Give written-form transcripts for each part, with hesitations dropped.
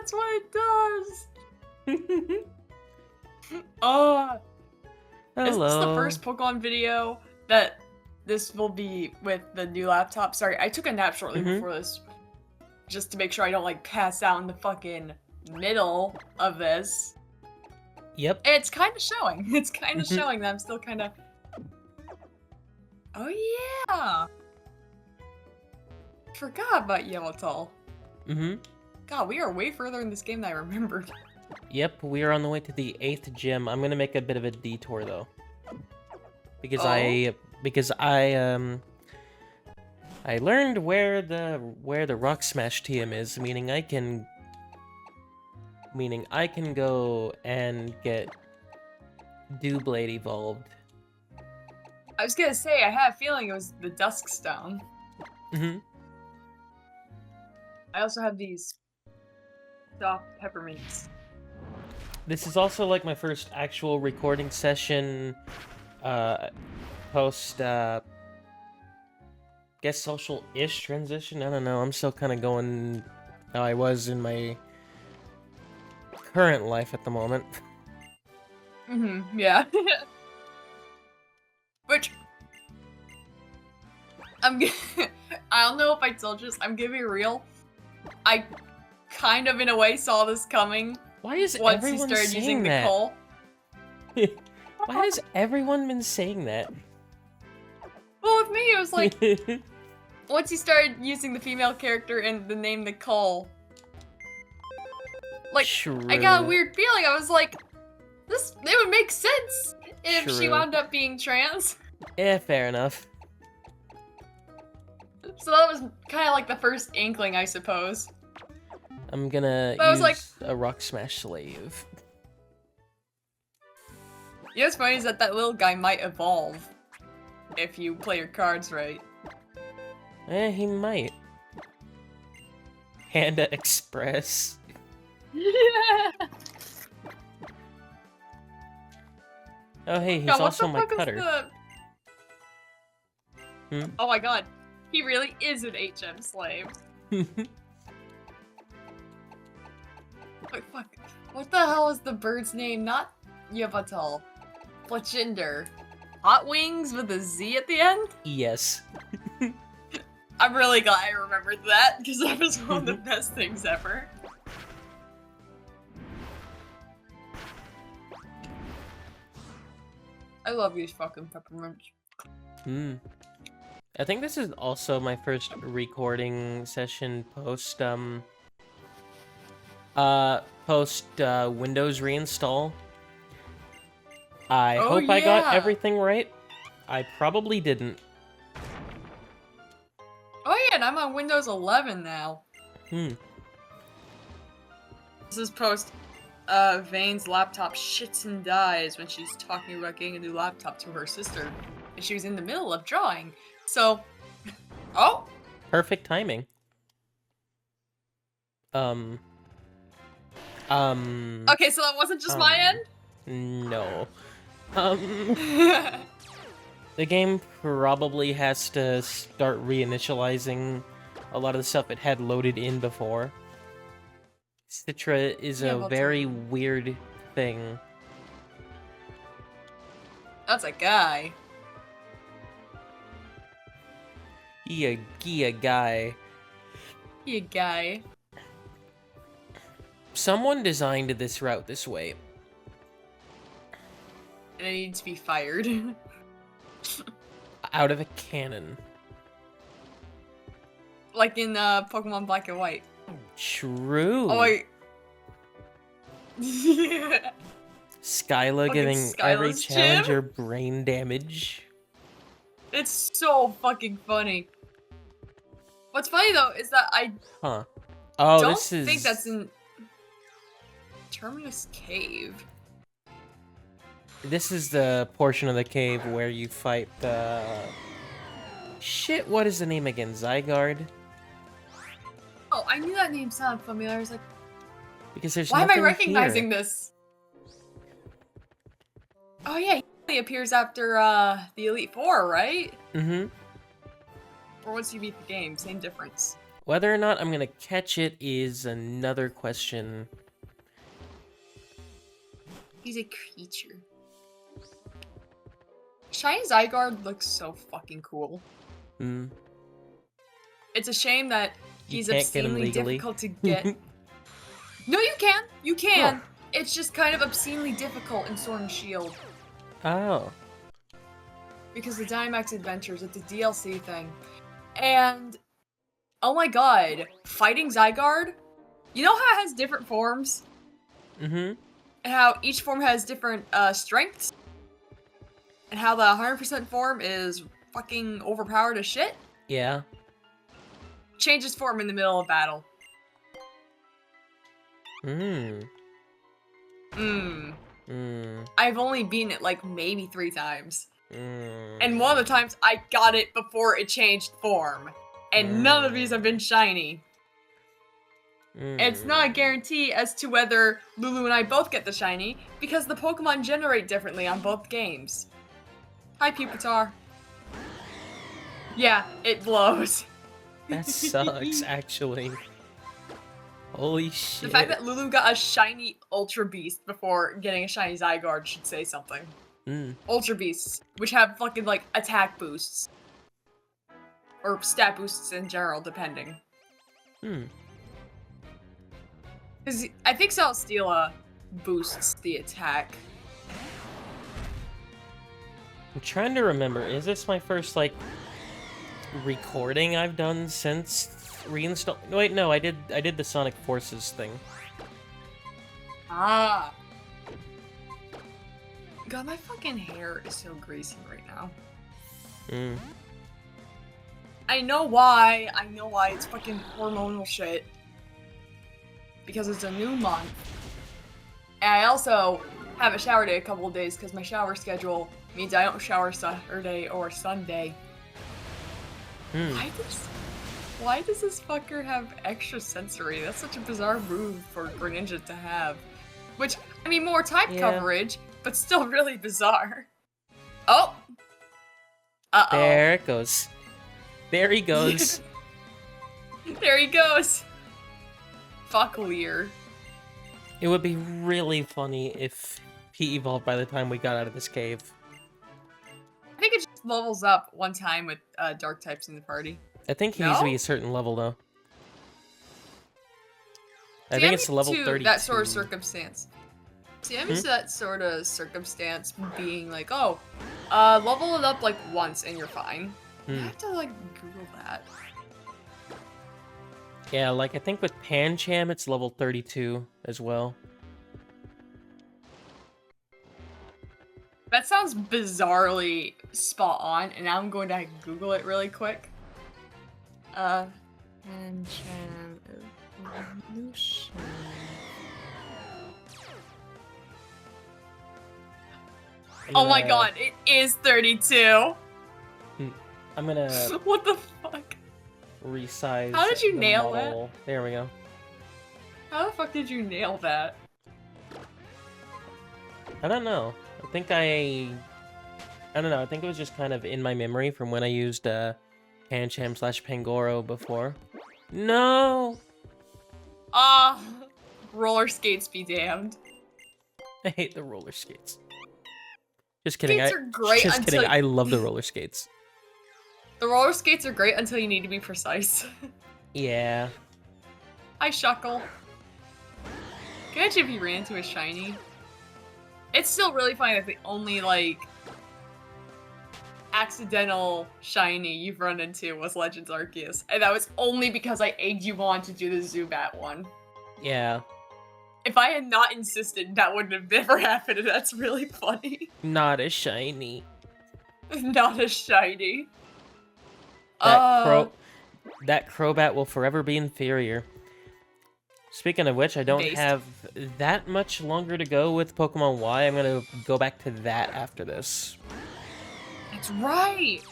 That's what it does. Oh, is this the Hello. first Pokemon video that this will be with the new laptop? Sorry, I took a nap shortly before this, just to make sure I don't like pass out in the fucking middle of this. Yep. It's kind of showing. It's kind of showing that I'm still kind of. Oh yeah. Forgot about Yellowtall. God, we are way further in this game than I remembered. Yep, we are on the way to the 8th gym. I'm gonna make a bit of a detour though. Because I learned where the Rock Smash TM is, meaning I can go and get Doublade evolved. I was gonna say, I had a feeling it was the Dusk Stone. I also have these soft peppermints. This is also like my first actual recording session post guess social-ish transition. I don't know. I'm still kind of going how I was in my current life at the moment. Yeah. Which I don't know if I told you this, I'm gonna be real. I kind of in a way saw this coming. Why is once everyone he started saying using that? Nicole. Why has everyone been saying that? Well, with me, it was like once he started using the female character and the name Nicole. Like, True. I got a weird feeling. I was like, it would make sense if she True. wound up being trans. Yeah, fair enough. So that was kind of like the first inkling, I suppose. I'm gonna But I was use like, a Rock Smash slave. You know what's funny is that little guy might evolve if you play your cards right. He might. Panda Express. Yeah. Oh, hey, he's God, what also the my fuck is cutter. Oh my god, he really is an HM slave. Wait, fuck. What the hell is the bird's name? Not Yveltal. Fletchinder. Hot Wings with a Z at the end? Yes. I'm really glad I remembered that, because that was one of the best things ever. I love these fucking peppermints. I think this is also my first recording session post Windows reinstall. I hope I got everything right. I probably didn't. Oh yeah, and I'm on Windows 11 now. This is post Vane's laptop shits and dies when she's talking about getting a new laptop to her sister. And she was in the middle of drawing. So, oh! Perfect timing. Okay, so that wasn't just my end? No. The game probably has to start reinitializing a lot of the stuff it had loaded in before. Citra is a very weird thing. That's a guy. He a guy. He a guy. Someone designed this route this way. And it needs to be fired. Out of a cannon. Like in Pokemon Black and White. True. Oh wait. Yeah. Skyla giving every challenger brain damage. It's so fucking funny. What's funny though is that I don't think that's in Terminus Cave. This is the portion of the cave where you fight the... Shit, what is the name again? Zygarde? Oh, I knew that name sounded familiar. I was like... Because there's Why am I nothing recognizing here. this? Oh yeah, he only appears after the Elite Four, right? Or once you beat the game, same difference. Whether or not I'm gonna catch it is another question. He's a creature. Shiny Zygarde looks so fucking cool. Hmm. It's a shame that You he's can't get him obscenely legally. difficult to get. No, you can! You can! It's just kind of obscenely difficult in Sword and Shield. Oh. Because the Dynamax Adventures, it's a DLC thing. And, oh my god, fighting Zygarde, you know how it has different forms? Mm-hmm. And how each form has different strengths? And how the 100% form is fucking overpowered as shit? Yeah. Changes form in the middle of battle. Hmm. I've only beaten it like maybe 3 times. Mm. And one of the times I got it before it changed form. And none of these have been shiny. It's not a guarantee as to whether Lulu and I both get the shiny, because the Pokemon generate differently on both games. Hi, Pupitar. Yeah, it blows. That sucks, actually. Holy The shit. fact that Lulu got a shiny Ultra Beast before getting a shiny Zygarde should say something. Ultra Beasts, which have fucking, like, attack boosts. Or stat boosts in general, depending. Because I think Celesteela boosts the attack. I'm trying to remember, is this my first, like, recording I've done since reinstall? Wait, no, I did the Sonic Forces thing. Ah. God, my fucking hair is so greasy right now. I know why. I know why. It's fucking hormonal shit. Because it's a new month. And I also have a shower day a couple of days because my shower schedule means I don't shower Saturday or Sunday. Why does this fucker have extra sensory? That's such a bizarre move for Greninja to have. Which, I mean, more type coverage, but still really bizarre. Oh! Uh-oh. There it goes. There he goes. There he goes. Fuck Lear. It would be really funny if he evolved by the time we got out of this cave. I think it just levels up one time with dark types in the party. I think he needs to be a certain level, though. I think it's level 32. That sort of circumstance. See, I'm used to that sort of circumstance being like, oh, level it up like once and you're fine. I have to like Google that. Yeah, like I think with Pancham it's level 32 as well. That sounds bizarrely spot on, and now I'm going to Google it really quick. Pancham evolution. Oh my god, it is 32! I'm gonna... What the fuck? Resize. How did you the nail model. that? There we go. How the fuck did you nail that? I don't know. I don't know. I think it was just kind of in my memory from when I used Pancham / Pangoro before. No! Ah, roller skates be damned. I hate the roller skates. Just kidding. Skates are great just until... kidding. I love the roller skates. The roller skates are great until you need to be precise. Yeah. Hi, Shuckle. Can you imagine if you ran into a shiny? It's still really funny that the only, like, accidental shiny you've run into was Legends Arceus. And that was only because I egged you on to do the Zubat one. Yeah. If I had not insisted, that wouldn't have never happened, and that's really funny. Not a shiny. Not a shiny. That Crobat will forever be inferior. Speaking of which, I don't have that much longer to go with Pokemon Y. I'm gonna go back to that after this. That's right!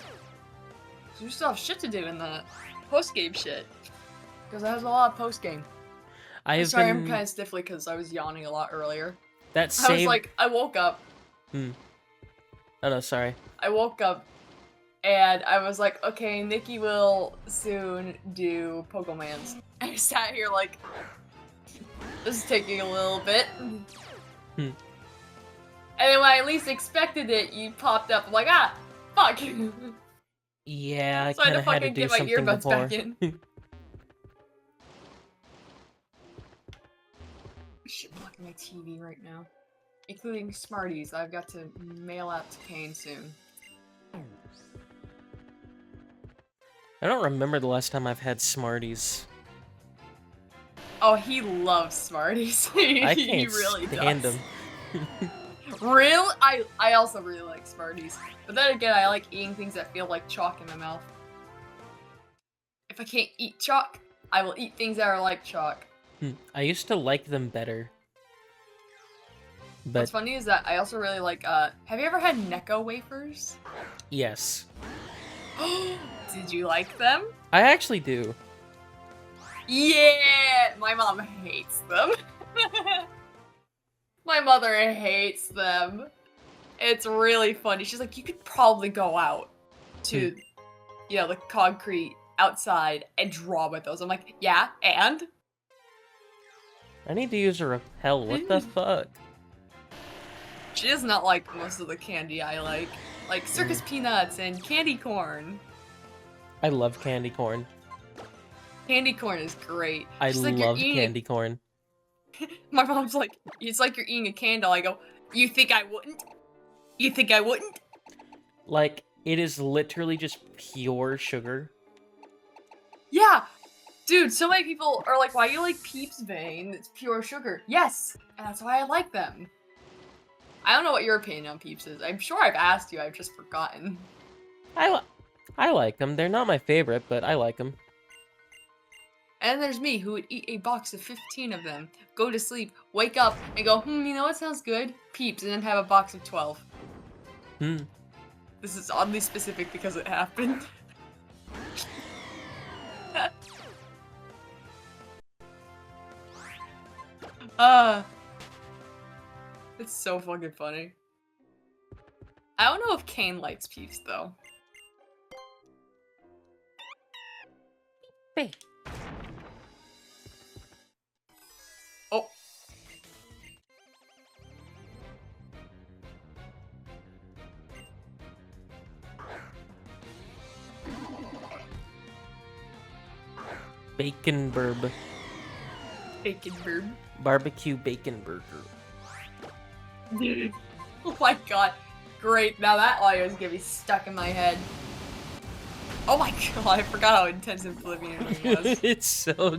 You still have shit to do in the post-game shit. Because that has a lot of post-game. I'm kind of stiffly because I was yawning a lot earlier. I was like, I woke up. Oh no, sorry. I woke up And I was like, okay, Nikki will soon do Pokemans. And I sat here like, this is taking a little bit. And then when I least expected it, you popped up. I'm like, ah, fuck. Yeah, I So I kind of had to fucking do get my something earbuds before. back in. Shit blocking my TV right now. Including Smarties I've got to mail out to Kane soon. I don't remember the last time I've had Smarties. Oh, he loves Smarties. I He can't really stand does. them. Real? I also really like Smarties. But then again, I like eating things that feel like chalk in my mouth. If I can't eat chalk, I will eat things that are like chalk. I used to like them better. But What's funny is that I also really like, have you ever had Necco wafers? yes. Did you like them? I actually do. Yeah! My mom hates them. My mother hates them. It's really funny. She's like, you could probably go out to, you know, the concrete outside and draw with those. I'm like, yeah, and? I need to use a repel. What the fuck? She does not like most of the candy I like. Like circus peanuts and candy corn. I love candy corn. Candy corn is great. I She's like, love candy corn. My mom's like, it's like you're eating a candle. I go, you think I wouldn't? You think I wouldn't? Like, it is literally just pure sugar. Yeah! Dude, so many people are like, why do you like Peeps Vein? It's pure sugar. Yes! And that's why I like them. I don't know what your opinion on Peeps is. I'm sure I've asked you, I've just forgotten. I like them. They're not my favorite, but I like them. And then there's me, who would eat a box of 15 of them, go to sleep, wake up, and go, you know what sounds good? Peeps, and then have a box of 12. This is oddly specific because it happened. It's so fucking funny. I don't know if Kane likes Peeps, though. Hey. Oh. Bacon burb. Bacon burb. Barbecue bacon burger. Dude. Oh my god. Great. Now that audio is gonna be stuck in my head. Oh my god, I forgot how intense Oblivion was. it's so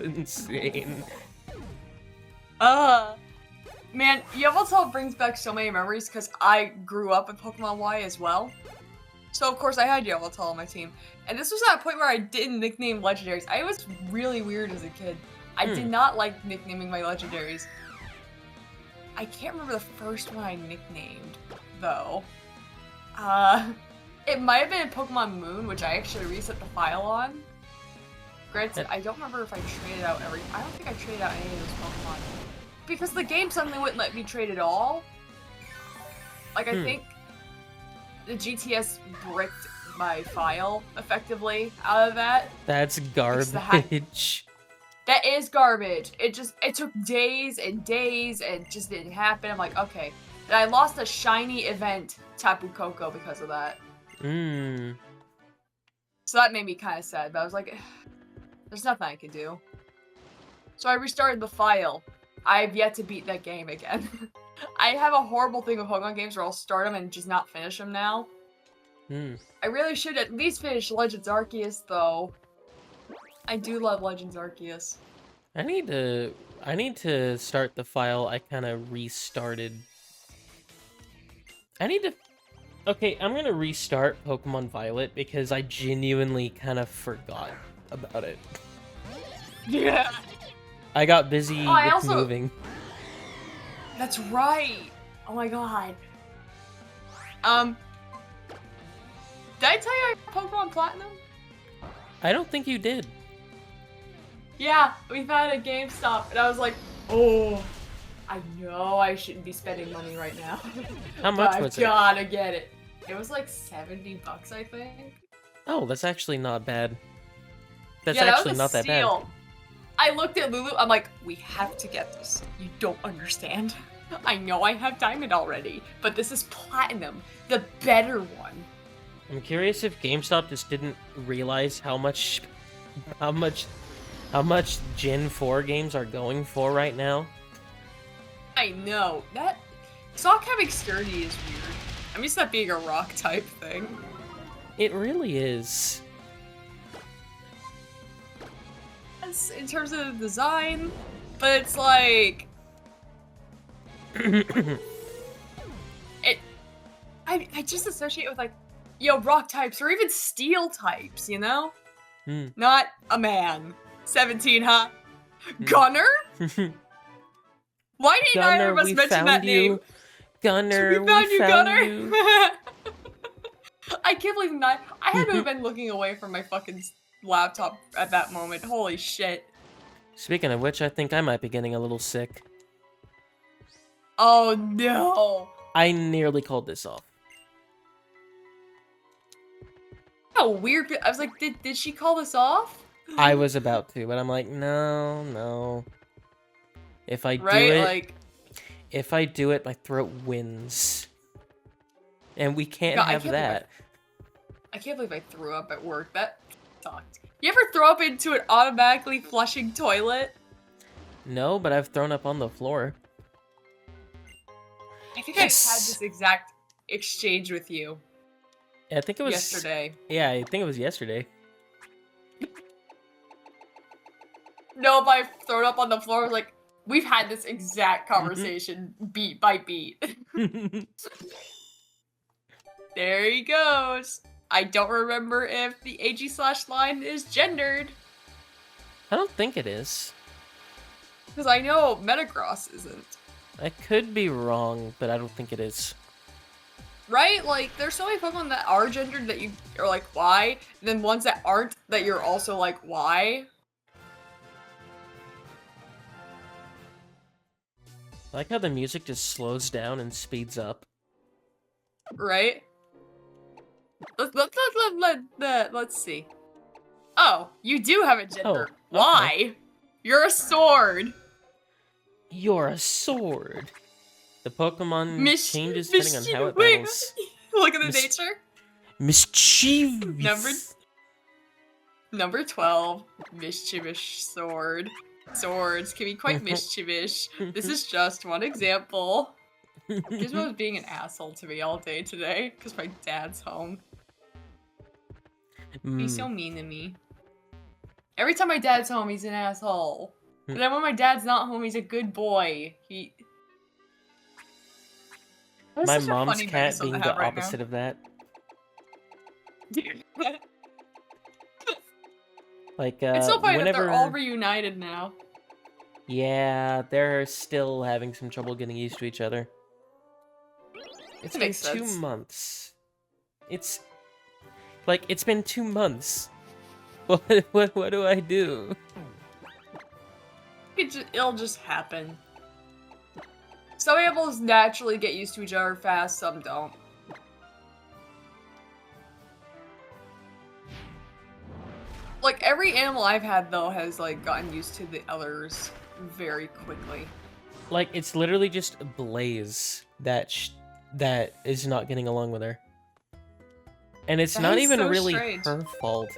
insane. Man, Yveltal brings back so many memories because I grew up with Pokemon Y as well. So of course I had Yveltal on my team. And this was at a point where I didn't nickname legendaries. I was really weird as a kid. I did not like nicknaming my legendaries. I can't remember the first one I nicknamed, though. It might have been Pokemon Moon, which I actually reset the file on. Granted, I don't remember if I traded out I don't think I traded out any of those Pokemon. Because the game suddenly wouldn't let me trade at all. Like, I think the GTS bricked my file, effectively, out of that. That's garbage. That is garbage. It took days and days and just didn't happen. I'm like, okay. And I lost a shiny event, Tapu Koko, because of that. So that made me kind of sad, but I was like, there's nothing I can do. So I restarted the file. I've yet to beat that game again. I have a horrible thing with Pokemon games where I'll start them and just not finish them now. I really should at least finish Legends Arceus, though. I do love Legends Arceus. I need to start the file I kind of restarted. Okay, I'm gonna restart Pokemon Violet because I genuinely kind of forgot about it. Yeah. I got busy moving. That's right. Oh my god. Did I tell you I got Pokemon Platinum? I don't think you did. Yeah, we found it at GameStop, and I was like, oh, I know I shouldn't be spending money right now. How much was it? I gotta get it. It was like $70, I think. Oh, that's actually not bad. That's yeah, actually that was not a that bad. steal. I looked at Lulu, I'm like, we have to get this. You don't understand. I know I have diamond already, but this is platinum, the better one. I'm curious if GameStop just didn't realize how much Gen 4 games are going for right now. I know. That sock having sturdy is weird. I'm used to that being a rock type thing. It really is. In terms of the design, but it's like I just associate with like, yo, rock types or even steel types, you know? Not a man. 17, huh? Gunner? Why didn't either of us mention that name? Gunner, we found you, Gunner. You. I can't believe I had to have been looking away from my fucking laptop at that moment. Holy shit. Speaking of which, I think I might be getting a little sick. Oh no. I nearly called this off. How weird. I was like, did she call this off? I was about to, but I'm like, no. If I do it, my throat wins. And we can't have that. I can't believe I threw up at work. That sucked. You ever throw up into an automatically flushing toilet? No, but I've thrown up on the floor. I think I had this exact exchange with you. Yeah, I think it was yesterday. Yeah, I think it was yesterday. No, but I've thrown up on the floor. I was like, we've had this exact conversation beat by beat. There he goes. I don't remember if the AG/line is gendered. I don't think it is. Because I know Metagross isn't. I could be wrong, but I don't think it is. Right? Like, there's so many Pokemon that are gendered that you are like, why? And then ones that aren't that you're also like, why? I like how the music just slows down and speeds up. Right? Let's see. Oh, you do have a gender. Oh, okay. Why? You're a sword. You're a sword. The Pokemon changes depending on how it battles. Look at the nature. Mischievous. Number 12. Mischievous sword. Swords can be quite mischievous. This is just one example. Gizmo was being an asshole to me all day today because my dad's home. He's so mean to me. Every time my dad's home, he's an asshole. But then when my dad's not home, he's a good boy. My mom's cat being the opposite of that. Dude. Like, it's so funny that they're all reunited now. Yeah, they're still having some trouble getting used to each other. It's been 2 months. It's been 2 months. What do I do? It'll just happen. Some animals naturally get used to each other fast, some don't. Like, every animal I've had, though, has, like, gotten used to the others very quickly. Like, it's literally just Blaze that is not getting along with her. And it's not even really her fault.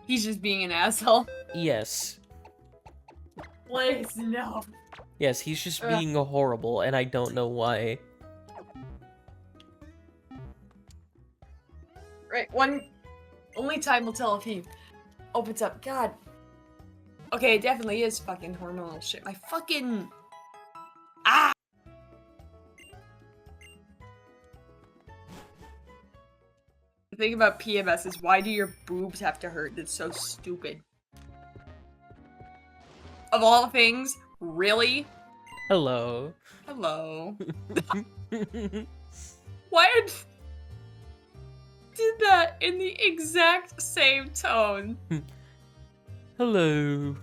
He's just being an asshole. Yes. Blaze, no. Yes, he's just being horrible, and I don't know why. Right, only time will tell if he opens up. God. Okay, it definitely is fucking hormonal shit. My fucking... Ah! The thing about PMS is, why do your boobs have to hurt? It's so stupid. Of all things, really? Hello. Hello. Why did that in the exact same tone? Hello.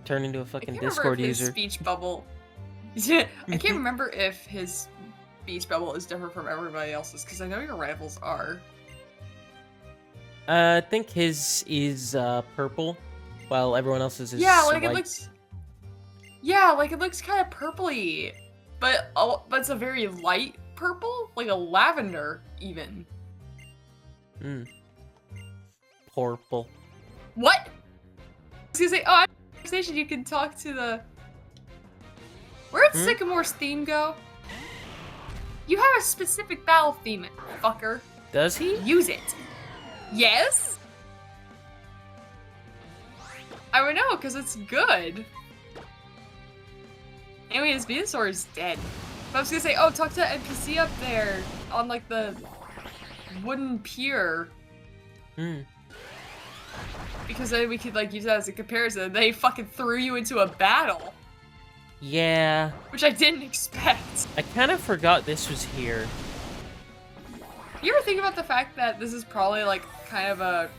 Turn into a fucking Discord user. Speech bubble. Yeah, I can't remember if his speech bubble is different from everybody else's, because I know your rivals are. I think his is purple, while everyone else's is Yeah, like white. it looks. Yeah, like it looks kind of purpley, but it's a very light purple, like a lavender even. Hmm. Purple. What? I was gonna say, oh, after the conversation you can talk to the. Where'd Sycamore's theme go? You have a specific battle theme, fucker. Does he? Use it. Yes? I would know, because it's good. Anyway, his Venusaur is dead. But I was gonna say, oh, talk to NPC up there on, like, the wooden pier. Hmm. Because then we could, like, use that as a comparison. They fucking threw you into a battle. Yeah. Which I didn't expect. I kind of forgot this was here. You ever think about the fact that this is probably, like, kind of a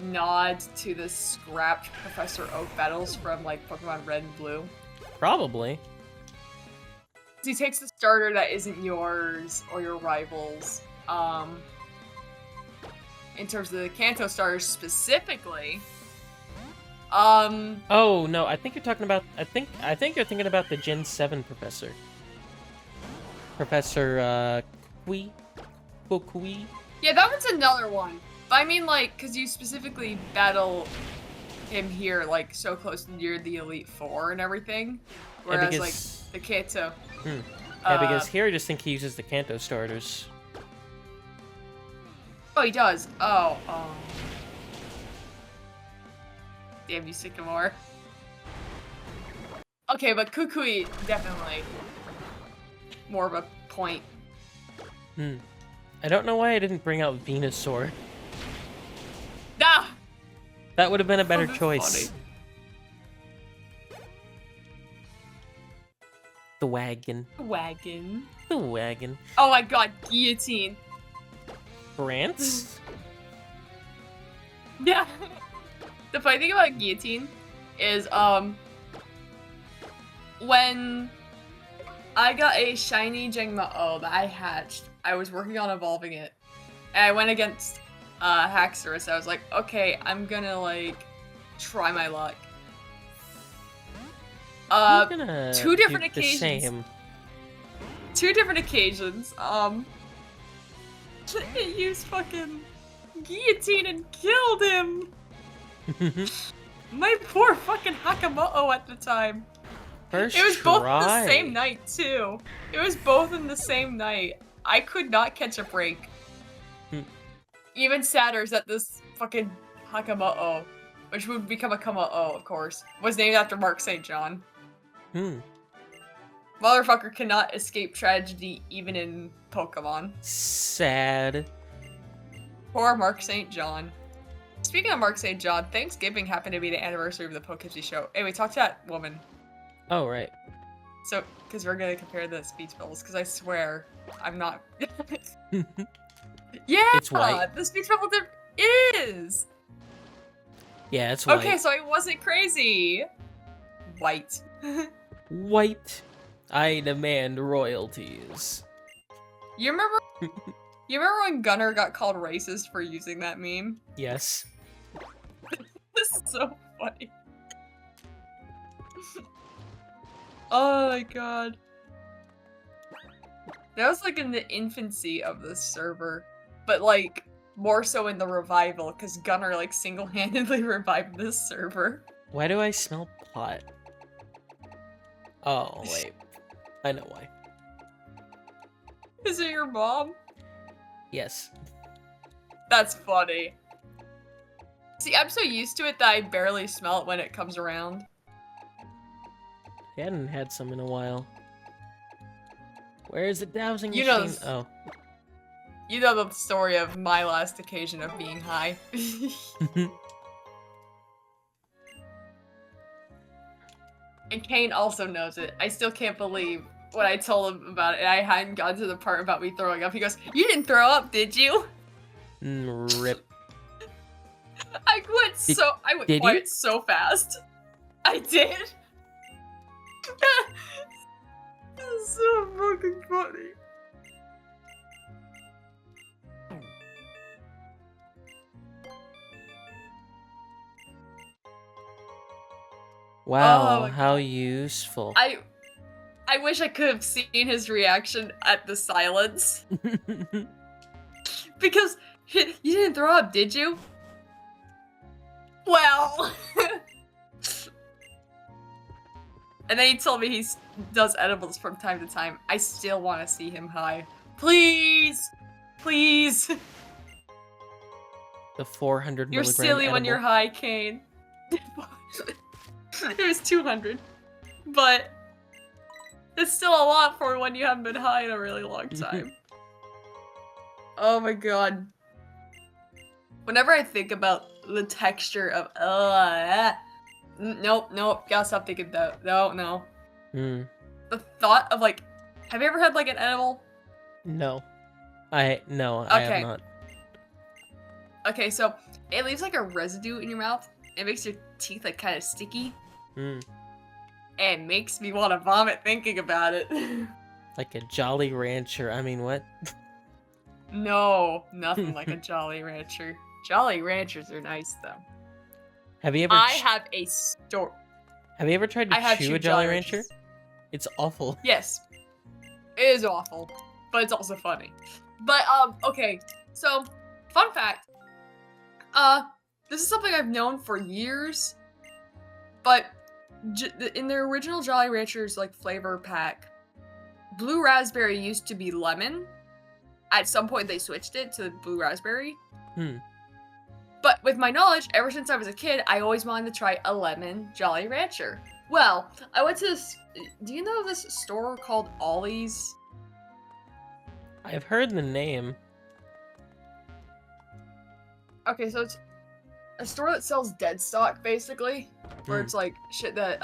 nod to the scrapped Professor Oak battles from, like, Pokemon Red and Blue? Probably. He takes the starter that isn't yours or your rivals. In terms of the Kanto starters specifically. Oh no, I think you're talking about. I think you're thinking about the Gen 7 professor. Professor Kui. Yeah, that one's another one. But I mean, like, because you specifically battle him here, like, so close near the Elite Four and everything. Whereas, because, like, the Kanto. Yeah, because here I just think he uses the Kanto starters. Oh, he does. Oh, damn you, Sycamore. Okay, but Kukui, definitely more of a point. I don't know why I didn't bring out Venusaur. Ah! That would have been a better choice. Funny. The wagon. Wagon. The wagon. Oh my god, guillotine. France? Yeah. The funny thing about guillotine is, when I got a shiny Jangmo-O that I hatched, I was working on evolving it, and I went against Haxorus. I was like, okay, I'm gonna, like, try my luck. Two different occasions. Two different occasions. It used fucking guillotine and killed him. My poor fucking Hakamoto at the time. First it was try. both the same night too. It was both in the same night. I could not catch a break. Even sadder is that this fucking Hakamoto, which would become a Kamo-O, of course, was named after Mark St. John. Motherfucker cannot escape tragedy even in Pokemon. Sad. Poor Mark St. John. Speaking of Mark St. John, Thanksgiving happened to be the anniversary of the Poughkeepsie show. Anyway, talk to that woman. Oh, right. So, because we're gonna compare the speech bubbles, because I swear, I'm not... Yeah! It's white. The speech bubble is! Yeah, it's white. Okay, so I wasn't crazy! White. White. I demand royalties. You remember when Gunnar got called racist for using that meme? Yes. This is so funny. Oh my god. That was like in the infancy of this server. But like, more so in the revival, because Gunnar like single-handedly revived this server. Why do I smell pot? Oh, wait. I know why. Is it your mom? Yes. That's funny. See, I'm so used to it that I barely smell it when it comes around. I hadn't had some in a while. Where is the dowsing You machine? know, Oh. You know the story of my last occasion of being high. And Kane also knows it. I still can't believe when I told him about it and I hadn't gotten to the part about me throwing up. He goes, "You didn't throw up, did you?" Rip. I went quiet so fast. I did. is so fucking funny. Wow, Oh, how useful. I wish I could have seen his reaction at the silence. Because you didn't throw up, did you? Well. And then he told me he does edibles from time to time. I still want to see him high. Please! Please! The 400 You're milligram silly edible. when you're high, Kane. It was 200. But it's still a lot for when you haven't been high in a really long time. Oh my god. Whenever I think about the texture of nope, gotta stop thinking that. No. Mm. The thought of like, have you ever had like an edible? No. I have not. Okay, so it leaves like a residue in your mouth. It makes your teeth like kind of sticky. Mm. And it makes me want to vomit thinking about it. Like a Jolly Rancher. I mean, what? No, nothing like a Jolly Rancher. Jolly Ranchers are nice though. Have you ever? I have a store. Have you ever tried to chew a Jolly Rancher? Ranchers. It's awful. Yes, it is awful, but it's also funny. But okay. So, fun fact. This is something I've known for years, but in their original Jolly Ranchers like flavor pack, blue raspberry used to be lemon. At some point, they switched it to blue raspberry. But with my knowledge, ever since I was a kid, I always wanted to try a lemon Jolly Rancher. Well, I went to this. Do you know this store called Ollie's? I've heard the name. Okay, so it's a store that sells dead stock, basically, where it's like shit that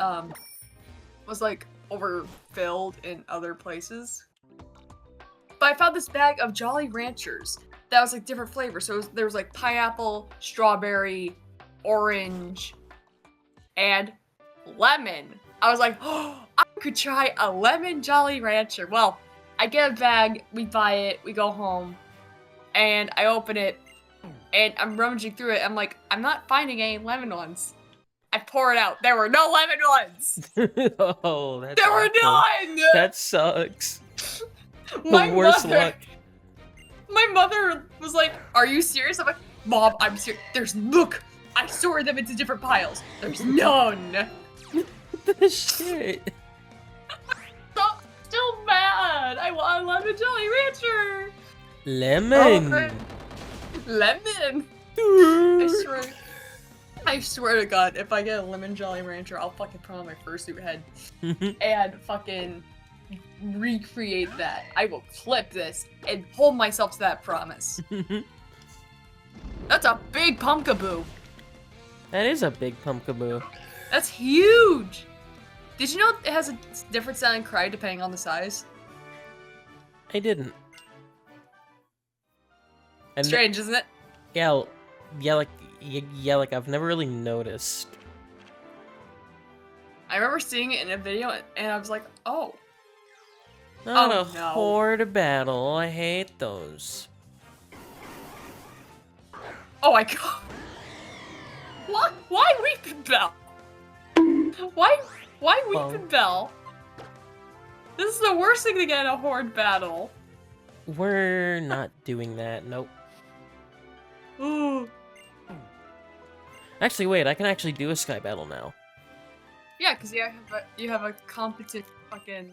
was like overfilled in other places. But I found this bag of Jolly Ranchers that was like different flavors. So there was like pineapple, strawberry, orange, and lemon. I was like, oh, I could try a lemon Jolly Rancher. Well, I get a bag, we buy it, we go home, and I open it, and I'm rummaging through it. I'm like, I'm not finding any lemon ones. I pour it out. There were no lemon ones. Oh, that's there were awful. none. That sucks. My worst mother, luck. My mother was like, "Are you serious?" I'm like, "Mom, I'm serious. Look, I sorted them into different piles. There's none." The shit. Still mad. I want a lemon Jolly Rancher. Lemon. Oh, lemon. I swear to God, if I get a lemon Jolly Rancher, I'll fucking put on my fursuit head and fucking recreate that. I will clip this and hold myself to that promise. That's a big pumpkaboo. That is a big pumpkaboo. That's huge. Did you know it has a different sounding cry depending on the size? I didn't. And Strange, isn't it? Yeah, like I've never really noticed. I remember seeing it in a video and I was like, oh. Not Oh, a no. horde battle. I hate those. Oh my god. Why Weeping Bell? Why Weeping Bell? This is the worst thing to get in a horde battle. We're not doing that. Nope. Ooh. Actually, wait. I can actually do a sky battle now. Yeah, because you have a competent fucking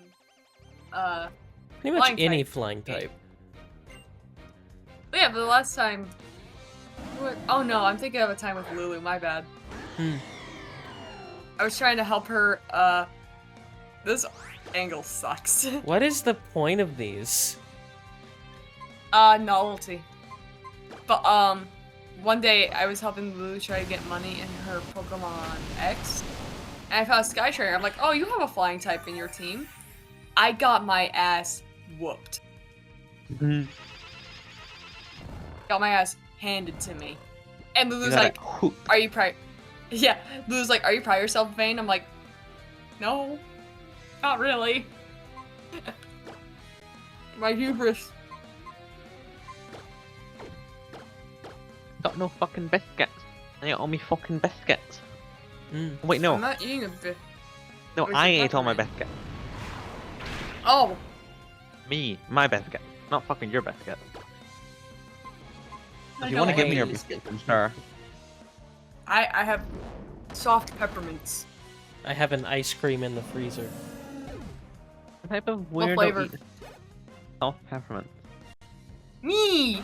Pretty much flying any type. flying type. But yeah, but the last time. Oh no, I'm thinking of a time with Lulu. My bad. I was trying to help her. This angle sucks. What is the point of these? Novelty. But one day I was helping Lulu try to get money in her Pokemon X, and I found Skytrainer. I'm like, oh, you have a flying type in your team. I got my ass whooped. Got my ass handed to me. And Lulu's like, are you proud? Yeah, Lulu's like, are you proud of yourself, Vayne? I'm like, no, not really. My hubris. Got no fucking biscuits. I ate all my fucking biscuits. Mm. Wait, no. I'm not eating a bit. No, Where's I the ate all my peppermint? biscuits. Oh, Me, my biscuit. Not fucking your biscuit. I If you don't want to give me like your these. biscuit, then sure. I have soft peppermints. I have an ice cream in the freezer. What type of What weirdo flavor? eats soft peppermint? Me,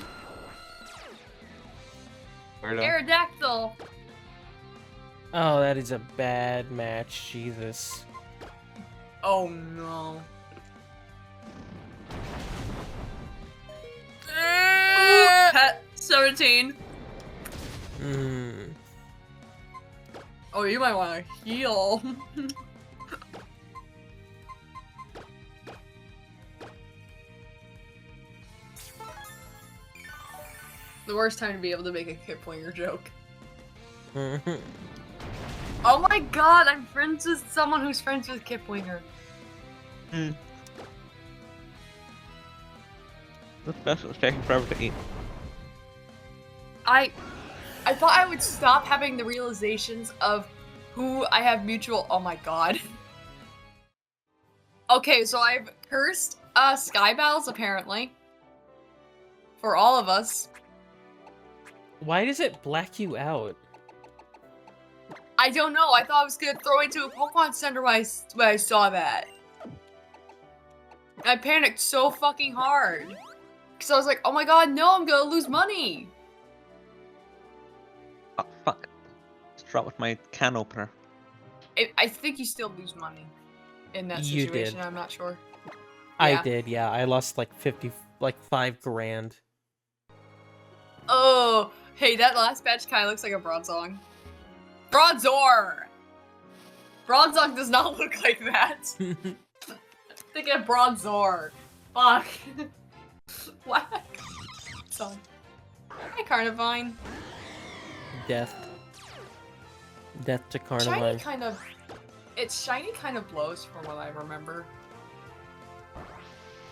Weirdo. Aerodactyl. Oh, that is a bad match. Jesus. Oh no. Pet 17. Hmm. Oh, you might want to heal. The worst time to be able to make a Kiplinger joke. Oh my god, I'm friends with someone who's friends with Kiplinger. The special is taking forever to eat. I thought I would stop having the realizations of who I have mutual. Oh my god. Okay, so I've cursed Sky Bells apparently. For all of us. Why does it black you out? I don't know. I thought I was gonna throw into a Pokemon Center when I saw that. I panicked so fucking hard. Cause I was like, oh my god, no, I'm gonna lose money. Oh, fuck. Just dropped with my can opener. I think you still lose money in that You situation. did. I'm not sure. I Yeah. did, yeah. I lost like 5 grand. Oh, hey, that last batch kind of looks like a Bronzong. Bronzor! Bronzong does not look like that. Think of Bronzor. Fuck. What? Song. Hi, Carnivine. Death. Death to Shiny Carnivine. kind of... Its shiny kind of blows from what I remember.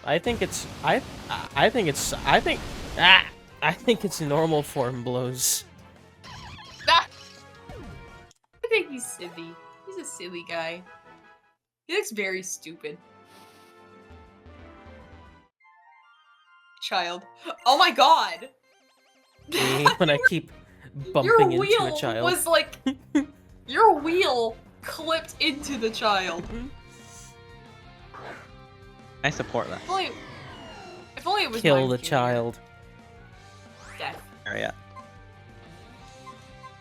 I think it's normal form blows. Ah! I think he's silly. He's a silly guy. He looks very stupid. Child. Oh my god! Me, when I keep Your bumping into wheel a child. was like... Your wheel clipped into the child. I support that. If only it was Kill mine the Junior. child. Death. Area.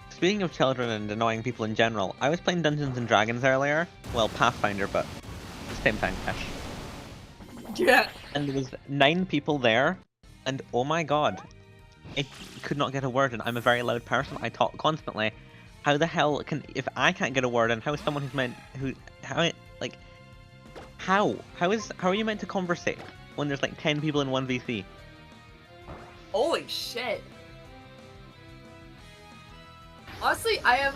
Speaking of children and annoying people in general, I was playing Dungeons and Dragons earlier. Well, Pathfinder, but at the same time-ish. Yeah. And there was 9 people there, and oh my god, I could not get a word in. I'm a very loud person. I talk constantly. How the hell can if I can't get a word in? How is someone how are you meant to conversate when there's like 10 people in one VC? Holy shit. Honestly, I have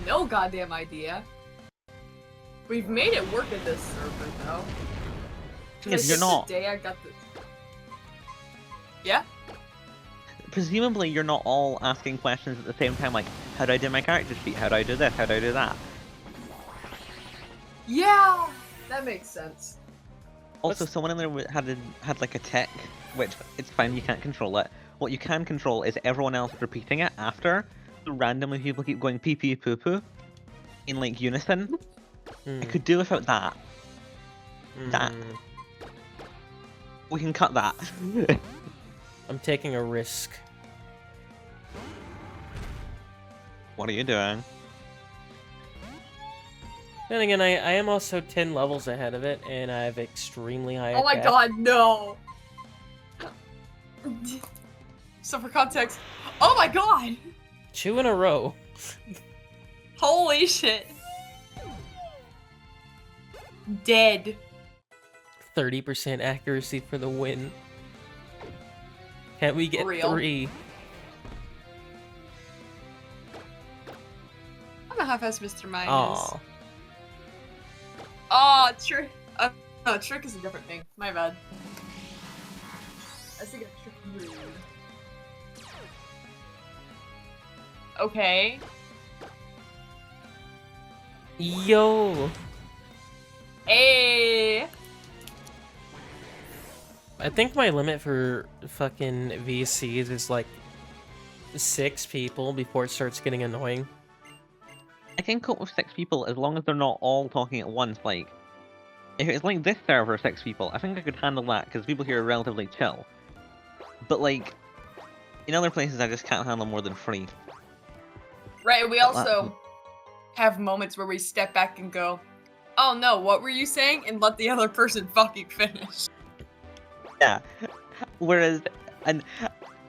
no goddamn idea. We've made it work at this server, though. Yes, you're not. Today I got this. Yeah? Presumably, you're not all asking questions at the same time. Like, how do I do my character sheet? How do I do this? How do I do that? Yeah! That makes sense. Also, someone in there had like a tick, which it's fine. You can't control it. What you can control is everyone else repeating it after. So randomly, people keep going pee pee poo poo in like unison. I could do without that. That. We can cut that. I'm taking a risk. What are you doing? Then again, I am also 10 levels ahead of it, and I have extremely high Oh my attack. god, no! So for context, oh my god! 2 in a row. Holy shit! Dead. 30% accuracy for the win. Can't we get Real? 3? I don't know how fast Mr. Mime is. Aw. Oh, true. No, trick is a different thing. My bad. I was thinking trick rude. Okay. Yo! Hey! I think my limit for fucking VCs is like 6 people before it starts getting annoying. I can cope with 6 people as long as they're not all talking at once. Like, if it's like this server, 6 people, I think I could handle that because people here are relatively chill. But like, in other places, I just can't handle more than 3. Right, we also have moments where we step back and go, oh no, what were you saying? And let the other person fucking finish. Yeah. Whereas, and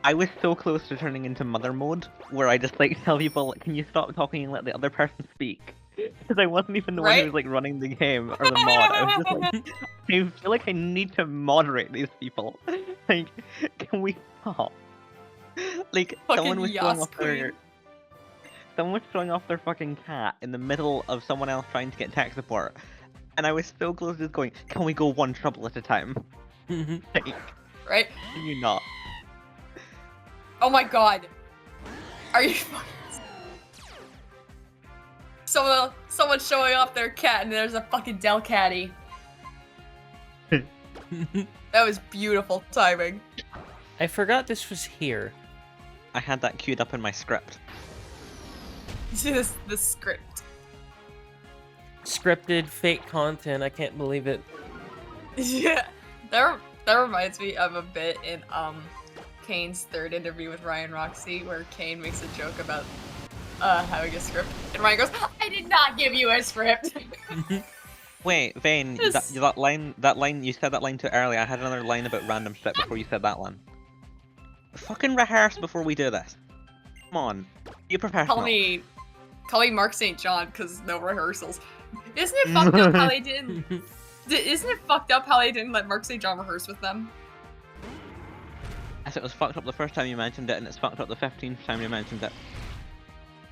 I was so close to turning into mother mode, where I just like tell people, can you stop talking and let the other person speak? Because I wasn't even the one who was like running the game or the mod. I was just like, I feel like I need to moderate these people. Like, can we stop? Like, someone was showing off their fucking cat in the middle of someone else trying to get tech support, and I was so close to just going, can we go one trouble at a time? Like, right? Can you not? Oh my god. Are you Someone showing off their cat and there's a fucking Delcatty. That was beautiful timing. I forgot this was here. I had that queued up in my script. The script. Scripted fake content, I can't believe it. Yeah. That reminds me of a bit in Kane's third interview with Ryan Roxy where Kane makes a joke about having a script, and Ryan goes, I did not give you a script. Wait, Vane, that line, you said that line too early. I had another line about random shit before you said that one. Fucking rehearse before we do this. Come on, be a professional. Call me Mark St. John, because no rehearsals. Isn't it fucked up how they didn't... Isn't it fucked up how they didn't let Mark St. John rehearse with them? I said it was fucked up the first time you mentioned it, and it's fucked up the 15th time you mentioned it.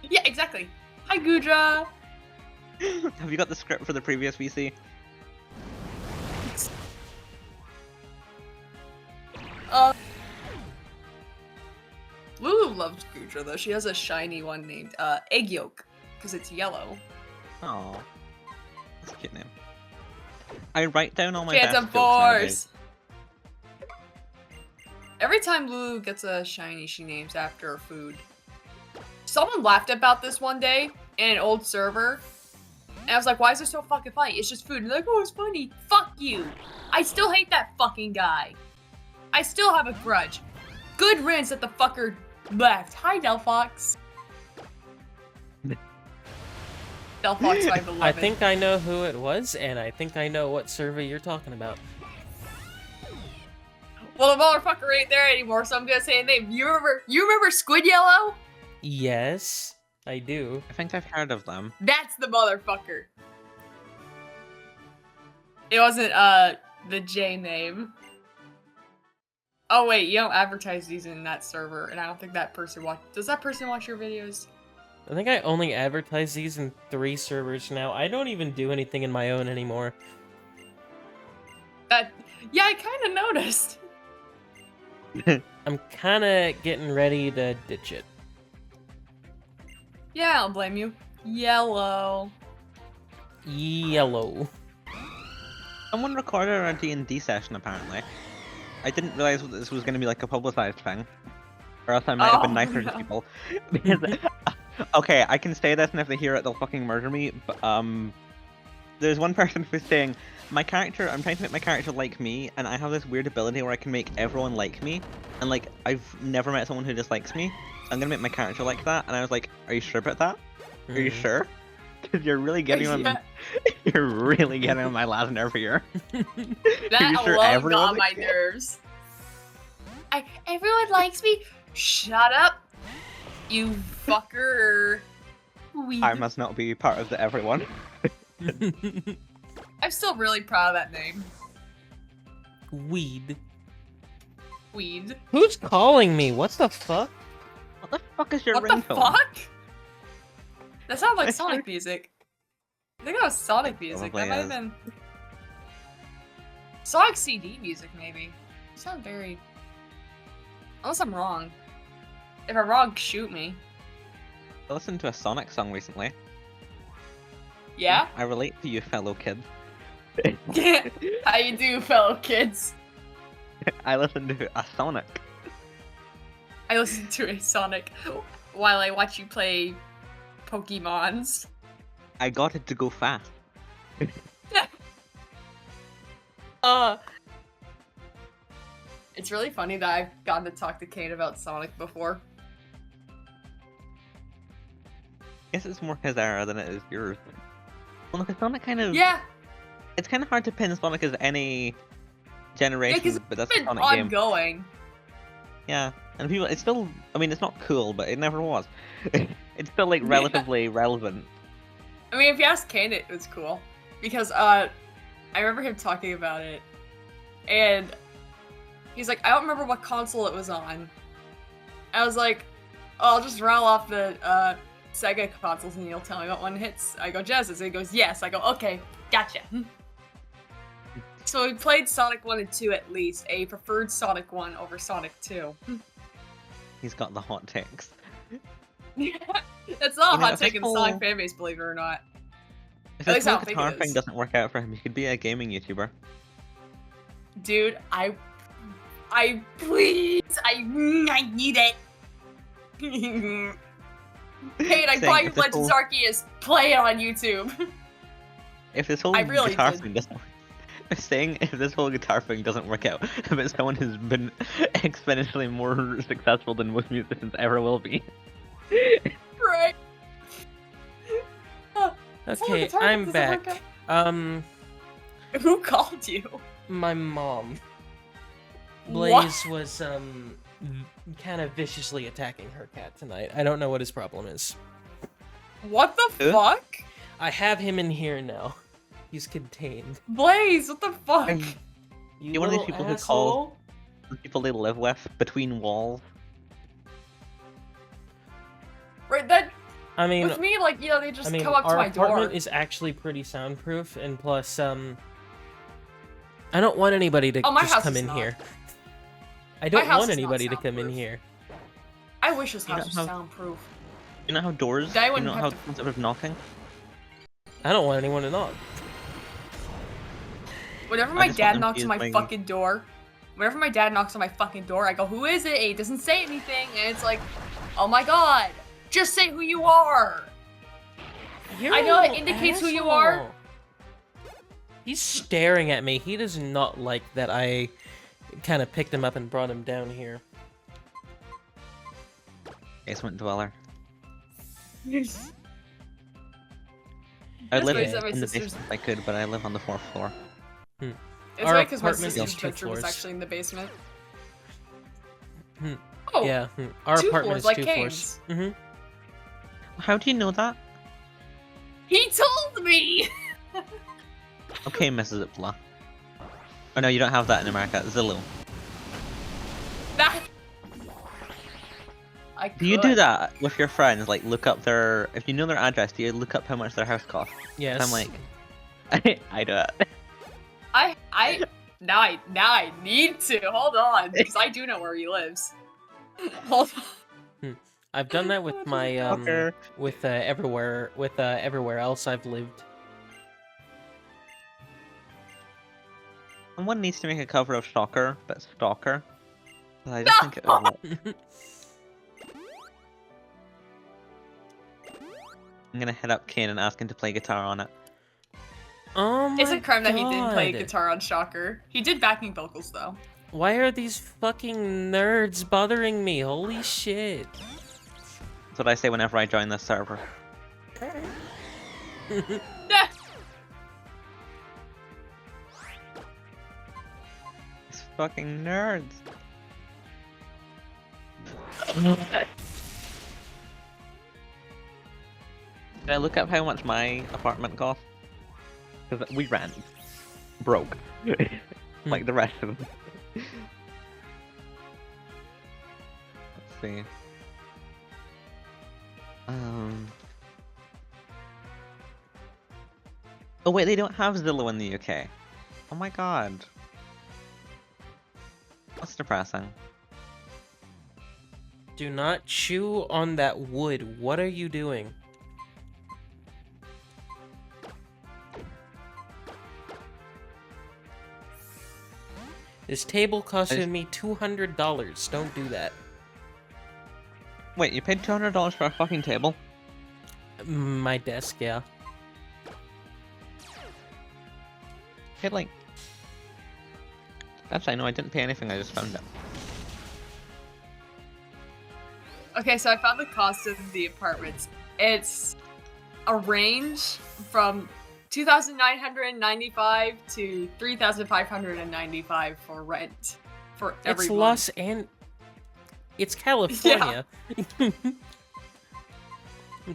Yeah, exactly. Hi, Gudra! Have you got the script for the previous VC? Lulu loves Gudra, though. She has a shiny one named Egg Yolk, because it's yellow. Oh, that's a cute name. I write down all my Phantom best jokes nowadays. Force! Every time Lulu gets a shiny, she names after a food. Someone laughed about this one day in an old server, and I was like, why is it so fucking funny? It's just food. And they're like, oh, it's funny. Fuck you. I still hate that fucking guy. I still have a grudge. Good riddance that the fucker left. Hi, Delphox. Delphox, my beloved. I think I know who it was, and I think I know what server you're talking about. Well, the motherfucker ain't there anymore, so I'm gonna say a name. You remember Squid Yellow? Yes, I do. I think I've heard of them. That's the motherfucker. It wasn't, the J name. Oh wait, you don't advertise these in that server, and I don't think that person does that person watch your videos? I think I only advertise these in 3 servers now. I don't even do anything in my own anymore. Yeah, I kinda noticed. I'm kinda getting ready to ditch it. Yeah, I don't blame you. Yellow. Yellow. Someone recorded a D&D session, apparently. I didn't realize this was going to be like a publicized thing. Or else I might have been nicer to people. Because, okay, I can say this, and if they hear it, they'll fucking murder me. But, there's one person who's saying, I'm trying to make my character like me, and I have this weird ability where I can make everyone like me. And, like, I've never met someone who dislikes me. So I'm going to make my character like that. And I was like, are you sure about that? Are you sure? Because you're really getting on you're really getting on my last nerve here. That alone got on my nerves. Everyone likes me? Shut up, you fucker. I must not be part of the everyone. I'm still really proud of that name. Weed. Weed. Who's calling me? What the fuck? What the fuck is your ringtone? What the fuck? That sounds like Sonic music. I think that was Sonic music. That might have been. Sonic CD music, maybe. You sound very... Unless I'm wrong. If I'm wrong, shoot me. I listened to a Sonic song recently. Yeah? I relate to you, fellow kid. How you do, fellow kids? I listened to a Sonic. I listen to a Sonic while I watch you play Pokemons. I got it to go fast. It's really funny that I've gotten to talk to Kane about Sonic before. I guess it's more his era than it is yours. Well, look, Sonic kind of... Yeah, It's kind of hard to pin Sonic as any generation, because but that's it's a been Sonic game. ongoing. Yeah, and people, it's still, I mean, it's not cool, but it never was. It's still, like, relatively relevant. I mean, if you ask Kane, it was cool. Because, I remember him talking about it. And he's like, I don't remember what console it was on. I was like, oh, I'll just rattle off the, Sega consoles and you'll tell me what one hits. I go, Genesis. And he goes, yes. I go, okay, gotcha. So we played Sonic 1 and 2 at least. A preferred Sonic 1 over Sonic 2. He's got the hot takes. That's not You a know, hot if take in the this Sonic whole- fanbase, believe it or not. If At this least I whole don't think guitar it thing is. doesn't work out for him, he could be a gaming YouTuber. Dude, I please, I need it. Kate, I Saying bought you if this Legends whole- Arceus. Play it on YouTube. If this whole I really guitar did. thing doesn't... Saying if this whole guitar thing doesn't work out, but someone who's been exponentially more successful than most musicians ever will be. Right. Okay, guitar I'm doesn't work back. Who called you? My mom. What? Blaze was, kind of viciously attacking her cat tonight. I don't know what his problem is. What the Huh? fuck? I have him in here now. He's contained. Blaze, what the fuck? You're one of these little people who asshole. call the people they live with between walls. Right, that I mean, with me, like, you know, they just I mean, come up to our my door. apartment is actually pretty soundproof, and plus, I don't want anybody to Oh, my just house come is in not. here. I don't house want is not anybody to come in soundproof. here. I wish this You house don't was have- soundproof. You know how doors, I you wouldn't know have how to- concept of knocking? I don't want anyone to knock. Whenever I my just want dad them to knocks use on my my- fucking door, whenever my dad knocks on my fucking door, I go, who is it? And he doesn't say anything, and it's like, oh my god, just say who you are. You're I a know it little indicates who you are. asshole. He's staring at me. He does not like that I kind of picked him up and brought him down here. Basement dweller. That's I'd live why in my the sister's- basement if I could, but I live on the 4th floor. It's Our right because my apartment sister's is 2 bedroom is floors. actually in the basement. Hmm. Oh, Yeah, our 2 apartment floors, is like 2 Kane's. floors. How do you know that? He told me! Okay, Mrs. Ipla. Oh no, you don't have that in America. Zillow. That... I Do you do could. that with your friends? Like, look up their... If you know their address, do you look up how much their house costs? Yes. I'm like... I do it. Now I need to. Hold on, because I do know where he lives. Hold on. I've done that with my Fucker. with everywhere else I've lived. Someone needs to make a cover of Stalker, but Stalker. But I just think it would work. I'm gonna hit up Kane and ask him to play guitar on it. Oh my It's a crime that he did play God. guitar on Shocker. He did backing vocals though. Why are these fucking nerds bothering me? Holy shit. That's what I say whenever I join this server. Yeah. These fucking nerds. Did I look up how much my apartment cost? Because we rent. Broke. Like the rest of them. Let's see. Oh wait, they don't have Zillow in the UK. Oh my god. That's depressing. Do not chew on that wood. What are you doing? This table costed me $200. Don't do that. Wait, you paid $200 for a fucking table? My desk, yeah. Paid like... Actually, no, I didn't pay anything, I just found it. Okay, so I found the cost of the apartments. It's a range from 2,995 to 3,595 for rent for every It's month. Los and it's California. I'm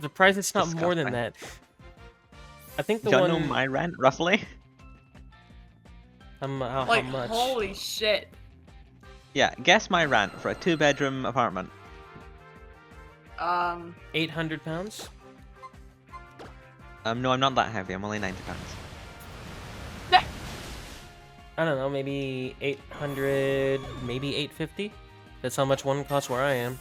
surprised it's not more than that. I think the Do you one. know my rent roughly? How Like, much? holy shit. Yeah, guess my rent for a 2-bedroom apartment. 800 pounds. No, I'm not that heavy. I'm only 90 pounds. I don't know, maybe 800, maybe 850. That's how much one costs where I am.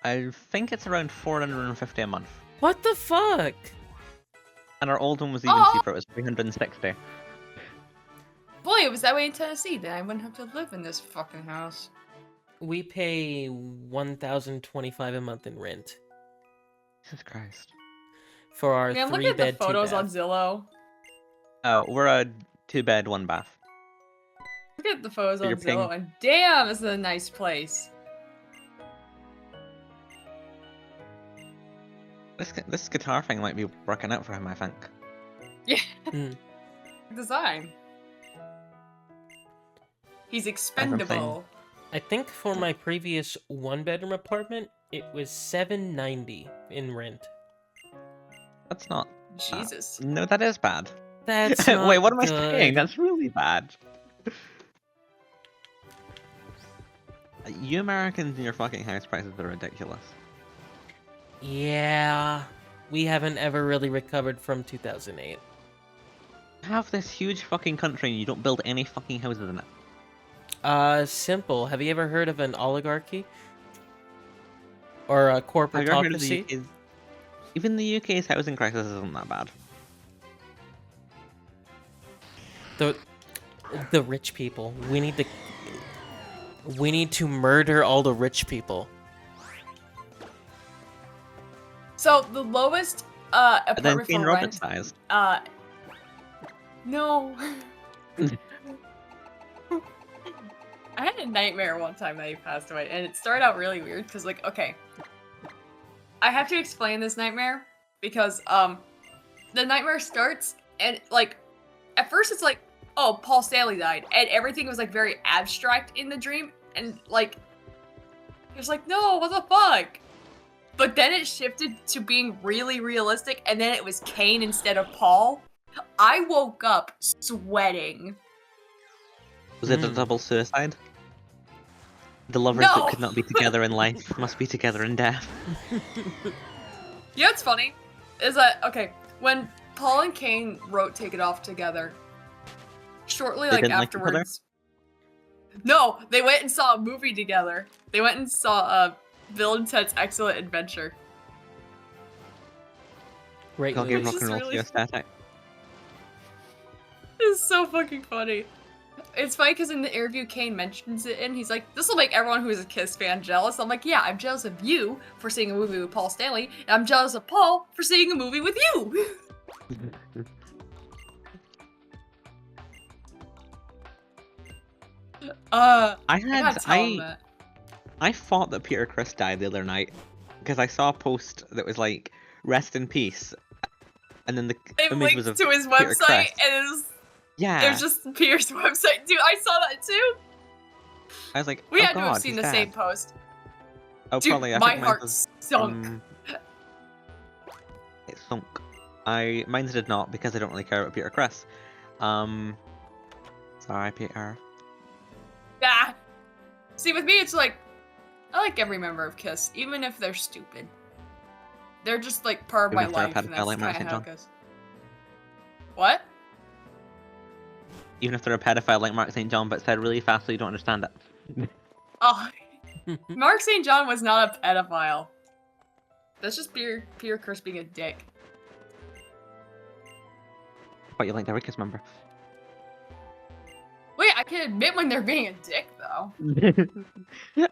I think it's around 450 a month. What the fuck? And our old one was even cheaper. It was 360. Boy, it was that way in Tennessee. Then I wouldn't have to live in this fucking house. We pay $1,025 a month in rent Jesus Christ. for our Man, look 3-bed, at the photos 2-bath. on Zillow. Oh, we're a 2-bed, 1-bath. Look at the photos But on you're paying- Zillow, and damn, this is a nice place. This guitar thing might be working out for him, I think. Yeah. Mm. Design. He's expendable. I think for my previous 1-bedroom apartment, it was $790 in rent. That's not... Jesus. No, that is bad. That's Wait, not what am I good. saying? That's really bad. You Americans and your fucking house prices are ridiculous. Yeah, we haven't ever really recovered from 2008. You have this huge fucking country and you don't build any fucking houses in it. Simple. Have you ever heard of an oligarchy? Or a Have you ever heard of the corporatocracy? UK's... Even the UK's housing crisis isn't that bad. The rich people. We need to murder all the rich people. So the lowest But then apartment Jane for Roberts rent. dies. No. I had a nightmare one time that he passed away, and it started out really weird because, like, okay, I have to explain this nightmare because the nightmare starts and like at first it's like, oh, Paul Stanley died, and everything was like very abstract in the dream, and like it was like, no, what the fuck? But then it shifted to being really realistic, and then it was Kane instead of Paul. I woke up sweating. Was it a double suicide? The lovers No! that could not be together in life must be together in death. You know what's funny? Is that, okay, when Paul and Kane wrote Take It Off together, shortly They like didn't like each other? afterwards... No, they went and saw a movie together. They went and saw Bill and Ted's Excellent Adventure. Great I'll give movie. rock and roll really- to your static. It's so fucking funny. It's funny because in the interview, Kane mentions it, and he's like, this will make everyone who is a Kiss fan jealous. I'm like, yeah, I'm jealous of you for seeing a movie with Paul Stanley, and I'm jealous of Paul for seeing a movie with you. I gotta tell him that. I thought that Peter Criss died the other night because I saw a post that was like "Rest in peace," and then the They image was linked of to his Peter website, Criss. and it Yeah, was just Peter's website. Dude, I saw that too. I was like, We oh had to God, have seen he's the same dead. post. Oh, Dude, probably. I my think mine heart was, sunk. It sunk. Mine did not because I don't really care about Peter Criss. Sorry, Peter. Yeah. See, with me, it's like, I like every member of Kiss, even if they're stupid. They're just like part of Even my if they're a life, and pedophile that's like kind Mark of St. how it John. goes. What? even if they're a pedophile like Mark St. John, but said really fast so you don't understand it. Oh, Mark St. John was not a pedophile. That's just Peter Curse being a dick. But you like the Rickers member. Wait, I can admit when they're being a dick, though.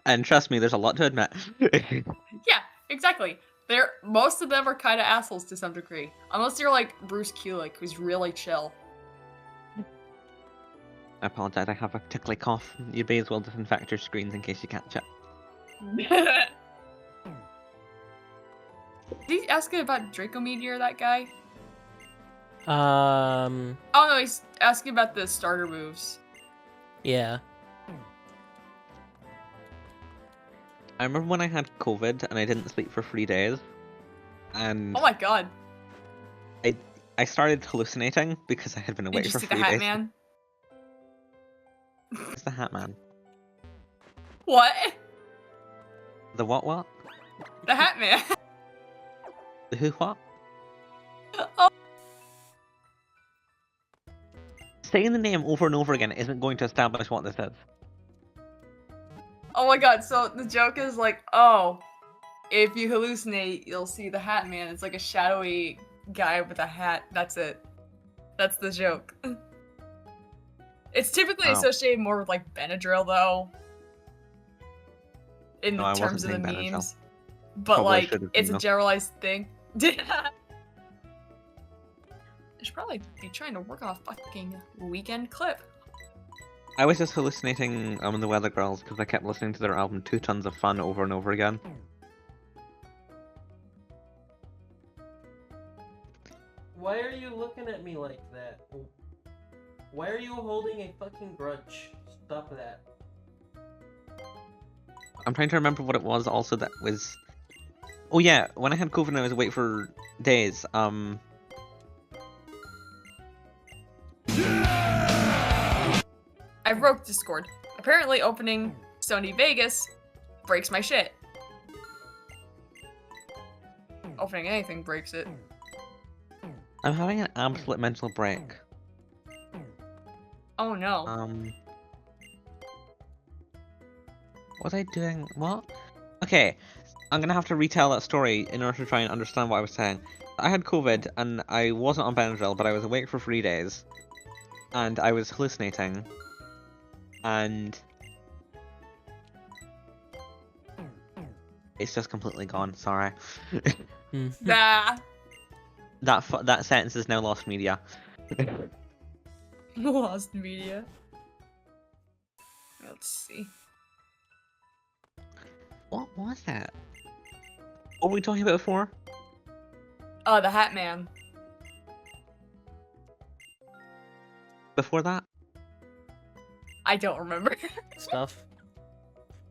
And trust me, there's a lot to admit. Yeah, exactly. Most of them are kind of assholes to some degree. Unless you're like Bruce Kulick, who's really chill. I apologize, I have a tickly cough. You may as well disinfect your screens in case you catch it. Did he ask about Draco Meteor, that guy? Oh Oh no, he's asking about the starter moves. yeah. I remember when I had COVID and I didn't sleep for 3 days. And Oh my god. I started hallucinating because I had been Did awake you for see 3 the Hat days. Man? It's the Hat Man. What? The what? The Hat Man. The who what? Oh. Saying the name over and over again isn't going to establish what this is. Oh my god, so the joke is like, oh, if you hallucinate, you'll see the Hat Man. It's like a shadowy guy with a hat. That's it. That's the joke. It's typically Oh. associated more with like Benadryl, though. In No, I wasn't terms of the saying Benadryl. memes. But Probably like, should've it's been, a though. generalized thing. I should probably be trying to work on a fucking weekend clip. I was just hallucinating the Weather Girls because I kept listening to their album 2 Tons of Fun over and over again. Why are you looking at me like that? Why are you holding a fucking grudge? Stop that. I'm trying to remember what it was also that was... Oh yeah, when I had COVID and I was awake for days, I broke Discord. Apparently opening Sony Vegas breaks my shit. Opening anything breaks it. I'm having an absolute mental break. Oh no. What was I doing? What? Okay, I'm gonna have to retell that story in order to try and understand what I was saying. I had COVID and I wasn't on Benadryl, but I was awake for 3 days. And I was hallucinating. And... it's just completely gone, sorry. Nah. That sentence is now lost media. Lost media. Let's see. What was that? What were we talking about before? Oh, the Hat Man. Before that? I don't remember. Stuff.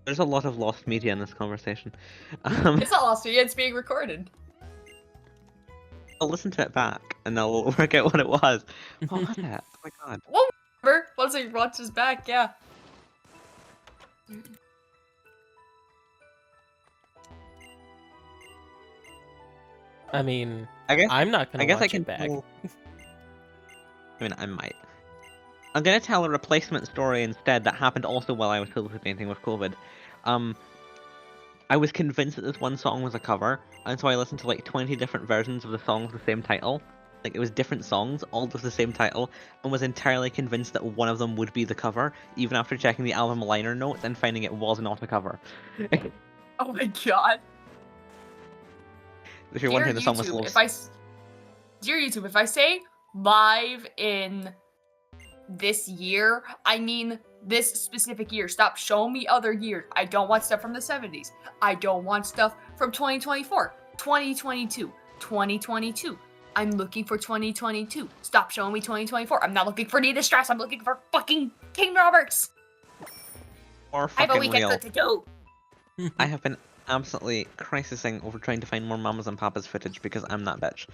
There's a lot of lost media in this conversation. It's not lost media, it's being recorded. I'll listen to it back and I'll work out what it was. What was it? Oh my god. Well, remember? Once he watches back, yeah. I mean, I guess I'm not gonna I guess watch I can it back. tell- I mean, I might. I'm gonna tell a replacement story instead that happened also while I was hallucinating with COVID. I was convinced that this one song was a cover, and so I listened to like 20 different versions of the song with the same title. Like it was different songs, all with the same title, and was entirely convinced that one of them would be the cover, even after checking the album liner notes and finding it was not a cover. Oh my god. If you're Dear wondering, the song was YouTube, Dear YouTube, if I say live in this year, I mean this specific year. Stop showing me other years. I don't want stuff from the 70s. I don't want stuff from 2024, 2022, 2022. I'm looking for 2022. Stop showing me 2024. I'm not looking for Nita Strauss. I'm looking for fucking King Roberts. or I have a fucking weekend real. to do. I have been absolutely crisising over trying to find more Mamas and Papas footage because I'm that bitch.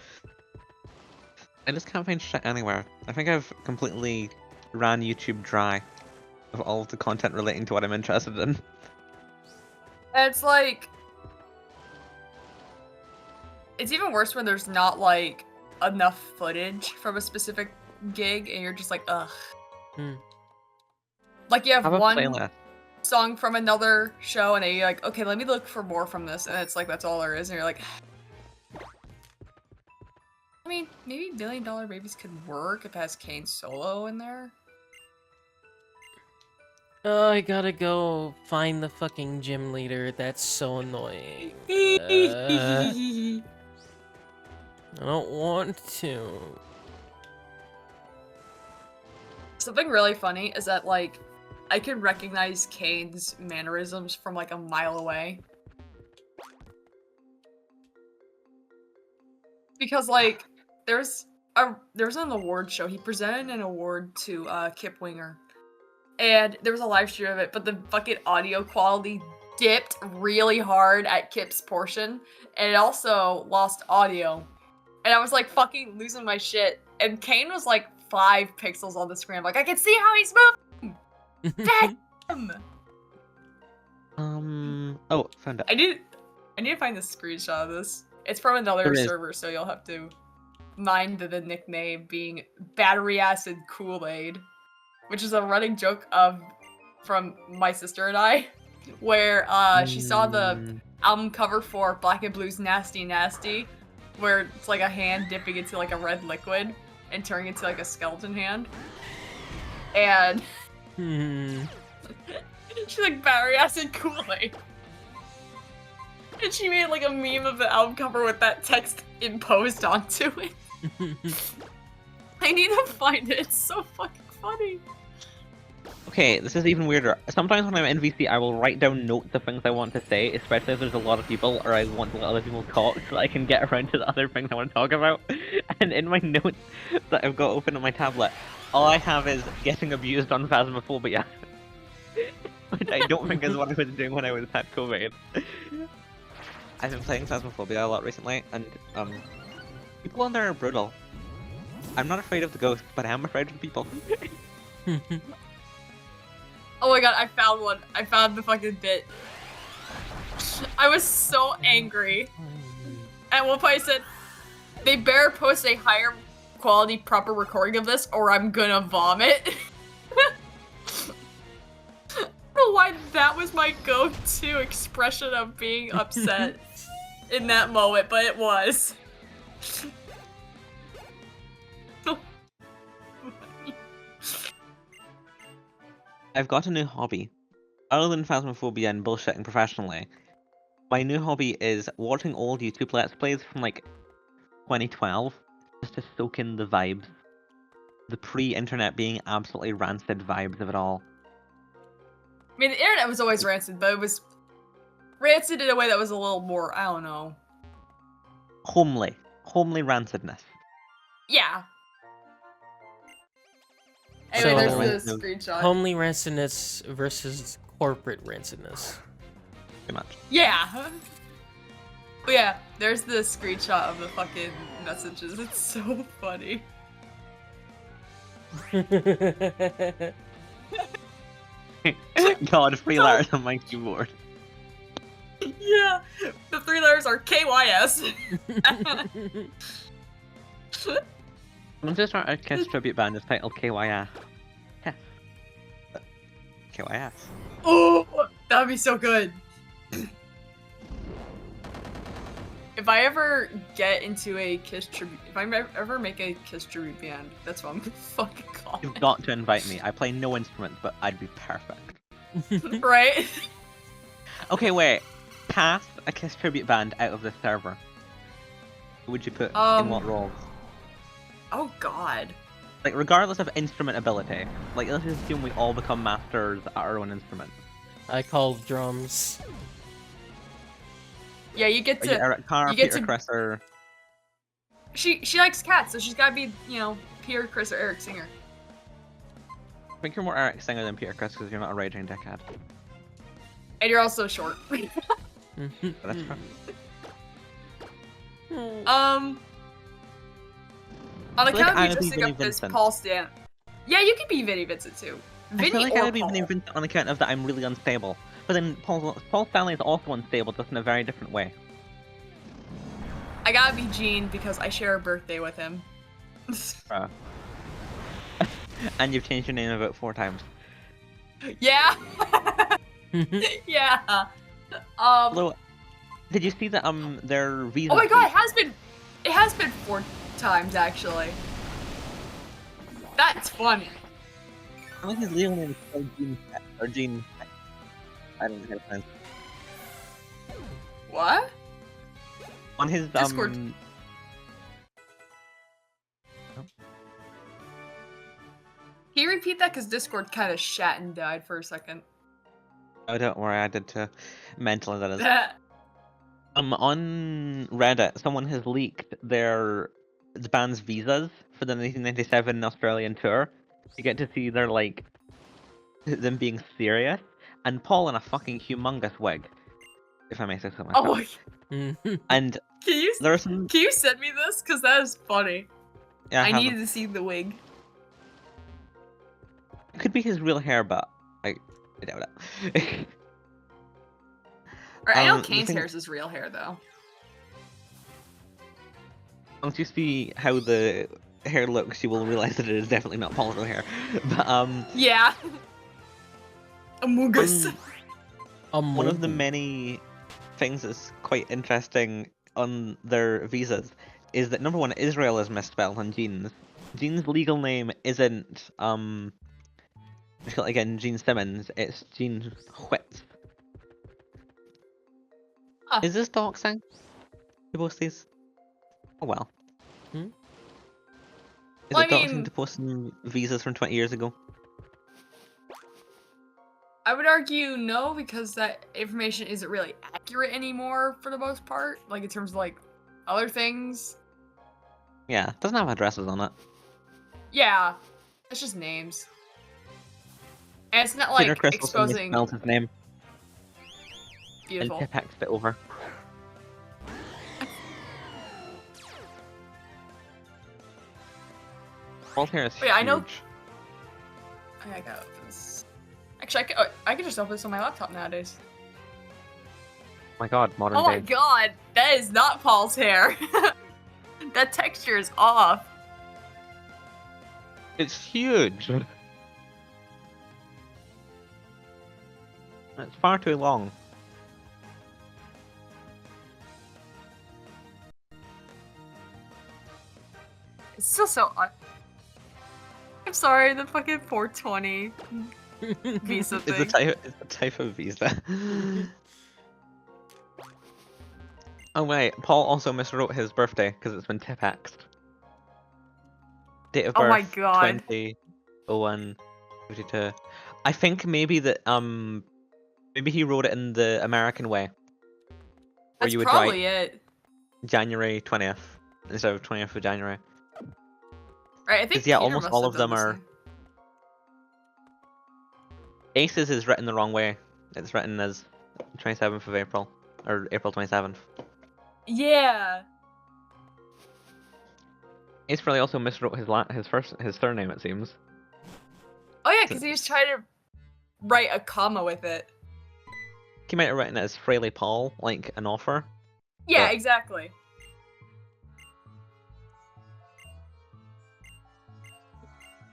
I just can't find shit anywhere. I think I've completely ran YouTube dry of all of the content relating to what I'm interested in. It's like, it's even worse when there's not like enough footage from a specific gig and you're just like, ugh. Like you have Have a one playlist. song from another show, and then you're like, okay, let me look for more from this, and it's like that's all there is, and you're like, I mean, maybe $1 Billion Babies could work if it has Kane solo in there. Oh, I gotta go find the fucking gym leader. That's so annoying. I don't want to. Something really funny is that, like, I can recognize Kane's mannerisms from, like, a mile away. Because, like, there's an award show. He presented an award to Kip Winger. And there was a live stream of it, but the fucking audio quality dipped really hard at Kip's portion. And it also lost audio. And I was, like, fucking losing my shit. And Kane was, like, 5 pixels on the screen. I'm like, I can see how he's moving! Damn! Oh, found it. I need to find the screenshot of this. It's from another There is. server, so you'll have to mind the nickname being Battery Acid Kool-Aid, which is a running joke from my sister and I, where she saw the album cover for Black and Blue's Nasty Nasty, where it's like a hand dipping into like a red liquid and turning into like a skeleton hand. And she's like, Battery Acid Kool-Aid. And she made like a meme of the album cover with that text imposed onto it. I need to find it. It's so fucking funny. Okay, this is even weirder. Sometimes when I'm in VC, I will write down notes of things I want to say, especially if there's a lot of people or I want to let other people talk so that I can get around to the other things I want to talk about. And in my notes that I've got open on my tablet, all I have is getting abused on Phasmophobia. Which I don't think is what I was doing when I was at COVID. I've been playing Phasmophobia a lot recently, and people on there are brutal. I'm not afraid of the ghosts, but I am afraid of the people. Oh my god, I found one. I found the fucking bit. I was so angry. At one point I said, they better post a higher quality proper recording of this or I'm gonna vomit. I don't know why that was my go-to expression of being upset in that moment, but it was. I've got a new hobby. Other than Phasmophobia and bullshitting professionally, my new hobby is watching old YouTube Let's Plays from like 2012, just to soak in the vibes. The pre-internet being absolutely rancid vibes of it all. I mean, the internet was always rancid, but it was rancid in a way that was a little more, I don't know. Homely rancidness. Yeah. Anyway, So, there's the screenshot. Homely rancidness versus corporate rancidness. Pretty much. Yeah. But yeah, there's the screenshot of the fucking messages. It's so funny. God, 3 letters on my keyboard. Yeah, the 3 letters are KYS. I'm going to start a Kiss tribute band that's titled KYS. Yes. KYS. Oh, that'd be so good. If I ever get into a Kiss tribute, if I ever make a Kiss tribute band, that's what I'm gonna fucking call You've it. got to invite me. I play no instruments, but I'd be perfect. Right? Okay, wait. Cast a Kiss tribute band out of the server. Who would you put in what roles? Oh god. Like, regardless of instrument ability. Like, let's just assume we all become masters at our own instrument. I call drums. Yeah, you get Like to. Eric Carr, you get Peter to- Criss, or... She likes cats, so she's gotta be, you know, Peter Criss or Eric Singer. I think you're more Eric Singer than Peter Criss because you're not a raging dickhead. And you're also short. But that's true. On I feel account like of you I'd be just Vinnie up this Vincent. Paul Stan. Yeah, you could be Vinnie Vincent too. I Vinny feel like or I would be Paul. Vinnie Vincent on account of that I'm really unstable. But then Paul Stanley is also unstable, just in a very different way. I gotta be Gene because I share a birthday with him. And you've changed your name about 4 times. Yeah. Yeah. Although, did you see that their visa? Oh my god, it has been 4 times actually. That's funny. I think his legal name is still Gene or Gene. I don't know how to pronounce it. What? On his Discord. Can you repeat that? Because Discord kind of shat and died for a second. Oh, don't worry, I did too. Mentally, that is. On Reddit, someone has leaked the band's visas for the 1997 Australian tour. You get to see their them being serious, and Paul in a fucking humongous wig, if I may say so myself. Oh my. And Can you send me this? Because that is funny. Yeah, I needed to see the wig. It could be his real hair, but I doubt it. Right, I know Kane's hair is his real hair, though. Once you see how the hair looks, you will realize that it is definitely not Paul's real hair. But yeah. Amogus. One of the many things that's quite interesting on their visas is that number 1, Israel is misspelled on Gene's. Gene's legal name isn't again Gene Simmons. It's Gene Whitz. Is this doxing? To post these? Oh well. Hmm? Is it doxing to post some visas from 20 years ago? I would argue no, because that information isn't really accurate anymore for the most part. Like in terms of like other things. Yeah, it doesn't have addresses on it. Yeah, it's just names. And it's not like Peter Chris exposing. Spelled his name. Beautiful. And Tipex it over. Paul's hair is huge. I know. I got this. Actually, I could just open this on my laptop nowadays. Oh my god, modern day. Oh my god, that is not Paul's hair. That texture is off. It's huge. It's far too long. It's still so. I'm sorry, the fucking 420 visa thing. It's the type of visa. Oh wait, Paul also miswrote his birthday because it's been Tipexed. Date of birth. Oh my god. 20/01/52. I think maybe that maybe he wrote it in the American way. Where That's you would probably write it. January 20th instead of 20th of January. Right, I think Yeah, Peter almost must all have of them done the are. same. Aces is written the wrong way. It's written as 27th of April or April 27th. Yeah. Ace Frehley also miswrote his surname, it seems. Oh yeah, because he was trying to write a comma with it. He might have written it as Frehley Paul, like an offer. Yeah, But- exactly.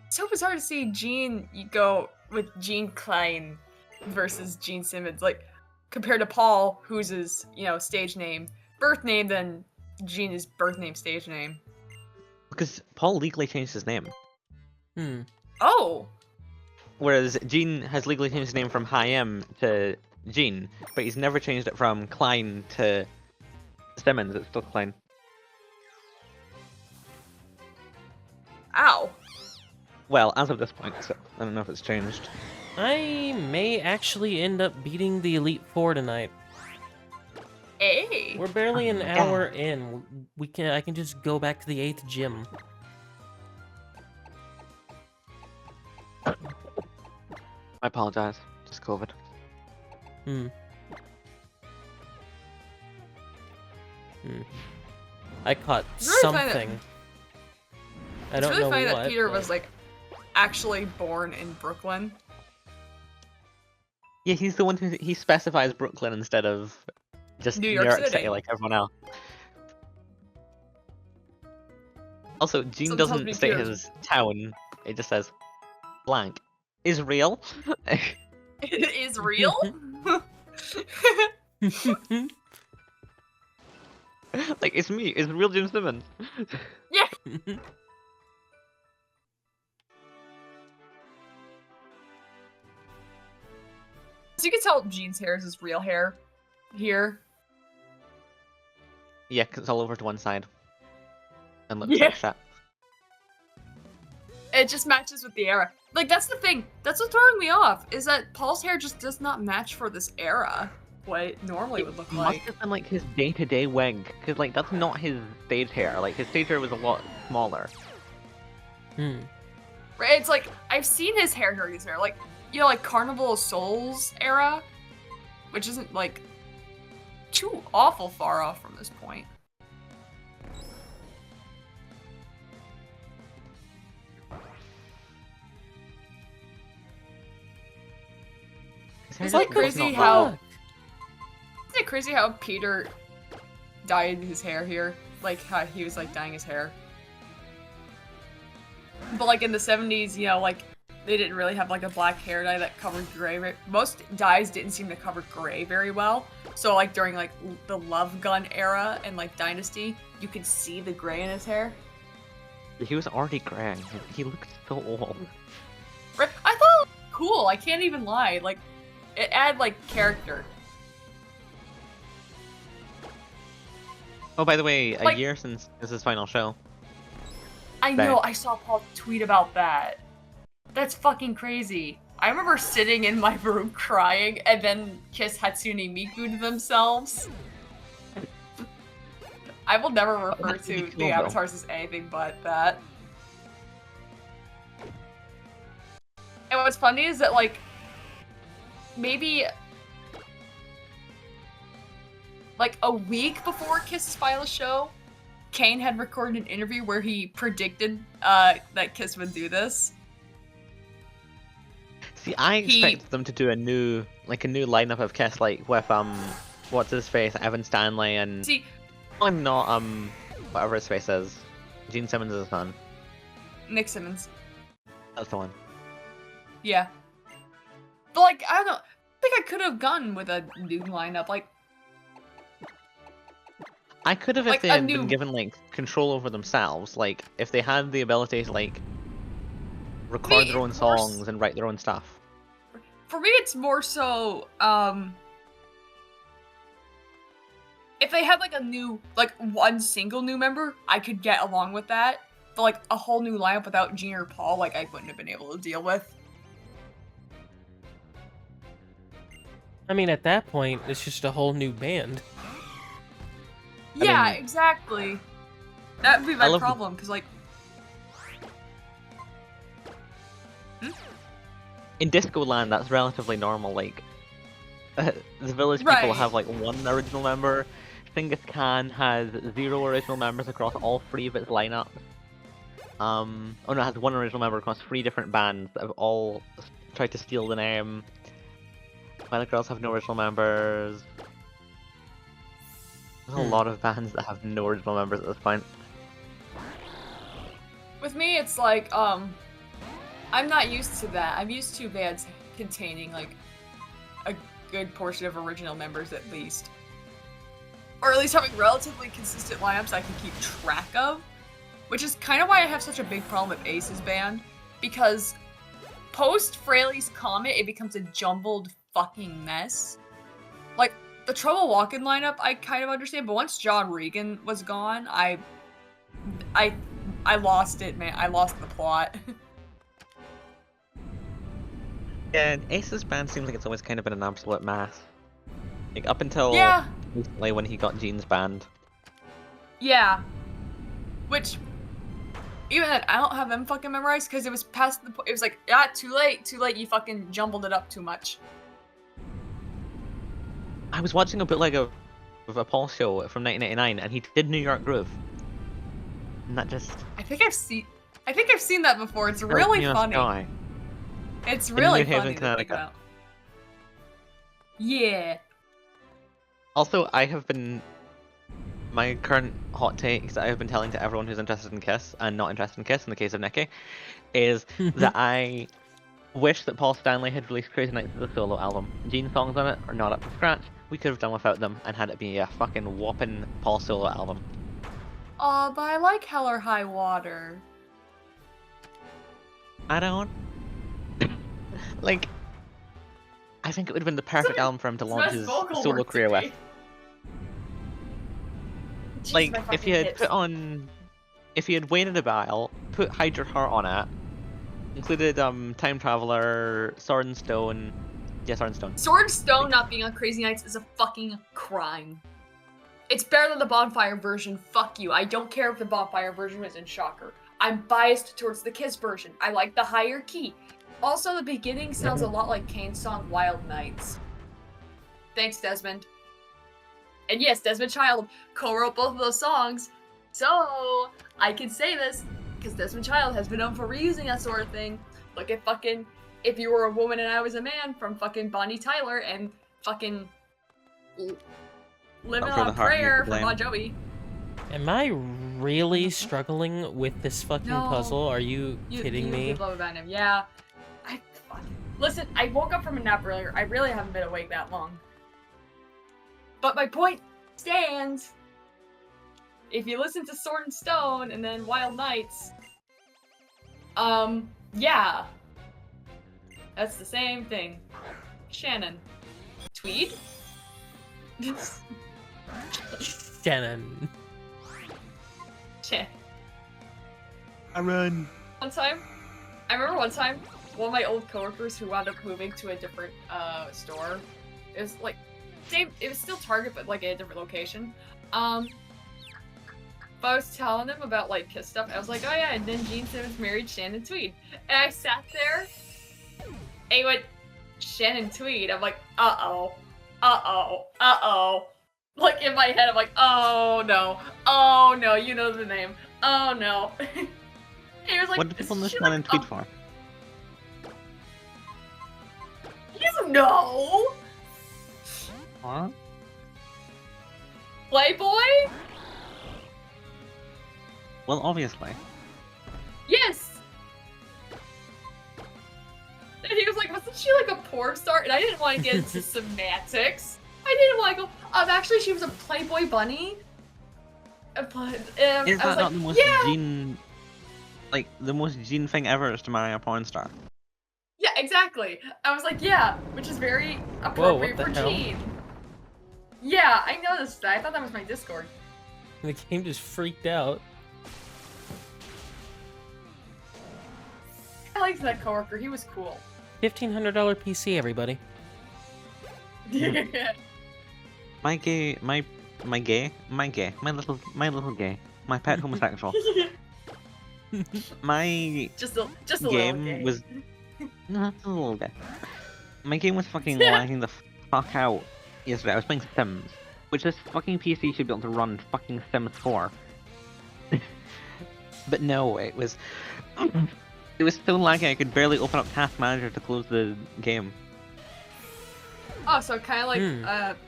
It's so bizarre to see Gene go with Gene Klein versus Gene Simmons, like compared to Paul, who's his, stage name, birth name, then Gene is birth name, stage name. Because Paul legally changed his name. Oh. Whereas Gene has legally changed his name from Chaim to Gene, but he's never changed it from Klein to Simmons. It's still Klein. Ow. Well, as of this point, so I don't know if it's changed. I may actually end up beating the Elite Four tonight. Hey. We're barely an hour in. I can just go back to the 8th gym. I apologize. Just COVID. I caught It's really funny something. I It's don't really know funny what, that Peter but- was like actually born in Brooklyn. Yeah, he's the one he specifies Brooklyn instead of just New New York York City City. like everyone else. Also, Gene Sometimes doesn't me state Peter's- his town. It just says blank is real. It is real? Like, it's me. It's real Jim Simmons. Yeah. So you can tell Jean's hair is his real hair here. Yeah, 'cause it's all over to one side. And looks Yeah. like shit. It just matches with the era. Like, that's the thing. That's what's throwing me off, is that Paul's hair just does not match for this era. What it normally would look Must like. have been like his day-to-day wig, because like that's not his stage hair. Like his stage hair was a lot smaller. Hmm. Right? It's like, I've seen his hair during his hair. Like, you know, like Carnival of Souls era, which isn't like too awful far off from this point. It's like crazy how isn't it crazy how Peter dyed his hair here? Like how he was like dyeing his hair. But like in the 70s, you know, like they didn't really have like a black hair dye that covered gray. Most dyes didn't seem to cover gray very well. So like during like the Love Gun era and like Dynasty, you could see the gray in his hair. He was already gray. He looked so old. Right? I thought it was cool. I can't even lie. Like it added like character. Oh, by the way, a Like- year since this is final show. I know, I saw Paul tweet about that. That's fucking crazy. I remember sitting in my room crying and then Kiss Hatsune Miku themselves. I will never refer That's pretty to cool, the though. avatars as anything but that. And what's funny is that, like, maybe like a week before Kiss's final show, Kane had recorded an interview where he predicted that Kiss would do this. See, I expected them to do a new lineup of Kiss, like with what's his face, Evan Stanley, and See, I'm not whatever his face is, Gene Simmons' is his son. Nick Simmons. That's the one. Yeah. But like, I don't know. I think I could have gone with a new lineup. Like, I could have Like if they a had new- been given like control over themselves, like if they had the ability to like record their own of course. songs and write their own stuff. for me, it's more so, if they had like a new, like one single new member, I could get along with that. But like a whole new lineup without Gene or Paul, like I wouldn't have been able to deal with. I mean, at that point, it's just a whole new band. Yeah, mean- exactly. That would be my love the- problem, because like, In Disco Land, that's relatively normal. Like the Village Right. people have like one original member. Genghis Khan has 0 original members across all 3 of its lineup. Oh no, it has 1 original member across 3 different bands that have all tried to steal the name. Violet Girls have no original members. There's a lot of bands that have no original members at this point. with me, it's like, I'm not used to that. I'm used to bands containing like a good portion of original members at least. Or at least having relatively consistent lineups I can keep track of. Which is kind of why I have such a big problem with Ace's band. Because post Fraley's Comet, it becomes a jumbled fucking mess. Like, the Trouble Walkin' lineup I kind of understand, but once John Regan was gone, I lost it, man. I lost the plot. Yeah, Ace's band seems like it's always kind of been an absolute mess. Like up until Yeah. recently when he got Gene's band. Yeah. Which, even then, I don't have them fucking memorized because it was past the point. It was like, ah, too late, you fucking jumbled it up too much. I was watching a bootleg of a Paul show from 1999, and he did New York Groove. And that just I think I've seen that before. It's really funny. Sky. It's really New Haven, funny to think Connecticut. about. Yeah. Also, my current hot takes that I've been telling to everyone who's interested in Kiss and not interested in Kiss, in the case of Nikki, is that I wish that Paul Stanley had released Crazy Nights as a solo album. Gene's songs on it are not up to scratch. We could have done without them and had it be a fucking whopping Paul solo album. Aw, but I like Hell or High Water. I don't... like... I think it would have been the perfect album for him to launch his solo career with. Jeez, Like, my if you fucking had hips. put on... If you had waited a while, put Hide Your Heart on it, included Time Traveler, Sword and Stone... Yeah, Sword and Stone. Sword and Stone not being on Crazy Nights is a fucking crime. It's better than the Bonfire version, fuck you. I don't care if the Bonfire version was in Shocker. I'm biased towards the Kiss version. I like the higher key. Also, the beginning sounds a lot like Kane's song Wild Nights. Thanks, Desmond. And yes, Desmond Child co-wrote both of those songs. So, I can say this, because Desmond Child has been known for reusing that sort of thing. Look at fucking If You Were a Woman and I Was a Man from fucking Bonnie Tyler and fucking Living Not for on the heart, Prayer you from blame. Bon Jovi. Am I really struggling with this fucking No. puzzle? Are you kidding me? You love about him, yeah. Listen, I woke up from a nap earlier. I really haven't been awake that long. But my point stands. If you listen to Sword and Stone and then Wild Nights, yeah. That's the same thing. Shannon. Tweed? Shannon. Shannon. I run. I remember one time, one of my old coworkers who wound up moving to a different store. It was like same. It was still Target, but like at a different location. But I was telling him about like Kiss stuff. I was like, oh yeah, and then Gene Simmons married Shannon Tweed, and I sat there. And he went, Shannon Tweed. I'm like, uh oh. Like in my head, I'm like, oh no, you know the name. Oh no. He was like, What do people "Is miss she, one like, and tweet for? You know, Huh? Playboy? Well, obviously. Yes. And he was like, wasn't she like a porn star? And I didn't want to get into semantics. I didn't want to go, actually she was a Playboy bunny. But Is I was that not like, the most yeah. Gene... Like, the most Gene thing ever is to marry a porn star? Yeah, exactly. I was like, yeah, which is very appropriate what for the hell? Gene. Yeah, I noticed that. I thought that was my Discord. The game just freaked out. I liked that coworker. He was cool. $1,500 PC, everybody. My little gay, my pet homosexual. My just a little game gay. was... No, that's a little bit. My game was fucking lagging the fuck out yesterday. I was playing Sims, which this fucking PC should be able to run fucking Sims 4. But no, it was... It was so laggy I could barely open up Task Manager to close the game. Oh, so kind of like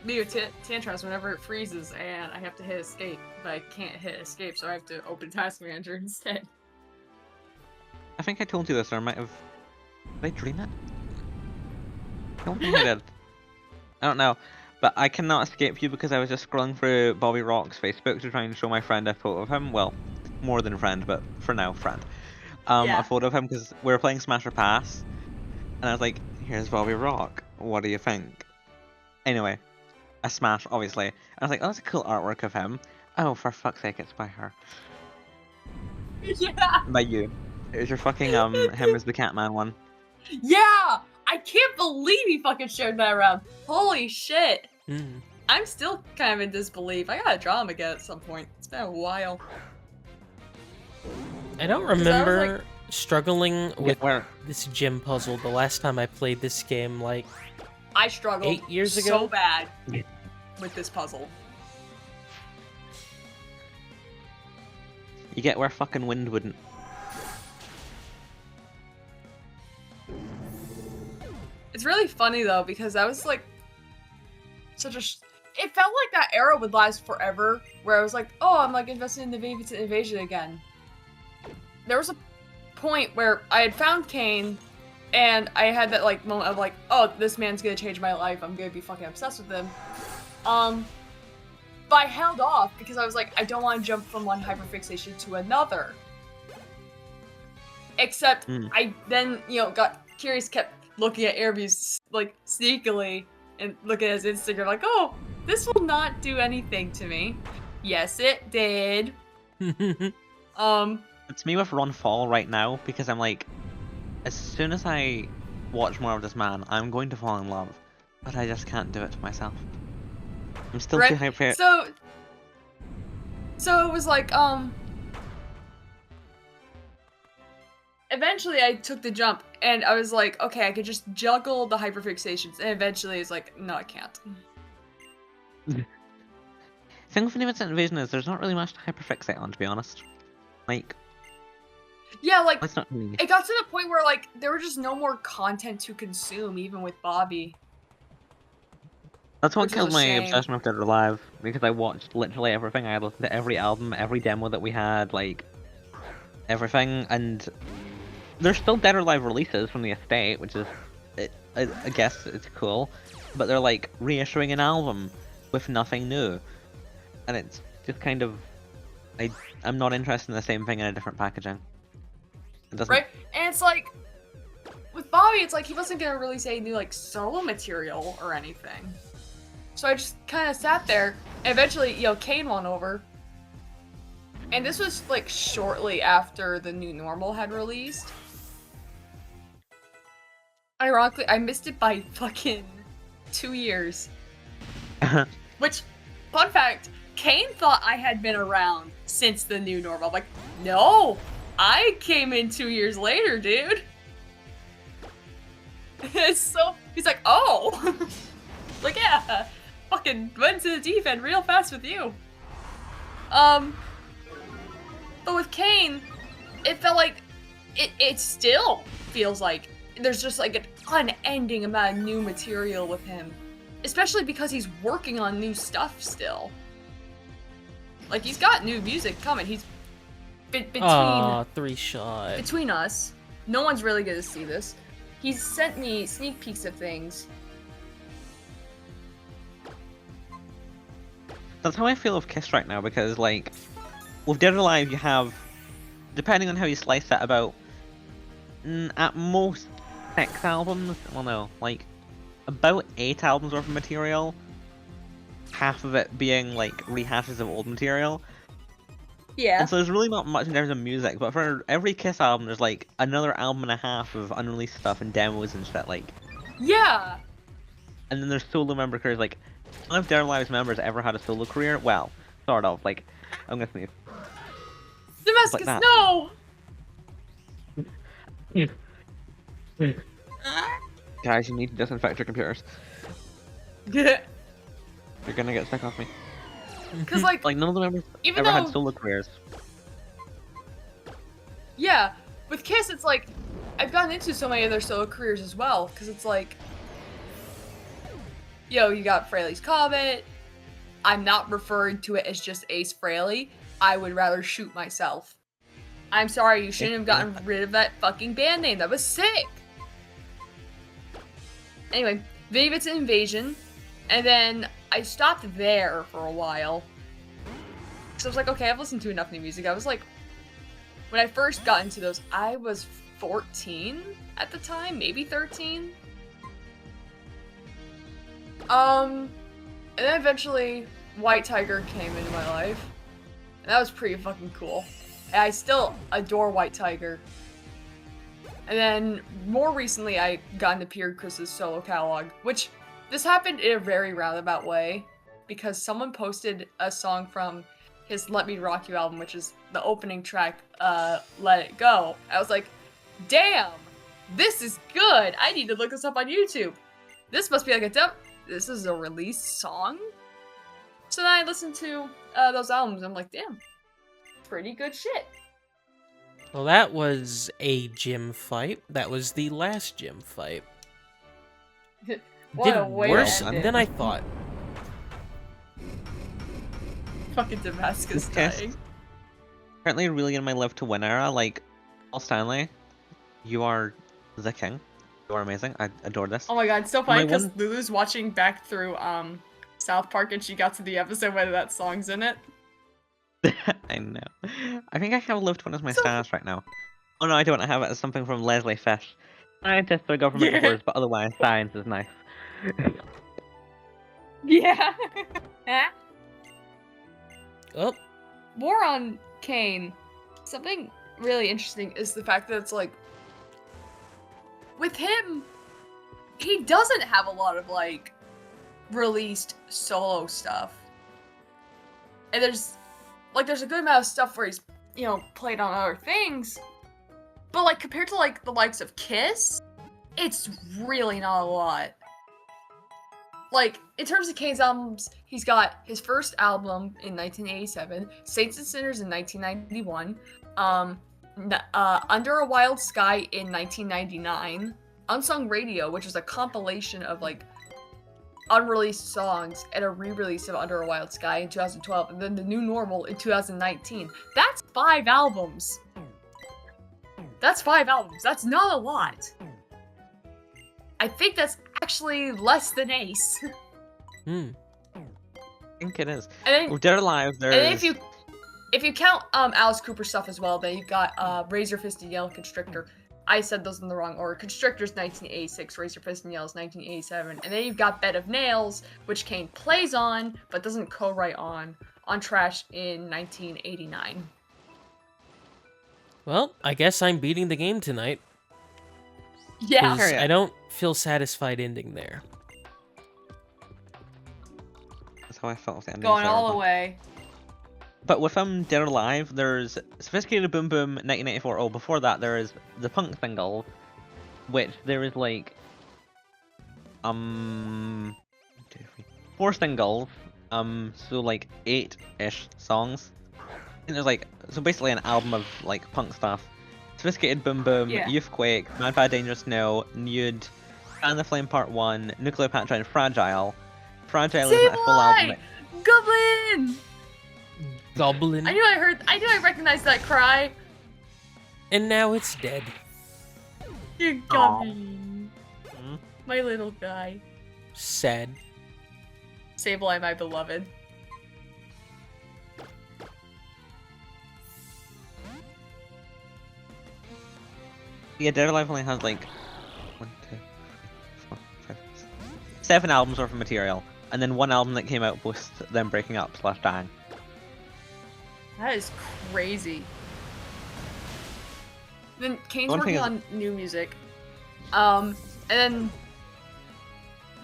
me with Tantrums whenever it freezes and I have to hit escape, but I can't hit escape, so I have to open Task Manager instead. I think I told you this, or I might have... Did I dream it? I don't think I did. I don't know. But I cannot escape you because I was just scrolling through Bobby Rock's Facebook to try and show my friend a photo of him. Well, more than friend, but for now, friend. Yeah. A photo of him because we were playing Smash or Pass. And I was like, here's Bobby Rock. What do you think? Anyway, a Smash, obviously. And I was like, oh, that's a cool artwork of him. Oh, for fuck's sake, it's by her. Yeah! By you. It was your fucking, him as the Catman one. Yeah! I can't believe he fucking shared that around. Holy shit. I'm still kind of in disbelief. I gotta draw him again at some point. It's been a while. I don't remember struggling with this gym puzzle the last time I played this game, like... I struggled 8 years ago? so bad with this puzzle. You get where fucking Wind wouldn't. It's really funny though, because that was like such a... It felt like that era would last forever, where I was like, oh, I'm like invested in the Vivint Invasion again. There was a point where I had found Kane, And I had that like moment of like, oh, this man's gonna change my life. I'm gonna be fucking obsessed with him. But I held off because I was like, I don't want to jump from one hyperfixation to another. Except I then, got curious, kept looking at Airby's like sneakily and looking at his Instagram like, oh, this will not do anything to me. Yes, it did. It's me with Ron Fall right now because I'm like, as soon as I watch more of this man, I'm going to fall in love, but I just can't do it to myself. I'm still too hyper. So it was like, eventually I took the jump, and I was like, okay, I could just juggle the hyperfixations, and eventually it's like, no, I can't. The thing with Innocent Invasion is there's not really much to hyperfixate on, to be honest. Like... Yeah, like, it's not really... it got to the point where, like, there was just no more content to consume, even with Bobby. That's what killed my obsession with Dead or Alive, because I watched literally everything. I listened to every album, every demo that we had, like, everything, and there's still Dead or Alive releases from the estate, which is, I guess it's cool, but they're like reissuing an album with nothing new, and it's just kind of, I'm not interested in the same thing in a different packaging. It doesn't... Right, and it's like, with Bobby, it's like he wasn't gonna release any new like solo material or anything. So I just kind of sat there, and eventually, Kane won over. And this was, like, shortly after the New Normal had released. Ironically, I missed it by fucking 2 years. Which, fun fact, Kane thought I had been around since the New Normal. I'm like, no! I came in 2 years later, dude! So, he's like, oh! Like, yeah! Fucking went to the deep end real fast with you. But with Kane, it felt like it still feels like there's just like an unending amount of new material with him, especially because he's working on new stuff still. Like he's got new music coming. He's between 3 shot between us. No one's really gonna see this. He's sent me sneak peeks of things. That's how I feel with Kiss right now, because, like, with Dead or Alive, you have, depending on how you slice it, about, at most, 6 albums? Well, no, like, about 8 albums worth of material, half of it being, like, rehashes of old material. Yeah. And so there's really not much in terms of music, but for every Kiss album, there's, like, another album and a half of unreleased stuff and demos and shit, like... Yeah! And then there's solo member careers, like, none of Dead or Alive's members ever had a solo career. Well, sort of. Like, I'm gonna sneeze. Damascus, like no! Guys, you need to disinfect your computers. You're gonna get sick off me. Cause like none of the members even ever had solo careers. Yeah, with Kiss, it's like I've gotten into so many of their solo careers as well. Cause it's like, you got Fraley's Comet. I'm not referring to it as just Ace Frehley. I would rather shoot myself. I'm sorry, you shouldn't have gotten rid of that fucking band name. That was sick. Anyway, Vivid's Invasion. And then I stopped there for a while. So I was like, okay, I've listened to enough new music. I was like, when I first got into those, I was 14 at the time, maybe 13. And then eventually White Tiger came into my life. And that was pretty fucking cool. And I still adore White Tiger. And then more recently I got into Pierre Chris's solo catalog, which this happened in a very roundabout way because someone posted a song from his Let Me Rock You album, which is the opening track, Let It Go. I was like, damn, this is good. I need to look this up on YouTube. This must be like this is a released song? So then I listened to those albums and I'm like, damn, pretty good shit. Well, that was a gym fight. That was the last gym fight. What Did a way worse to end it. than I thought. Fucking Damascus Yes. dying. Currently really in my live to win era, like, Paul Stanley, you are the king. You are amazing. I adore this. Oh my god, it's so funny My because one- Lulu's watching back through South Park and she got to the episode where that song's in it. I know. I think I have Lift One as my So- status right now. Oh no, I don't. I have it as something from Leslie Fish. Scientists are government Yeah. words, but otherwise science is nice. Yeah. Oh, More on Kane. Something really interesting is the fact that it's like with him, he doesn't have a lot of like released solo stuff. And there's a good amount of stuff where he's, played on other things. But like compared to like the likes of Kiss, it's really not a lot. Like, in terms of Kane's albums, he's got his first album in 1987, Saints and Sinners in 1991, Under a Wild Sky in 1999, Unsung Radio, which is a compilation of, like, unreleased songs, and a re-release of Under a Wild Sky in 2012, and then The New Normal in 2019. That's 5 albums! That's 5 albums. That's not a lot. I think that's actually less than Ace. I think it is. And then, With Dead or Alive, there's... and then if you count Alice Cooper stuff as well, then you've got Razor Fist and Yellow Constrictor. I said those in the wrong order. Constrictor's 1986, Razor Fist and Yellow's 1987, and then you've got Bed of Nails, which Kane plays on but doesn't co-write on Trash in 1989. well, I guess I'm beating the game tonight. Yeah. 'cause Hurry up. I don't feel satisfied ending there. That's how I felt with the ending. Going all the way. But with Dead or Alive, there's Sophisticated Boom Boom 1994. Oh, before that, there is the Punk single, which there is like 4 singles, so like 8-ish songs. And there's like, so basically an album of like punk stuff. Sophisticated Boom Boom, Yeah. Youthquake, Mad Bad Dangerous No, Nude, Fan the Flame Part 1, Nuclear Patra, and Fragile. Fragile is a full album. Goblin! Goblin. I knew I recognized that cry. And now it's dead. You Aw. Goblin. Hmm? My little guy. Sad. Sableye, my beloved. Yeah, Dead or Alive only has like 1, 2, 3, 4, 5, 6, 7 albums worth of material, and then 1 album that came out post them breaking up / dying. That is crazy. Then Kane's One thing working is- on new music. And then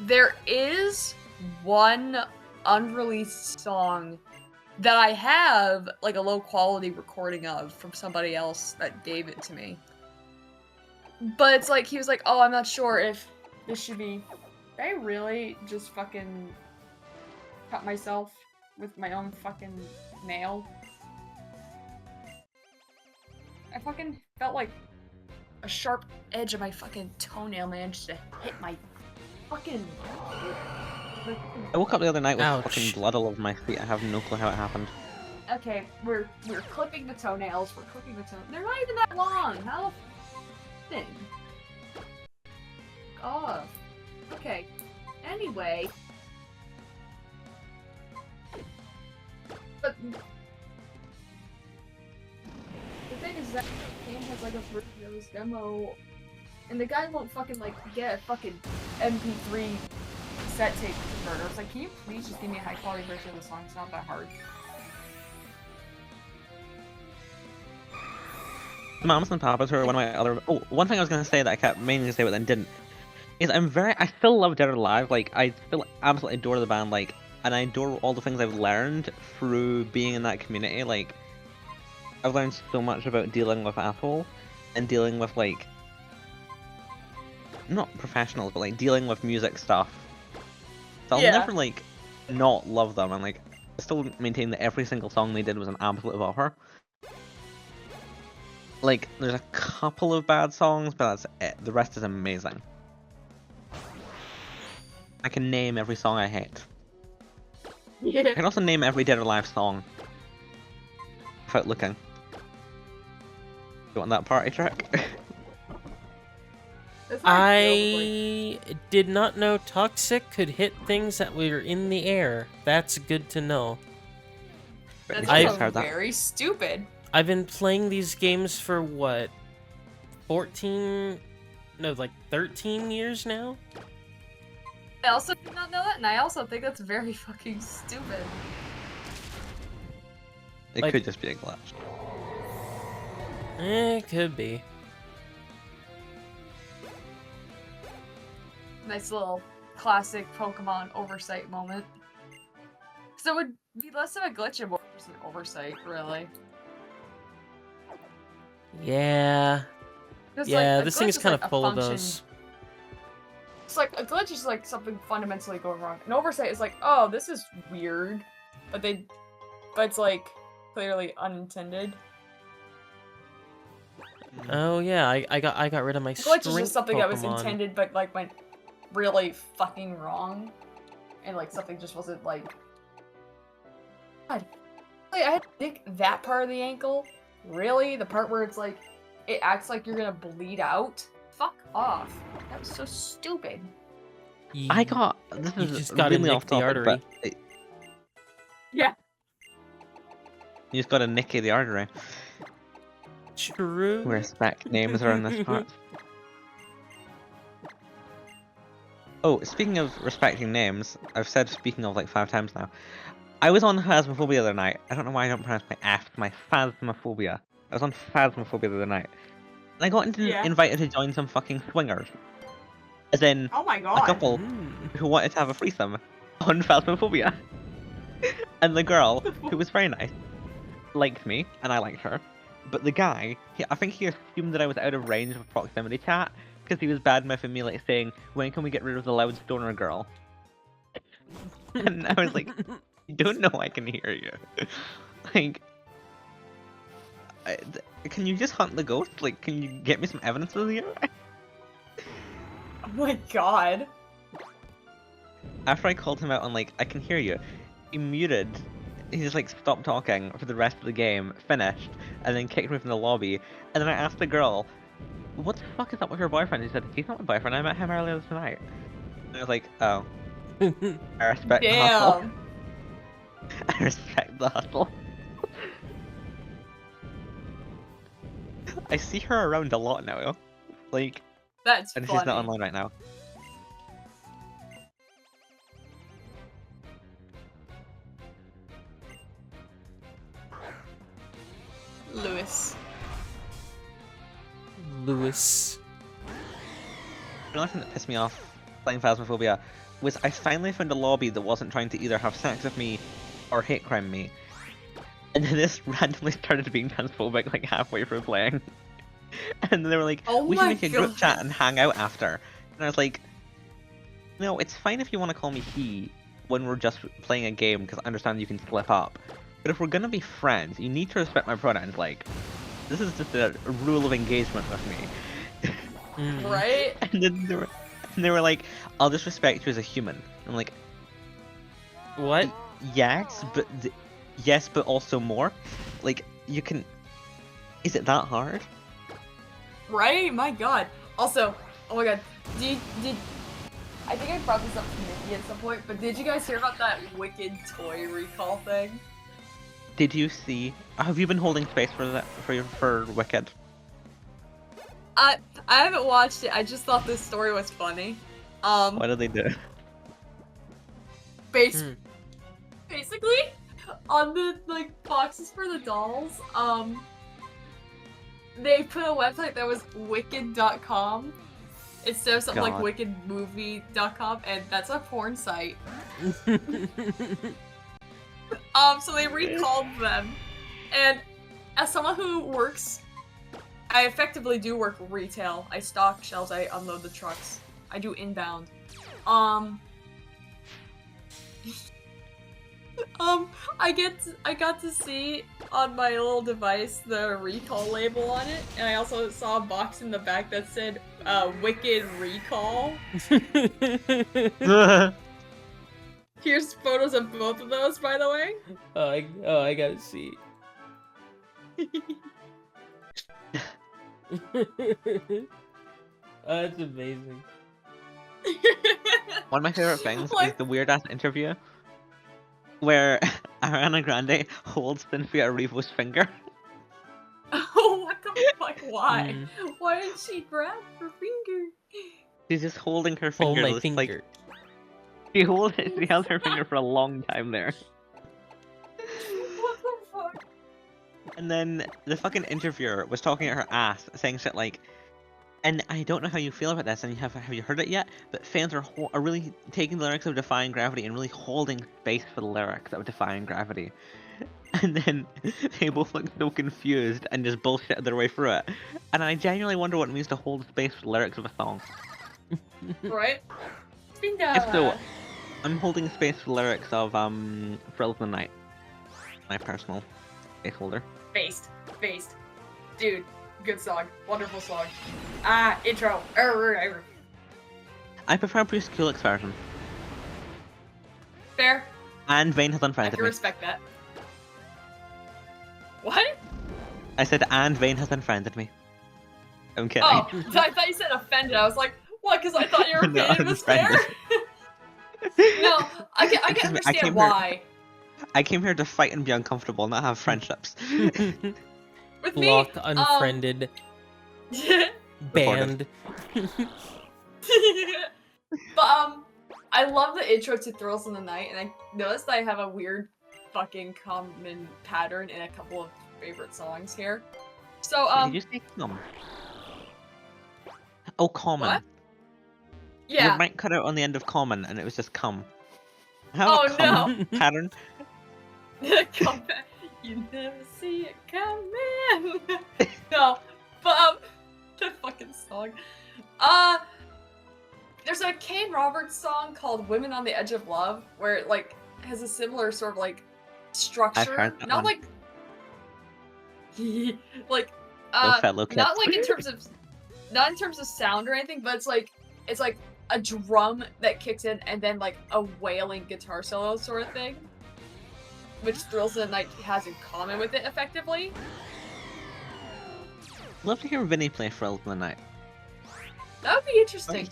there is one unreleased song that I have like a low quality recording of from somebody else that gave it to me. But it's like he was like, "Oh, I'm not sure if this should be." Did I really just fucking cut myself with my own fucking nail? I fucking felt like a sharp edge of my fucking toenail managed to hit my fucking. I woke up the other night with Ouch. fucking blood all over my feet. I have no clue how it happened. Okay, we're clipping the toenails. We're clipping the toenails. They're not even that long. How thin? Oh. Okay. Anyway. But the thing is that game has like a Virtuo's demo, and the guy won't fucking like get a fucking MP3 cassette tape converter. It's like, can you please just give me a high quality version of the song? It's not that hard. Mamas and Papas are one of my other. Oh, one thing I was gonna say that I kept meaning to say but then didn't is I still love Dead or Alive. Like I still absolutely adore the band. Like, and I adore all the things I've learned through being in that community. Like, I've learned so much about dealing with Apple and dealing with like not professionals, but like dealing with music stuff. So I'll Yeah. never like not love them, and like I still maintain that every single song they did was an absolute bopper. Like, there's a couple of bad songs, but that's it. The rest is amazing. I can name every song I hate. I Yeah. can also name every Dead or Alive song. Without looking. You want that party trick? That's how I feel, I did not know Toxic could hit things that were in the air. That's good to know. That's I've also heard that. very stupid. I've been playing these games for what? 13 years now? I also did not know that, and I also think that's very fucking stupid. It Like- could just be a glitch. It could be. Nice little classic Pokemon oversight moment. So it would be less of a glitch and more just an oversight, really. Yeah. 'Cause, Yeah, like, a this glitch thing is is kind like of a full of function- those. It's like a glitch is like something fundamentally going wrong. An oversight is like, oh, this is weird, but it's like clearly unintended. Oh yeah, I got rid of my A glitch is strength just something that was Pokemon. intended, but like went really fucking wrong, and like something just wasn't like. God, like, I had to pick that part of the ankle. Really, the part where it's like, it acts like you're gonna bleed out. Fuck off. That was so stupid. I got this You is just gotta really nick off the topic, artery. but Yeah. you just gotta nicky the artery. True. Respect names are in this part. Oh, speaking of respecting names, I've said speaking of like 5 times now. I was on Phasmophobia the other night. I don't know why I don't pronounce my F, my Phasmophobia. I was on Phasmophobia the other night. And I got invited to join some fucking swingers. As in, Oh my a god. couple who wanted to have a threesome on Phasmophobia. And the girl, who was very nice, liked me, and I liked her. But the guy, I think he assumed that I was out of range of proximity chat, because he was bad-mouthing me, like saying, when can we get rid of the loud stoner girl? And I was like, you don't know I can hear you. Like, can you just hunt the ghost? Like, can you get me some evidence of you? Oh my god. After I called him out on, like, I can hear you, he muted. He just, like, stopped talking for the rest of the game, finished, and then kicked me from the lobby. And then I asked the girl, what the fuck is up with your boyfriend? He said, he's not my boyfriend, I met him earlier tonight. And I was like, oh, I respect the hustle. Damn. I respect the hustle. I see her around a lot now, like, That's and funny. she's not online right now. Lewis. Lewis. Another thing that pissed me off playing Phasmophobia was I finally found a lobby that wasn't trying to either have sex with me or hate crime me. And then this randomly started being transphobic like halfway through playing. And then they were like, Oh we should my make a group God. chat and hang out after. And I was like, no, it's fine if you want to call me he when we're just playing a game because I understand you can slip up. But if we're gonna be friends, you need to respect my pronouns. Like, this is just a rule of engagement with me. Mm. Right? And then they were like, I'll just respect you as a human. I'm like, What? yes, but also more. Like, you can. Is it that hard? Right? My god. Also, oh my god. Did I think I brought this up to Nikki at some point, but did you guys hear about that Wicked toy recall thing? Did you see? Have you been holding space for that for Wicked? I haven't watched it. I just thought this story was funny. What did they do? Hmm. Basically, on the like boxes for the dolls, they put a website that was wicked.com instead of something like God. wickedmovie.com, and that's a porn site. So they recalled them, and as someone who works, I effectively do work retail. I stock shelves, I unload the trucks, I do inbound. I got to see on my little device the recall label on it, and I also saw a box in the back that said Wicked Recall. Here's photos of both of those, by the way. I gotta see. That's amazing. One of my favorite things is Like- the weird ass interview where Ariana Grande holds Cynthia Erivo's finger. Oh, what the fuck? Why? Mm. Why did she grab her finger? She's just holding her Hold finger. my just, finger. Like, she held her finger for a long time there. What the fuck? And then the fucking interviewer was talking at her ass, saying shit like, and I don't know how you feel about this, and have you heard it yet? But fans are really taking the lyrics of Defying Gravity and really holding space for the lyrics of Defying Gravity. And then they both look so confused and just bullshit their way through it. And I genuinely wonder what it means to hold space for the lyrics of a song. Right? If so, I'm holding space for the lyrics of Thrill of the Night. My personal space holder. Based. Dude, good song. Wonderful song. Intro. I prefer Bruce Kulick's version. Fair. And Vane has I unfriended can me. respect that. What? I said, and Vane has unfriended me. I'm kidding. Oh, I thought you said offended. I was like, what? Because I thought your No, opinion was fair? No, I can Excuse me, I understand came here- why. I came here to fight and be uncomfortable, not have friendships. With me, Blocked, unfriended, banned. but I love the intro to Thrills in the Night, and I noticed I have a weird fucking common pattern in a couple of favorite songs here. So Did you say come? Oh, common. What? Your yeah. mic cut out on the end of common, and it was just come. I have a Oh come pattern. Come back. You never see it coming. No, but the fucking song. There's a Kane Roberts song called "Women on the Edge of Love" where it like has a similar sort of like structure. heard that Not one. like fellow kids. not like in terms of sound or anything, but it's like a drum that kicks in and then like a wailing guitar solo sort of thing, which Thrills of the Night has in common with it effectively. Love to hear Vinny play Thrills in the Night. That would be interesting.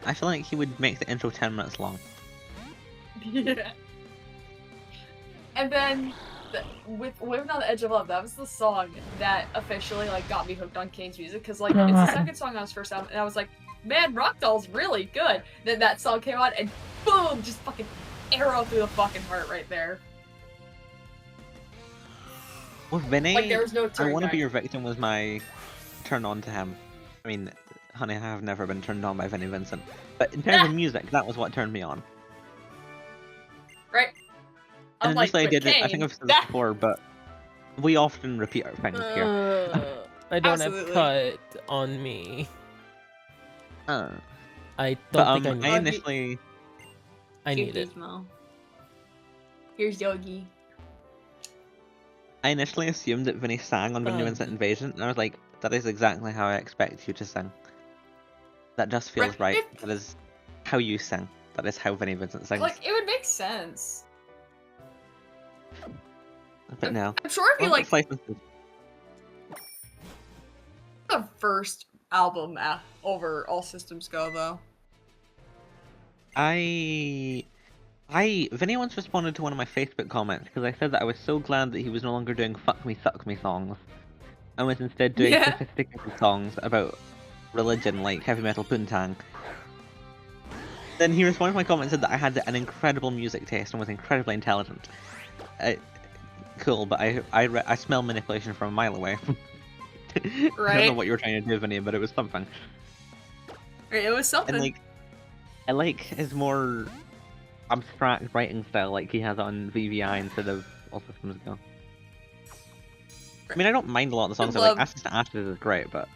I feel like he would make the intro 10 minutes long. Yeah. And then with Women on the Edge of Love, that was the song that officially like got me hooked on Kane's music, because like it's the second song on his first album, and I was like, man, Rock Doll's really good. Then that song came on and boom, just fucking arrow through the fucking heart right there. With Vinny, Like there was no I turning Want to back. Be Your Victim was my turn on to him. I mean, honey, I have never been turned on by Vinnie Vincent. But in terms of music, that was what turned me on. Right? And Unlike initially I with did it, I think Kane, I've said this before, but we often repeat our things here. I don't Absolutely. have cut on me. Uh, I but don't think I I need it. initially, I need it. Here's Yogi. I initially assumed that Vinny sang on Vinnie Vincent Invasion, and I was like, that is exactly how I expect you to sing. That just feels Right. right. That is how you sing. That is how Vinnie Vincent sings. Like, it would make sense. But no. I'm sure if you like Licenses. the first album over All Systems Go, though. Vinny once responded to one of my Facebook comments because I said that I was so glad that he was no longer doing fuck me, suck me songs, and was instead doing Yeah. sophisticated songs about religion like heavy metal Poontang. Then he responded to my comment and said that I had an incredible music taste and was incredibly intelligent. Cool, but I smell manipulation from a mile away. I don't know Right? what you were trying to do, Vinny, but it was something. It was something. And like, I like his more abstract writing style, like he has on VVI instead of All Systems Go. I mean, I don't mind a lot of the songs. I love- like Ashes to Ashes is great, but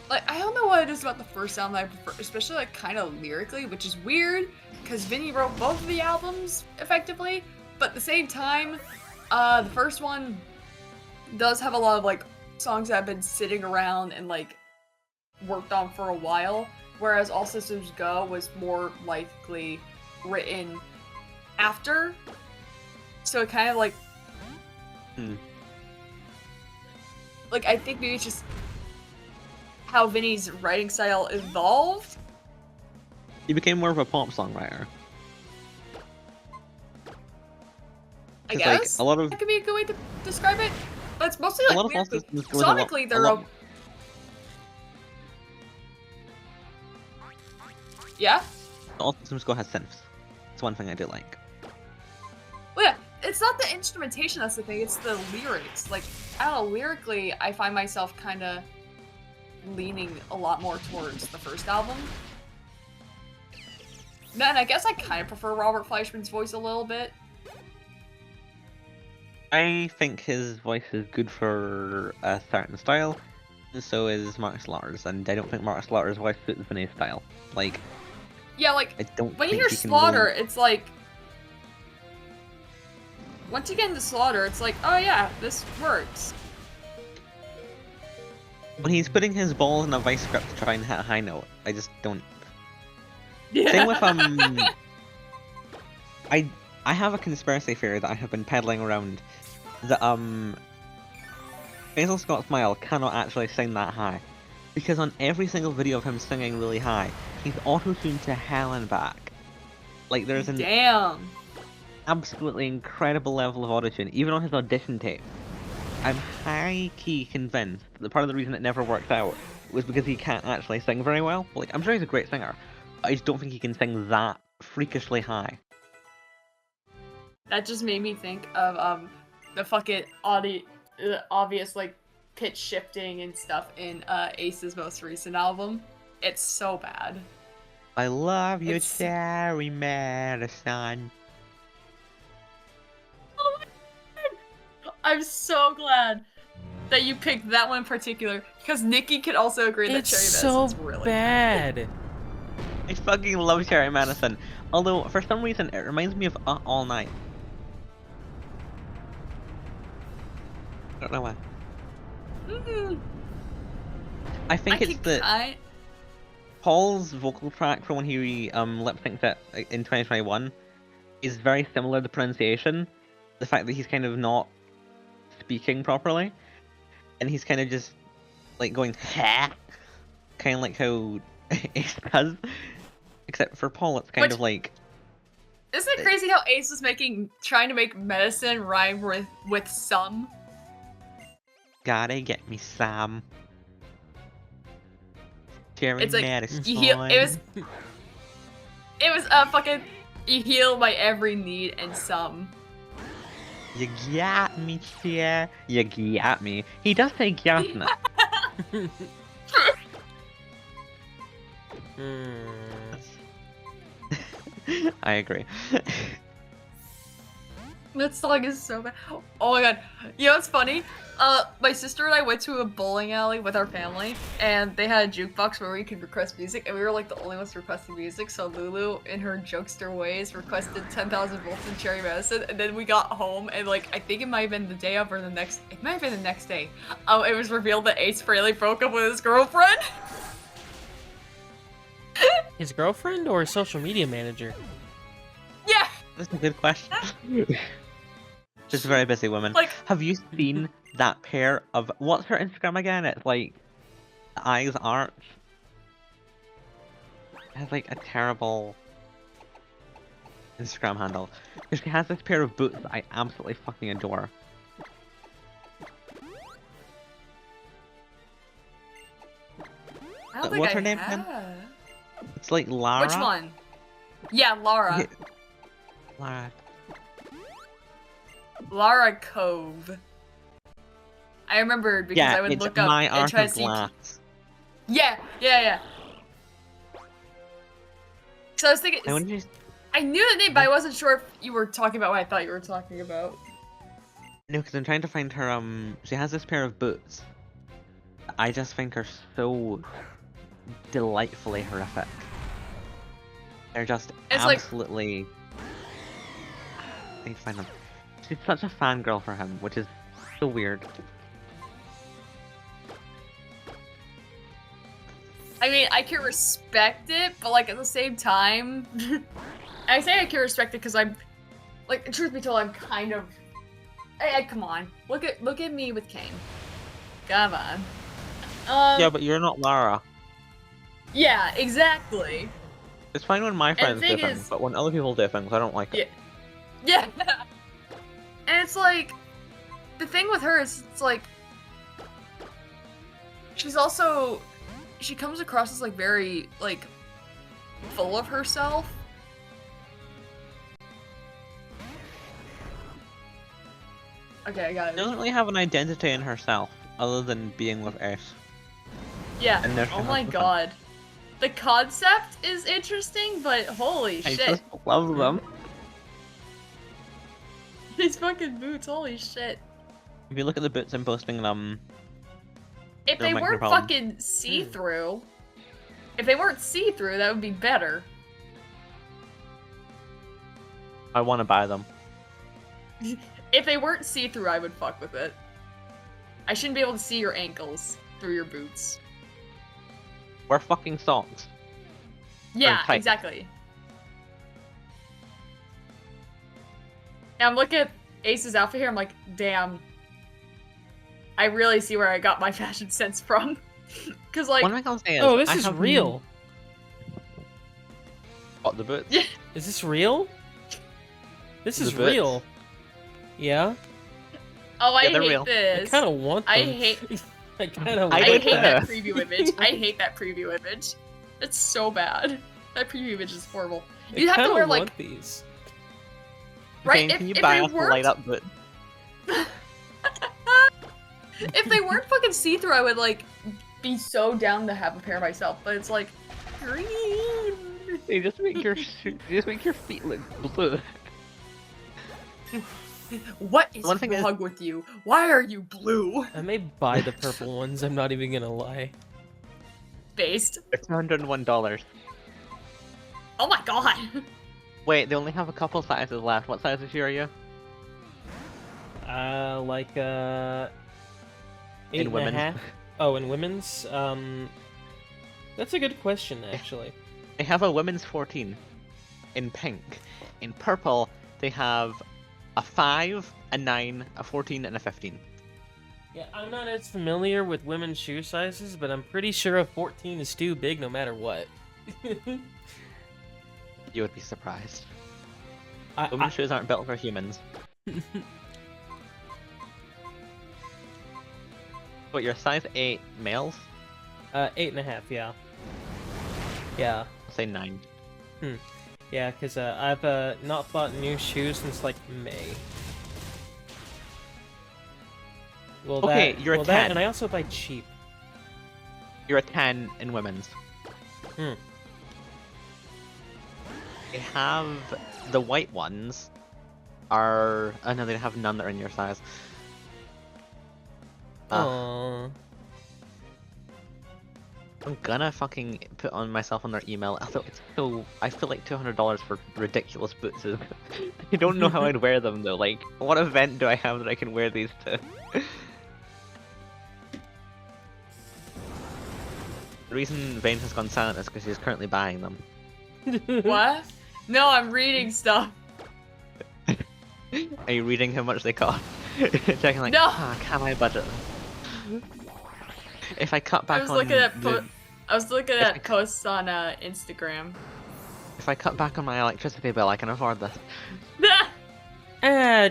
Like, I don't know what it is about the first album that I prefer, especially like kind of lyrically, which is weird because Vinny wrote both of the albums effectively, but at the same time, the first one does have a lot of like songs that have been sitting around and like worked on for a while, whereas All Systems Go was more likely written after. So it kind of like like I think maybe it's just how Vinny's writing style evolved. He became more of a pop songwriter. I 'Cause, guess like, a lot of that could be a good way to describe it. But it's mostly a like lot of weird. Fall Systems goes a lot- Sonically, a they're lot- yeah. All Systems Go has synths. It's one thing I do like. Well, yeah, it's not the instrumentation that's the thing, it's the lyrics. Like, I don't know, lyrically, I find myself kind of leaning a lot more towards the first album. Then I guess I kind of prefer Robert Fleischman's voice a little bit. I think his voice is good for a certain style, and so is Mark Slaughter's, and I don't think Mark Slaughter's voice suits Vinny's style. Like, Yeah, like, I don't when you think hear he can Slaughter, really- it's like... Once you get into Slaughter, it's like, oh yeah, this works. When he's putting his balls in a vice grip to try and hit a high note, I just don't. Yeah. Same with I have a conspiracy theory that I have been peddling around that Basil Scott Smile cannot actually sing that high. Because on every single video of him singing really high, he's auto-tuned to hell and back. Like, there's an Damn. absolutely incredible level of autotune, even on his audition tape. I'm high-key convinced that part of the reason it never worked out was because he can't actually sing very well. Like, I'm sure he's a great singer, but I just don't think he can sing that freakishly high. That just made me think of the fucking obvious like pitch shifting and stuff in Ace's most recent album. It's so bad. I love you, It's- Cherry Madison. Oh my God. I'm so glad that you picked that one in particular because Nikki could also agree that It's Cherry so Madison's really bad. I fucking love Cherry Madison. Although, for some reason, it reminds me of All Night. I don't know why. Mhm. I think it's could that Paul's vocal track for when he lip synced it in 2021 is very similar to pronunciation. The fact that he's kind of not speaking properly, and he's kind of just like going ha, kind of like how Ace does. Except for Paul, it's kind Which- of like Isn't it crazy how Ace is trying to make medicine rhyme with some? gotta get me some Cherry It's like, Madison. It was fucking you heal my every need and some. You got me, Cher. You got me. He does say got me. I agree. That song is so bad. Oh my god. You know what's funny? My sister and I went to a bowling alley with our family, and they had a jukebox where we could request music, and we were like the only ones requesting music, so Lulu, in her jokester ways, requested 10,000 Volts and Cherry Medicine, and then we got home, and like, I think it might have been the day of or it might have been the next day, it was revealed that Ace Frehley broke up with his girlfriend. His girlfriend or social media manager? Yeah! That's a good question. Just a very busy woman. Like, Have you seen that pair of what's her Instagram again? It's like Eyes Arch. It has like a terrible Instagram handle. Because she has this pair of boots that I absolutely fucking adore. I don't think What's I her name again? have. It's like Lara. Which one? Yeah, Lara. Yeah. Lara. Lara Cove. I remembered because Yeah, I would it's look up My and Art try to of see. Glass. Yeah. So I was thinking, I wonder if- I knew the name, but I wasn't sure if you were talking about what I thought you were talking about. No, because I'm trying to find her, she has this pair of boots that I just think are so delightfully horrific. They're just It's like- absolutely... I need to find them. She's such a fangirl for him, which is so weird. I mean, I can respect it, but like at the same time, I say I can respect it because I'm, like, truth be told, I'm kind of. Hey, come on, look at me with Kane. Come on. Yeah, but you're not Lara. Yeah, exactly. It's fine when my friends do thing things, is- but when other people do things, I don't like it. Yeah. And it's like, the thing with her is, it's like, she's also, she comes across as like very, like, full of herself. Okay, I got She doesn't it. really have an identity in herself, other than being with Ace. Yeah. And there's Oh my god. The concept is interesting, but holy I shit. just love them. These fucking boots, holy shit. If you look at the boots I'm posting, If They're they weren't microphone. fucking see-through, if they weren't see-through, that would be better. I want to buy them. If they weren't see-through, I would fuck with it. I shouldn't be able to see your ankles through your boots. Wear fucking socks. Yeah, tight. exactly. Now I'm looking at Ace's outfit here, I'm like, damn. I really see where I got my fashion sense from. Cause like, One thing I'll say is, Oh, this I is have real. What, the boots? Yeah. Is this real? This The is boots. real. Yeah? oh, I Yeah, they're hate real. I this. kind of want them. I hate- I kind of I I did hate that too. preview image. I hate that preview image. It's so bad. That preview image is horrible. You have to wear like, want these. right? Jane, can you if buy they us a weren't, light up boot? if they weren't fucking see-through, I would like be so down to have a pair myself. But it's like green. They just make your feet look blue. What is One thing is- wrong with you? Why are you blue? I may buy the purple ones, I'm not even gonna lie. Based. It's $201. Oh my god. Wait, they only have a couple sizes left. What size are you? Like, In women's. 8.5. Oh, in women's? That's a good question, actually. They have a women's 14 in pink. In purple, they have a 5, a 9, a 14, and a 15. Yeah, I'm not as familiar with women's shoe sizes, but I'm pretty sure a 14 is too big no matter what. You would be surprised. I, Women's shoes aren't built for humans. But you're size 8 males? 8.5, yeah. Yeah. I'll say 9. Yeah, because I've not bought new shoes since like May. Well, Okay, that, you're a well, that, 10. and I also buy cheap. You're a 10 in women's. Hmm. They have the white ones are oh no, they have none that are in your size. Aww. I'm gonna fucking put on myself on their email. Although it's so, I feel like $200 for ridiculous boots. I don't know how I'd wear them though. Like, what event do I have that I can wear these to? The reason Vane has gone silent is because she's currently buying them. What? No, I'm reading stuff. Are you reading how much they cost? Checking like, No. ah, can I budget them? If I cut back I was on looking at the- I was looking at posts on Instagram. if I cut back on my electricity bill, I can afford this.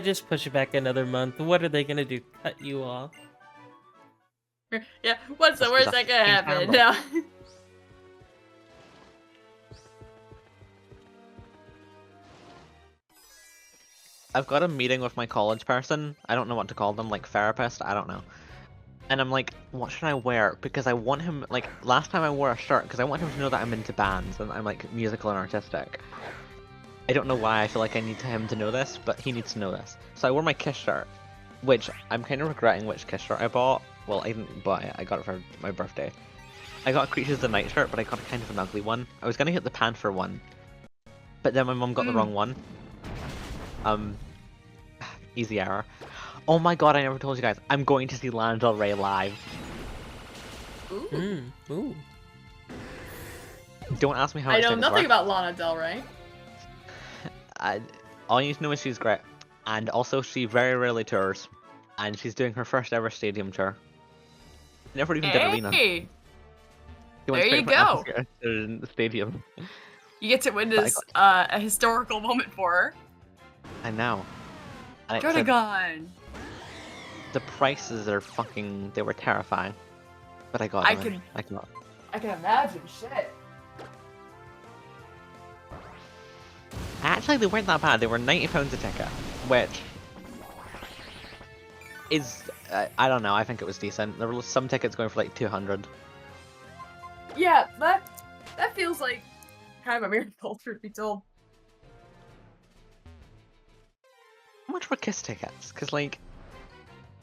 Just push it back another month. What are they gonna do? Cut you off? Yeah, what's the This worst is a that could happen? fucking No. I've got a meeting with my college person. I don't know what to call them, like therapist. I don't know. And I'm like, what should I wear? Because I want him, like, last time I wore a shirt, because I want him to know that I'm into bands and I'm, like, musical and artistic. I don't know why I feel like I need him to know this, but he needs to know this. So I wore my Kiss shirt, which I'm kind of regretting which Kiss shirt I bought. Well, I didn't buy it, I got it for my birthday. I got a Creatures of the Night shirt, but I got kind of an ugly one. I was gonna get the Panther one, but then my mum got the wrong one. Easy error. Oh my god, I never told you guys. I'm going to see Lana Del Rey live. Ooh. Ooh. Don't ask me how I much know tickets nothing were. about Lana Del Rey. All you need to know is she's great. And also, she very rarely tours. And she's doing her first ever stadium tour. Never even did arena. Hey, He went there straight you from go. amphitheater to the stadium. You get to witness a historical moment for her. I know. And Could have gone. the prices are fucking. They were terrifying. But I got them. I got. I can imagine. Shit. Actually, they weren't that bad. They were £90 a ticket, which is I don't know. I think it was decent. There were some tickets going for like 200. Yeah, that feels like kind of a miracle, truth be told. How much were Kiss tickets? Because like,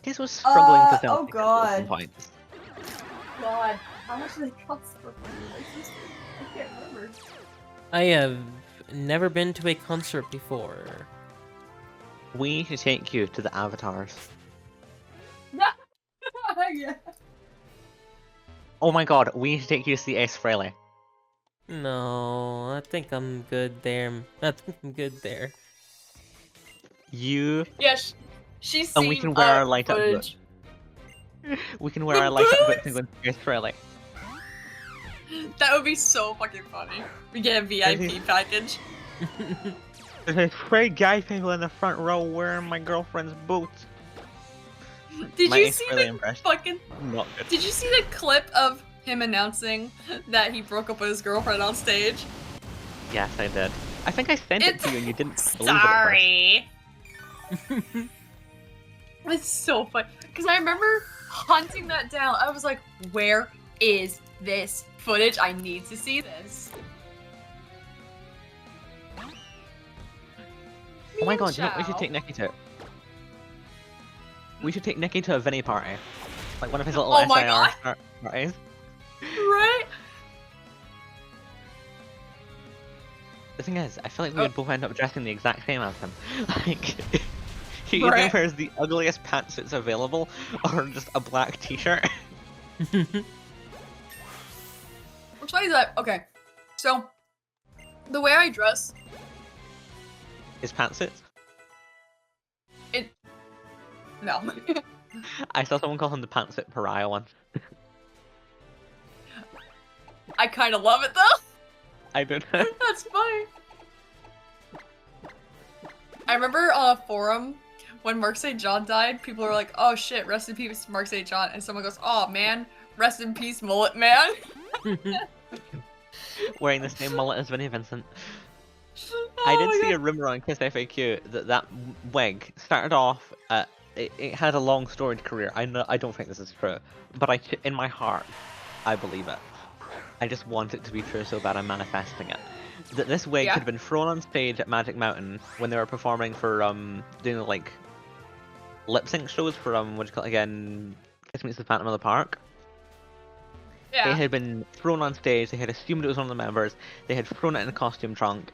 Kiss was struggling to sell oh tickets at some God. points. God, how much do they cost for I can't remember. I have never been to a concert before. We should take you to the Avatars. No. Yeah. Oh my god, we should take you to see Ace Frehley. No, I think I'm good there. I think I'm good there. You Yes. She's and we can wear our light up boots. We can wear The our light up boots boots? and go to Ace Frehley. That would be so fucking funny. We get a VIP package. There's 3 gay people in the front row wearing my girlfriend's boots. Did My you Ace see Frehley the impression. fucking? Not good. Did you see the clip of him announcing that he broke up with his girlfriend on stage? Yes, I did. I think I sent it to you and you didn't believe it. Sorry. It's so funny because I remember hunting that down. I was like, "Where is this footage? I need to see this." Oh my god, you know what we should Meow. take Nikki to? We should take Nikki to a Vinny party. Like one of his little Oh my SIR parties. Right? The thing is, I feel like we would both end up dressing the exact same as him. Like, he Right. either wears the ugliest pantsuits available, or just a black t-shirt. Which way is that? Okay, so the way I dress, His pantsuits? no. I saw someone call him the pantsuit pariah once. I kind of love it though. I don't know. That's funny. I remember on a forum when Mark St. John died, people were like, "Oh shit, rest in peace, Mark St. John," and someone goes, "Oh man, rest in peace, mullet man." Wearing the same mullet as Vinnie Vincent. Oh I my did see God. a rumor on Kiss FAQ that wig started off. It had a long storied career. I don't think this is true, but in my heart, I believe it. I just want it to be true so bad I'm manifesting it. That this wig Yeah. had been thrown on stage at Magic Mountain when they were performing for doing like lip sync shows for what do you call it again? Kiss Meets the Phantom of the Park. Yeah. It had been thrown on stage. They had assumed it was one of the members. They had thrown it in a costume trunk,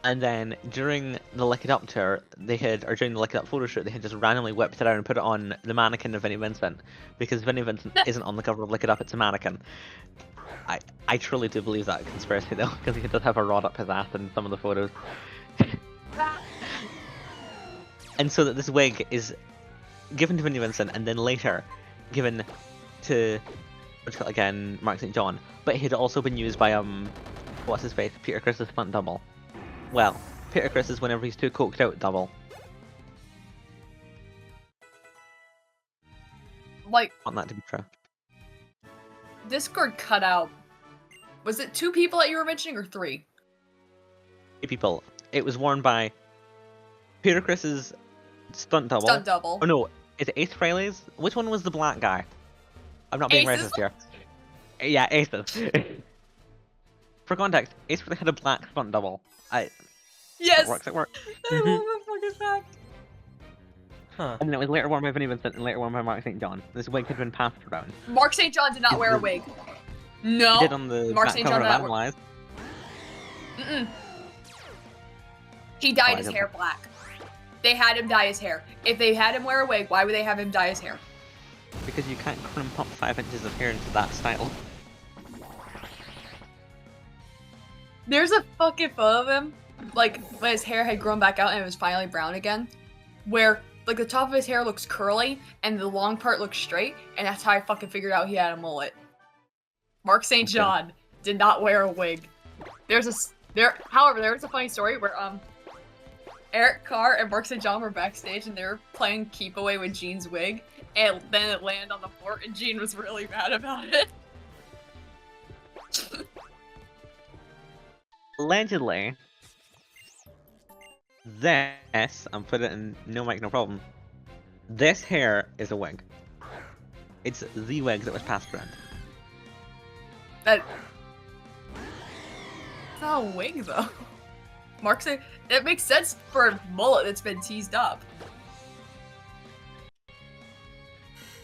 and then during the Lick It Up tour, during the Lick It Up photo shoot, they had just randomly whipped it out and put it on the mannequin of Vinnie Vincent, because Vinnie Vincent isn't on the cover of Lick It Up. It's a mannequin. I truly do believe that conspiracy though, because he does have a rod up his ass in some of the photos. And so that this wig is given to Vinnie Vincent and then later given to again Mark St. John, but it had also been used by what's his face, Peter Criss's stunt double. Well, Peter Criss is whenever he's too coked out double. Like, I want that to be true. Discord cutout. Was it 2 people that you were mentioning or 3? 2 people. It was worn by Peter Criss's stunt double. Stunt double. Oh no, is it Ace Frehley's? Which one was the black guy? I'm not being Ace's? racist here. Yeah, Ace's. For context, Ace Frehley had a black stunt double. Yes. It works. I love that fucking fact. Huh. And then it was later worn by Vinnie Vincent and later worn by Mark St. John. This wig had been passed around. Mark St. John did not wear a wig. No. He did on the Mark back St. cover John of did not Analyze. Mm-mm. He dyed his don't hair black. They had him dye his hair. If they had him wear a wig, why would they have him dye his hair? Because you can't crimp up 5 inches of hair into that style. There's a fucking photo of him, like when his hair had grown back out and it was finally brown again, where like the top of his hair looks curly and the long part looks straight, and that's how I fucking figured out he had a mullet. Mark St. John did not wear a wig. However, there was a funny story where Eric Carr and Mark St. John were backstage and they were playing keep away with Gene's wig, and then it landed on the floor and Gene was really mad about it. Allegedly, this, I'm putting it in no mic, no problem. This hair is a wig. It's the wig that was passed around. It's not a wig though. Mark St. It makes sense for a mullet that's been teased up.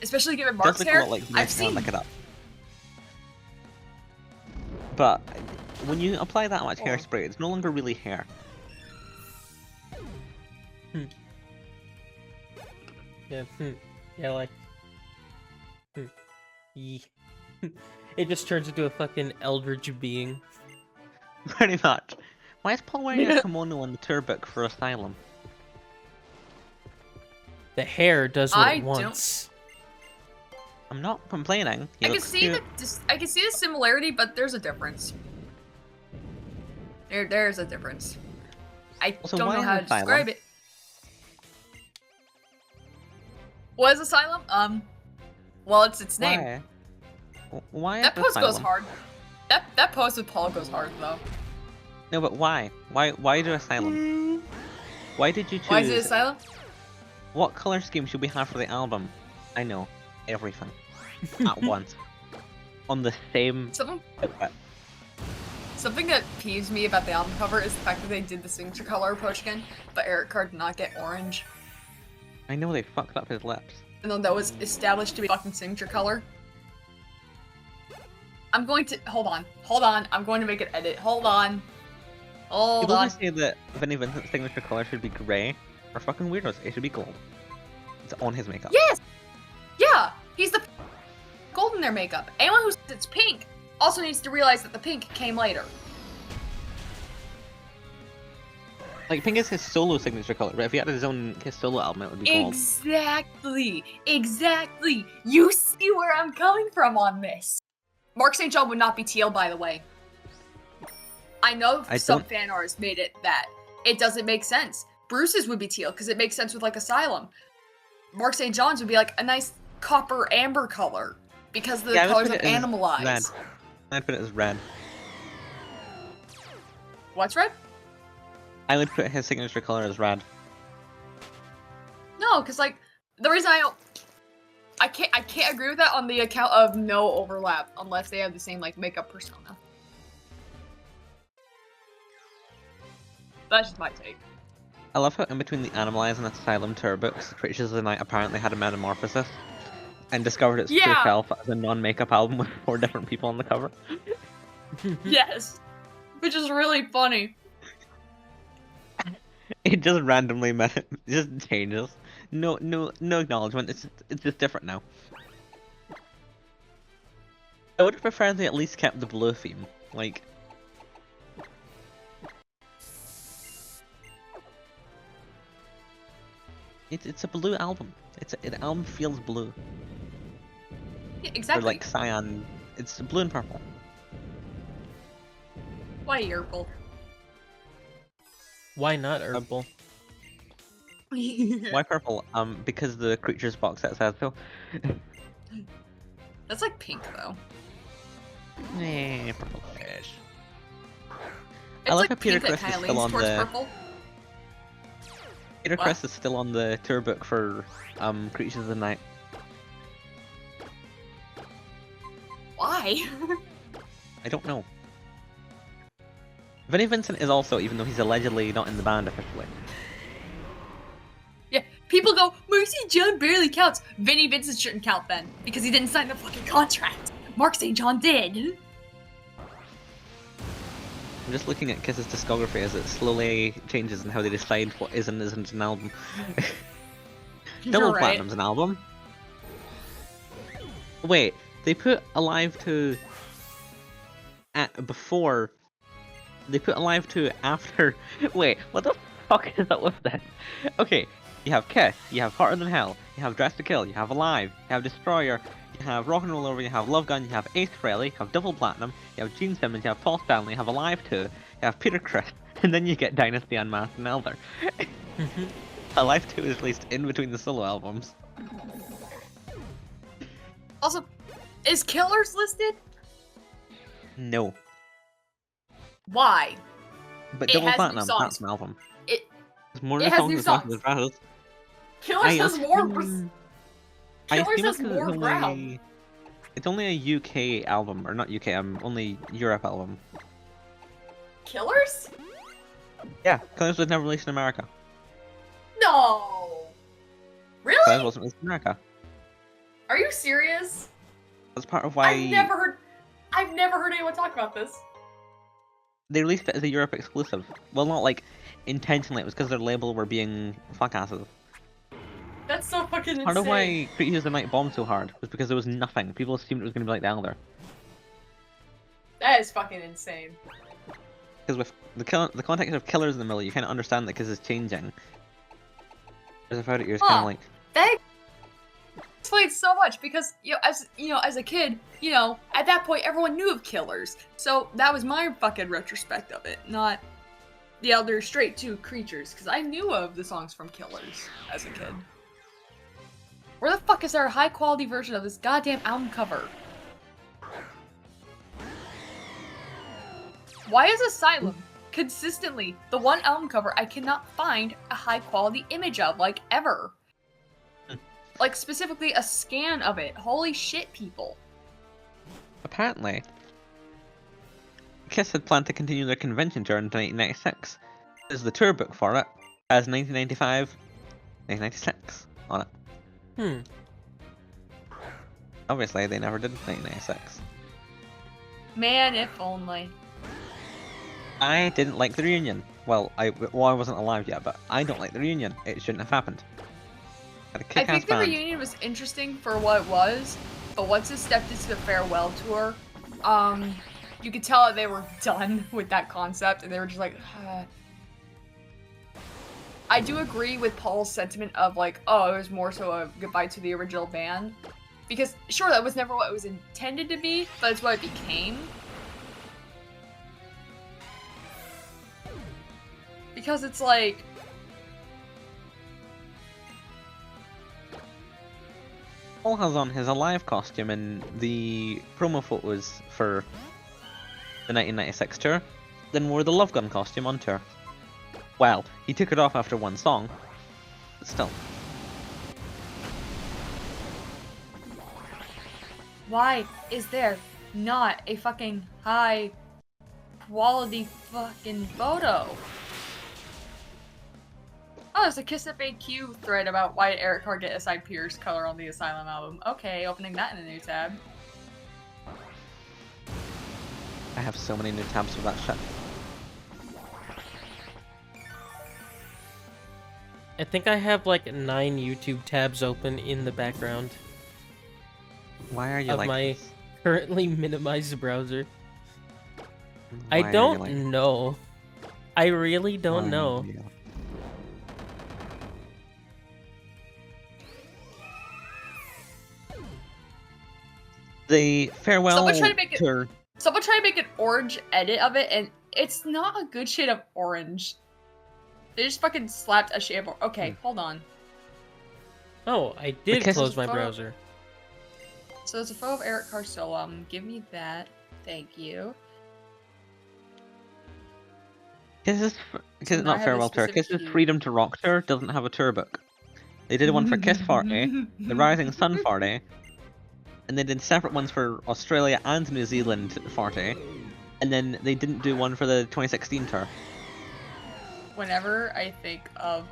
Especially given Mark's Does look hair. a lot like I've seen. Look it up. But when you apply that much hairspray, it's no longer really hair. Yeah, yeah, like... It just turns into a fucking eldritch being. Pretty much. Why is Paul wearing a kimono on the tour book for Asylum? The hair does what it wants. I'm not complaining. I can see the similarity, but there's a difference. There's a difference. I Also, don't why know is how to Asylum? describe it. What is Asylum? Well, it's its name. Why That is pose goes Asylum? hard. That pose with Paul goes hard though. No, but why? Why do Asylum? Why did you choose? Why is it Asylum? What color scheme should we have for the album? I know everything at once on the same. Something that peeves me about the album cover is the fact that they did the signature color approach again, but Eric Carr did not get orange. I know they fucked up his lips. And then that was established to be fucking signature color. I'm going to hold on. I'm going to make an edit. Hold on. People who say that Vinnie Vincent's signature color should be grey are fucking weirdos. It should be gold. It's on his makeup. Yes. Yeah, he's the gold in their makeup. Anyone who says it's pink also needs to realize that the pink came later. Like pink is his solo signature color, but if he had his solo album, it would be gold. Exactly. You see where I'm coming from on this. Mark St. John would not be teal, by the way. I know some fan artists made it that it doesn't make sense. Bruce's would be teal because it makes sense with like Asylum. Mark St. John's would be like a nice copper amber color because the colors of animal eyes. Red. I'd put it as red. What's red? I would put his signature color as red. No, because like the reason I can't agree with that on the account of no overlap unless they have the same like makeup persona. That's just my take. I love how in between the Animal Eyes and Asylum tour books, Creatures of the Night apparently had a metamorphosis and discovered its true self as a non-makeup album with 4 different people on the cover. Yes, which is really funny. It just randomly just changes. No acknowledgement. It's just different now. I would have preferred they at least kept the blue theme. Like, it's a blue album. The album feels blue. Yeah, exactly. Or like cyan. It's blue and purple. Why purple? Why not purple? Why purple? Because the Creatures box set says so. That's like pink though. Purple-ish. It's I like like how Peter pink Criss that is kind of still leans on towards the. purple. Peter Criss is still on the tour book for Creatures of the Night. Why? I don't know. Vinnie Vincent is also, even though he's allegedly not in the band officially. Yeah, people go, Mark St. John barely counts. Vinnie Vincent shouldn't count then, because he didn't sign the fucking contract. Mark St. John did. I'm just looking at Kiss's discography as it slowly changes in how they decide what is and isn't an album. Double Platinum's an album. Wait, they put Alive 2 before. They put Alive 2 after. Wait, what the fuck is up with that? Okay, You have Kiss, you have Hotter Than Hell, you have Dress to Kill, you have Alive, you have Destroyer, you have Rock and Roll Over, you have Love Gun, you have Ace Frehley, you have Double Platinum, you have Gene Simmons, you have Paul Stanley, you have Alive 2, you have Peter Criss, and then you get Dynasty Unmasked and Elder. Alive 2 is released in between the solo albums. Also, is Killers listed? No. Why? But It Double has new Platinum, songs. that's an album. It There's more it new has songs new than Smash songs. Bros. Killers has more. I Killers assume has it's 'cause more it's ground. only, it's only a UK album, or not UK, only Europe album. Killers? Yeah, Killers was never released in America. No. Killers Really? wasn't released in America. Are you serious? That's part of why I've never heard anyone talk about this. they released it as a Europe exclusive. Well, not like intentionally, it was because their label were being fuckasses. That's so fucking insane. Part of why Creatures of the Night bombed so hard was because there was nothing. People assumed it was going to be like the Elder. That is fucking insane. Because with the context of Killers in the middle, you kind of understand that because it's changing. Whereas without it, you're just kind Huh. of like, That explains so much because as a kid, at that point everyone knew of Killers, so that was my fucking retrospect of it, not the Elder straight to Creatures, because I knew of the songs from Killers as a kid. Where the fuck is there a high quality version of this goddamn album cover? Why is Asylum consistently the one album cover I cannot find a high quality image of, like, ever? Like, specifically a scan of it. Holy shit, people. apparently, Kiss had planned to continue their convention tour into 1996. As the tour book for it has 1995, 1996 on it. Obviously, they never did 1996. Man, if only. I didn't like the reunion. Well, I wasn't alive yet, but I don't like the reunion. It shouldn't have happened. Had a I kick-ass think the band. reunion was interesting for what it was, but once it stepped into the farewell tour, you could tell that they were done with that concept, and they were just like, I do agree with Paul's sentiment of like, oh, it was more so a goodbye to the original band. Because, sure, that was never what it was intended to be, but it's what it became. Because it's like... Paul has on his Alive costume in the promo photos for the 1996 tour, then wore the Love Gun costume on tour. Well, he took it off after one song, but still. Why is there not a fucking high quality fucking photo? Oh, there's a Kiss FAQ thread about why did Eric Carr get SI Pierce color on the Asylum album. Okay, opening that in a new tab. I have so many new tabs for that shit. I think I have like 9 YouTube tabs open in the background Why are you of like my this? currently minimized browser. Why I are you don't like- know. I really why don't are know. you- The farewell Someone tried to make it- tour. Someone tried to make an orange edit of it, and it's not a good shade of orange. They just fucking slapped a shade of Okay, hold on. Oh, I did Because close it's my photo- browser. So there's a photo of Eric Carr solo. Give me that. Thank you. Because So now I not have farewell a tour. specific Kiss's queue. Freedom to Rock tour doesn't have a tour book. They did one for Kiss 40, the Rising Sun 40, and they did separate ones for Australia and New Zealand 40, and then they didn't do one for the 2016 tour. Whenever I think of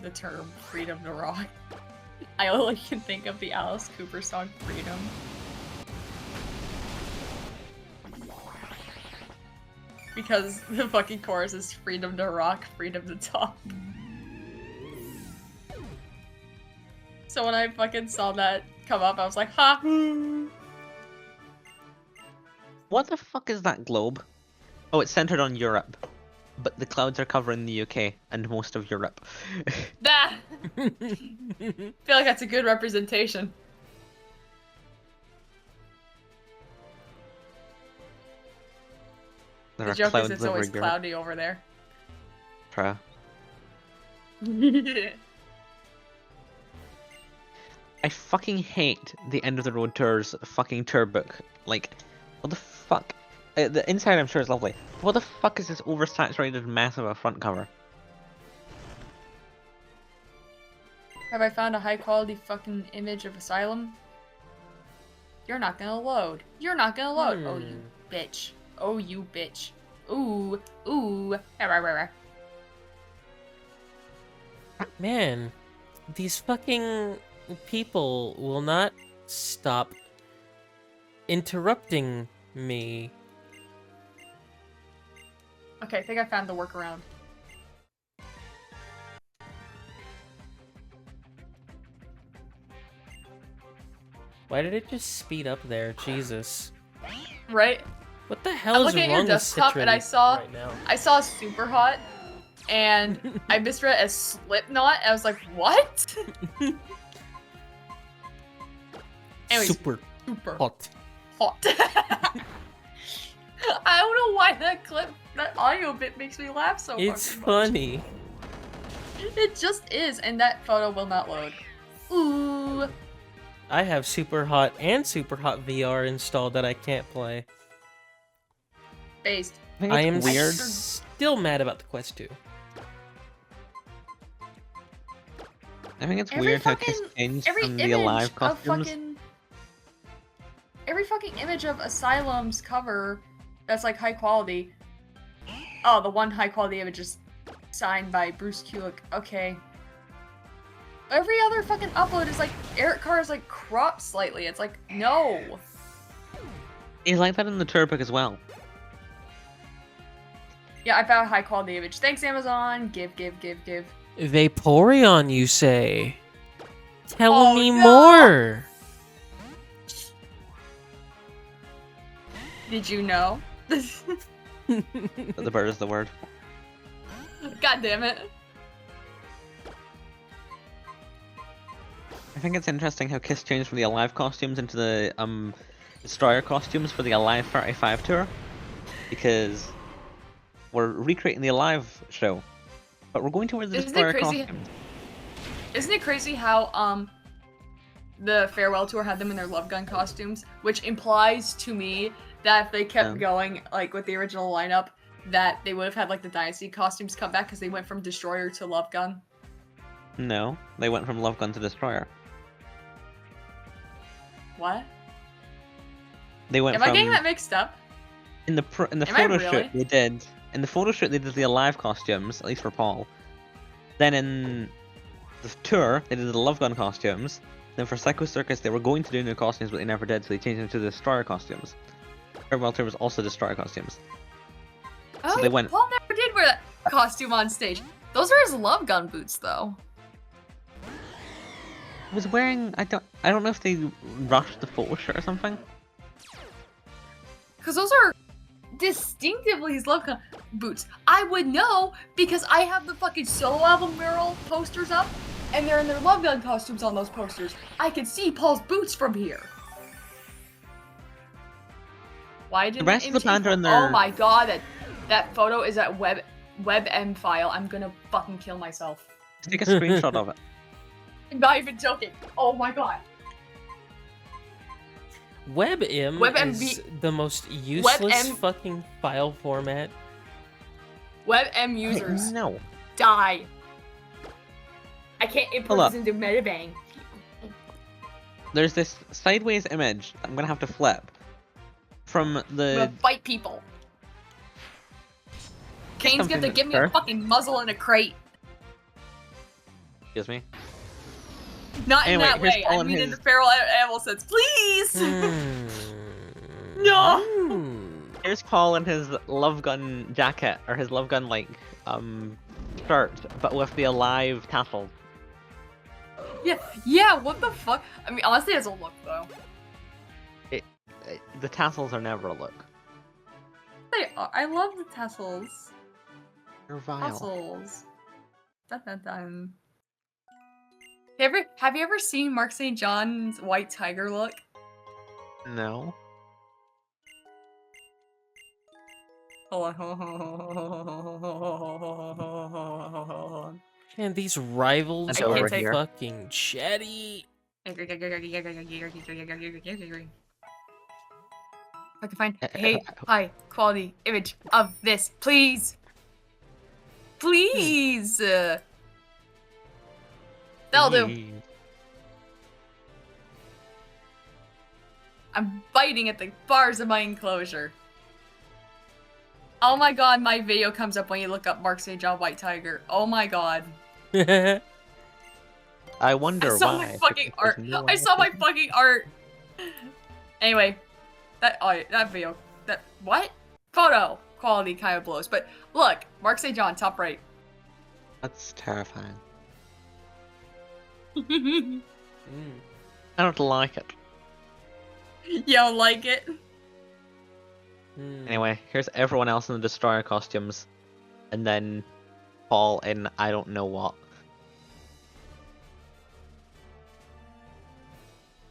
the term freedom to rock, I only can think of the Alice Cooper song Freedom. Because the fucking chorus is freedom to rock, freedom to talk. So when I fucking saw that come up, I was like, ha! What the fuck is that globe? Oh, it's centered on Europe. but the clouds are covering the UK and most of Europe. That. I feel like that's a good representation. There The are joke is clouds it's over always Europe. cloudy over there. True. I fucking hate the End of the Road Tour's fucking tour book. Like, what the fuck? The inside I'm sure is lovely. What the fuck is this oversaturated mess of a front cover? Have I found a high quality fucking image of Asylum? You're not gonna load. You're not gonna load. Oh, you bitch. Oh, you bitch. Ooh. Ooh. Man, these fucking people will not stop interrupting me. Okay, I think I found the workaround. Why did it just speed up there? Jesus. Right? What the hell I'm is looking at your wrong with desktop Citron and I saw right now? Super Hot and I misread it as Slipknot. I was like, what? Anyways, Super hot. hot. I don't know why that audio bit makes me laugh so It's fucking funny. much. It just is, and that photo will not load. Ooh. I have Super Hot and Super Hot VR installed that I can't play. Based. I am weird. still mad about the Quest 2. I think it's Every weird how fucking- Kiss changed Every from the image Alive of costumes. every fucking image of Asylum's cover that's like high quality. Oh, the one high quality image is signed by Bruce Kulick. Okay. Every other fucking upload is like Eric Carr is like cropped slightly. It's like no. He's like that in the tour book as well. Yeah, I found a high quality image. Thanks, Amazon. Give. Vaporeon, you say? Tell Oh, me no! more! Did you know? But the bird is the word. God damn it. I think it's interesting how Kiss changed from the Alive costumes into the Destroyer costumes for the Alive 35 tour, because we're recreating the Alive show, but we're going to wear the Isn't it Destroyer crazy? costumes. Isn't it crazy how the farewell tour had them in their Love Gun costumes, which implies to me that if they kept going like with the original lineup, that they would have had like the Dynasty costumes come back because they went from Destroyer to Love Gun. No, they went from Love Gun to Destroyer. What? They went Am from I getting that mixed up? in the Am I photo really? shoot they did. In the photo shoot they did the Alive costumes, at least for Paul. Then in the tour they did the Love Gun costumes. Then for Psycho Circus they were going to do new costumes but they never did, so they changed them to the Destroyer costumes. Farewell tour was also Destroyer costumes. Oh, they went- Paul never did wear that costume on stage. Those are his Love Gun boots, though. I was wearing I don't know if they rushed the photo shoot or something. Because those are distinctively his Love Gun boots. I would know because I have the fucking solo album mural posters up, and they're in their Love Gun costumes on those posters. I can see Paul's boots from here. Why didn't The rest of the image band are in info- their- Oh my god, that photo is at WebM file. I'm gonna fucking kill myself. Take a screenshot of it. I'm not even joking. Oh my god. WebM WebM is the most useless WebM fucking file format. WebM users No. die. I can't import Hold this into Metabang. There's this sideways image that I'm gonna have to flip from I'm the gonna fight people. Kane's something gonna that's give me fair. a fucking muzzle and a crate. excuse me. Not Anyway, in that here's way. Paul I and mean in his- the feral animal sense. Please! No. Here's Paul in his Love Gun jacket, or his Love Gun like shirt, but with the Alive tassels. Yeah, what the fuck? I mean, honestly, it's a look, though. The tassels are never a look. They are. I love the tassels. You're vile. Fossils. Dun, dun, dun. Have you ever seen Mark St. John's white tiger look? No. Hold on. And these rivals And are over take- here. fucking chatty. I can find a high quality image of this, please. Please. That'll do. Please. I'm biting at the bars of my enclosure. Oh my god, my video comes up when you look up Mark St. John White Tiger. Oh my god. I wonder I saw why. my fucking because art. there's no I saw my animation. fucking art. Anyway, that video, that what? Photo quality kind of blows. But look, Mark St. John, top right. That's terrifying. Mm. I don't like it. You don't like it? Mm. Anyway, here's everyone else in the Destroyer costumes. And then Paul in I don't know what.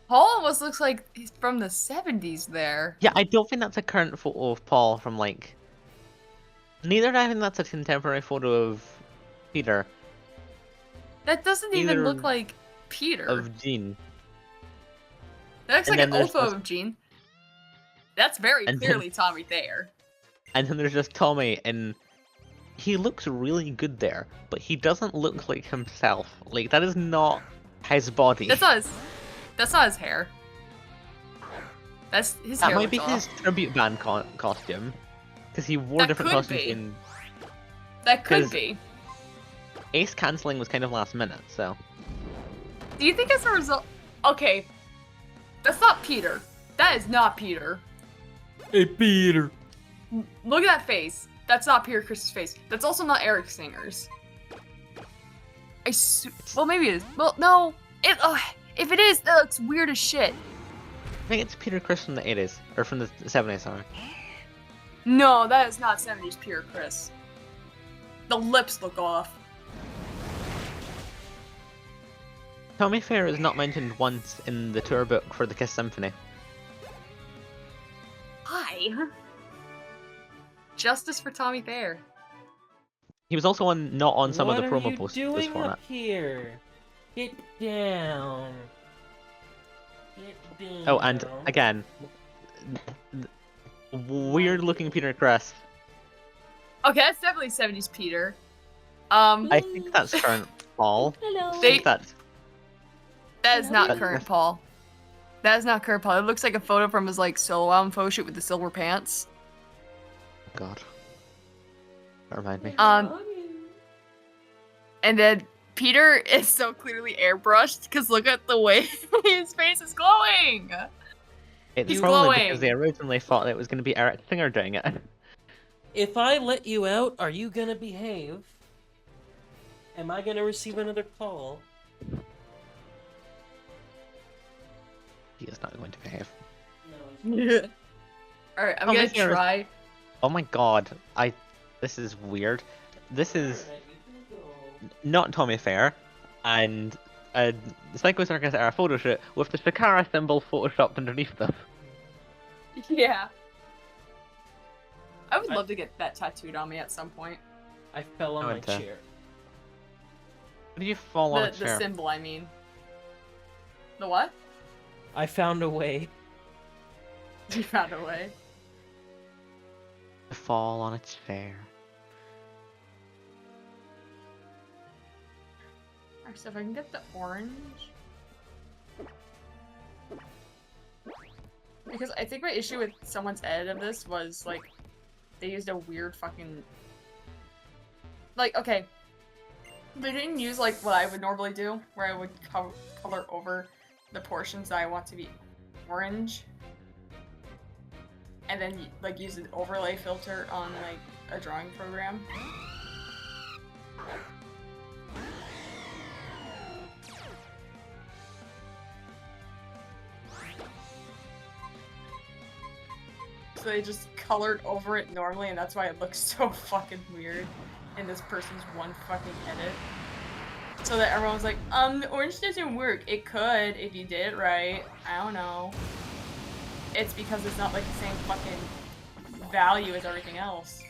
Paul almost looks like he's from the 70s there. Yeah, I don't think that's a current photo of Paul from like. Neither do I think that's a contemporary photo of Peter. That doesn't even Either look like Peter. Of Jean. That looks and like an then old there's photo of Gene. That's very And then- clearly Tommy Thayer. And then there's just Tommy, and he looks really good there, but he doesn't look like himself. Like, that is not his body. That's not his hair. That's his That hair. might be looks his off. tribute band costume. Because he wore That different could costumes be. in. That could 'cause- be. Ace cancelling was kind of last minute, so. Do you think as a result? Okay, that's not Peter. That is not Peter. Hey, Peter. Look at that face. That's not Peter Chris's face. That's also not Eric Singer's. Well, maybe it is. Well, no. If it is, that looks weird as shit. I think it's Peter Chris from the 80s. Or from the 70s, sorry. No, that is not 70s Peter Chris. The lips look off. Tommy Fair is not mentioned once in the tour book for the Kiss Symphony. Hi. Justice for Tommy Thayer. He was also not on some what of the are promo you posters doing for up it. here? Get down. Get down. Oh, and again, weird looking Peter Chris. Okay, that's definitely 70s Peter. I think that's current Paul. Hello. I think that's That is not That- current Paul. That is not current Paul. It looks like a photo from his like solo album photo shoot with the silver pants. God. That remind me. And then Peter is so clearly airbrushed because look at the way his face is glowing. It's he's probably glowing. because they originally thought it was going to be Eric Singer doing it. If I let you out, are you gonna behave? Am I gonna receive another call? He is not going to behave. No. Alright, I'm Oh, gonna my hair is- try. Oh my god, this is weird. This is not Tommy Fair, and a Psycho Circus era photo shoot with the Shakara symbol photoshopped underneath them. Yeah. I would love to get that tattooed on me at some point. I fell on I my went to- chair. What did you fall on a The chair? symbol, I mean. The what? I found a way. You found a way. Fall on a chair. Alright, so if I can get the orange. Because I think my issue with someone's edit of this was, like, they used a weird fucking... Like, okay. They didn't use, like, what I would normally do, where I would color over the portions that I want to be orange. And then, like, use an overlay filter on, like, a drawing program. So they just colored over it normally, and that's why it looks so fucking weird. in this person's one fucking edit. So that everyone's like, the orange doesn't work. It could if you did it right. I don't know. It's because it's not like the same fucking value as everything else.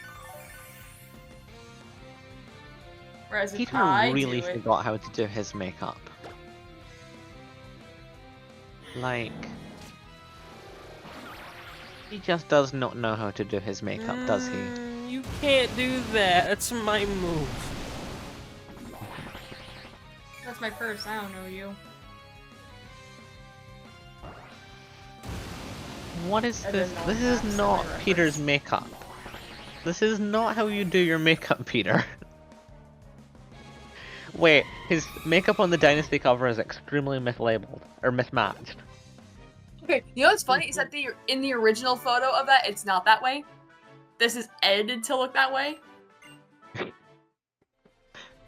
Whereas if Peter I really do it, forgot how to do his makeup. Like, he just does not know how to do his makeup, does he? You can't do that. That's my move. that's my purse. I don't know you. What is I this? didn't know This that. is not Semi-reference. Peter's makeup. This is not how you do your makeup, Peter. Wait, his makeup on the Dynasty cover is extremely mislabeled, or mismatched. Okay, you know what's funny is that in the original photo of that, it's not that way. This is edited to look that way.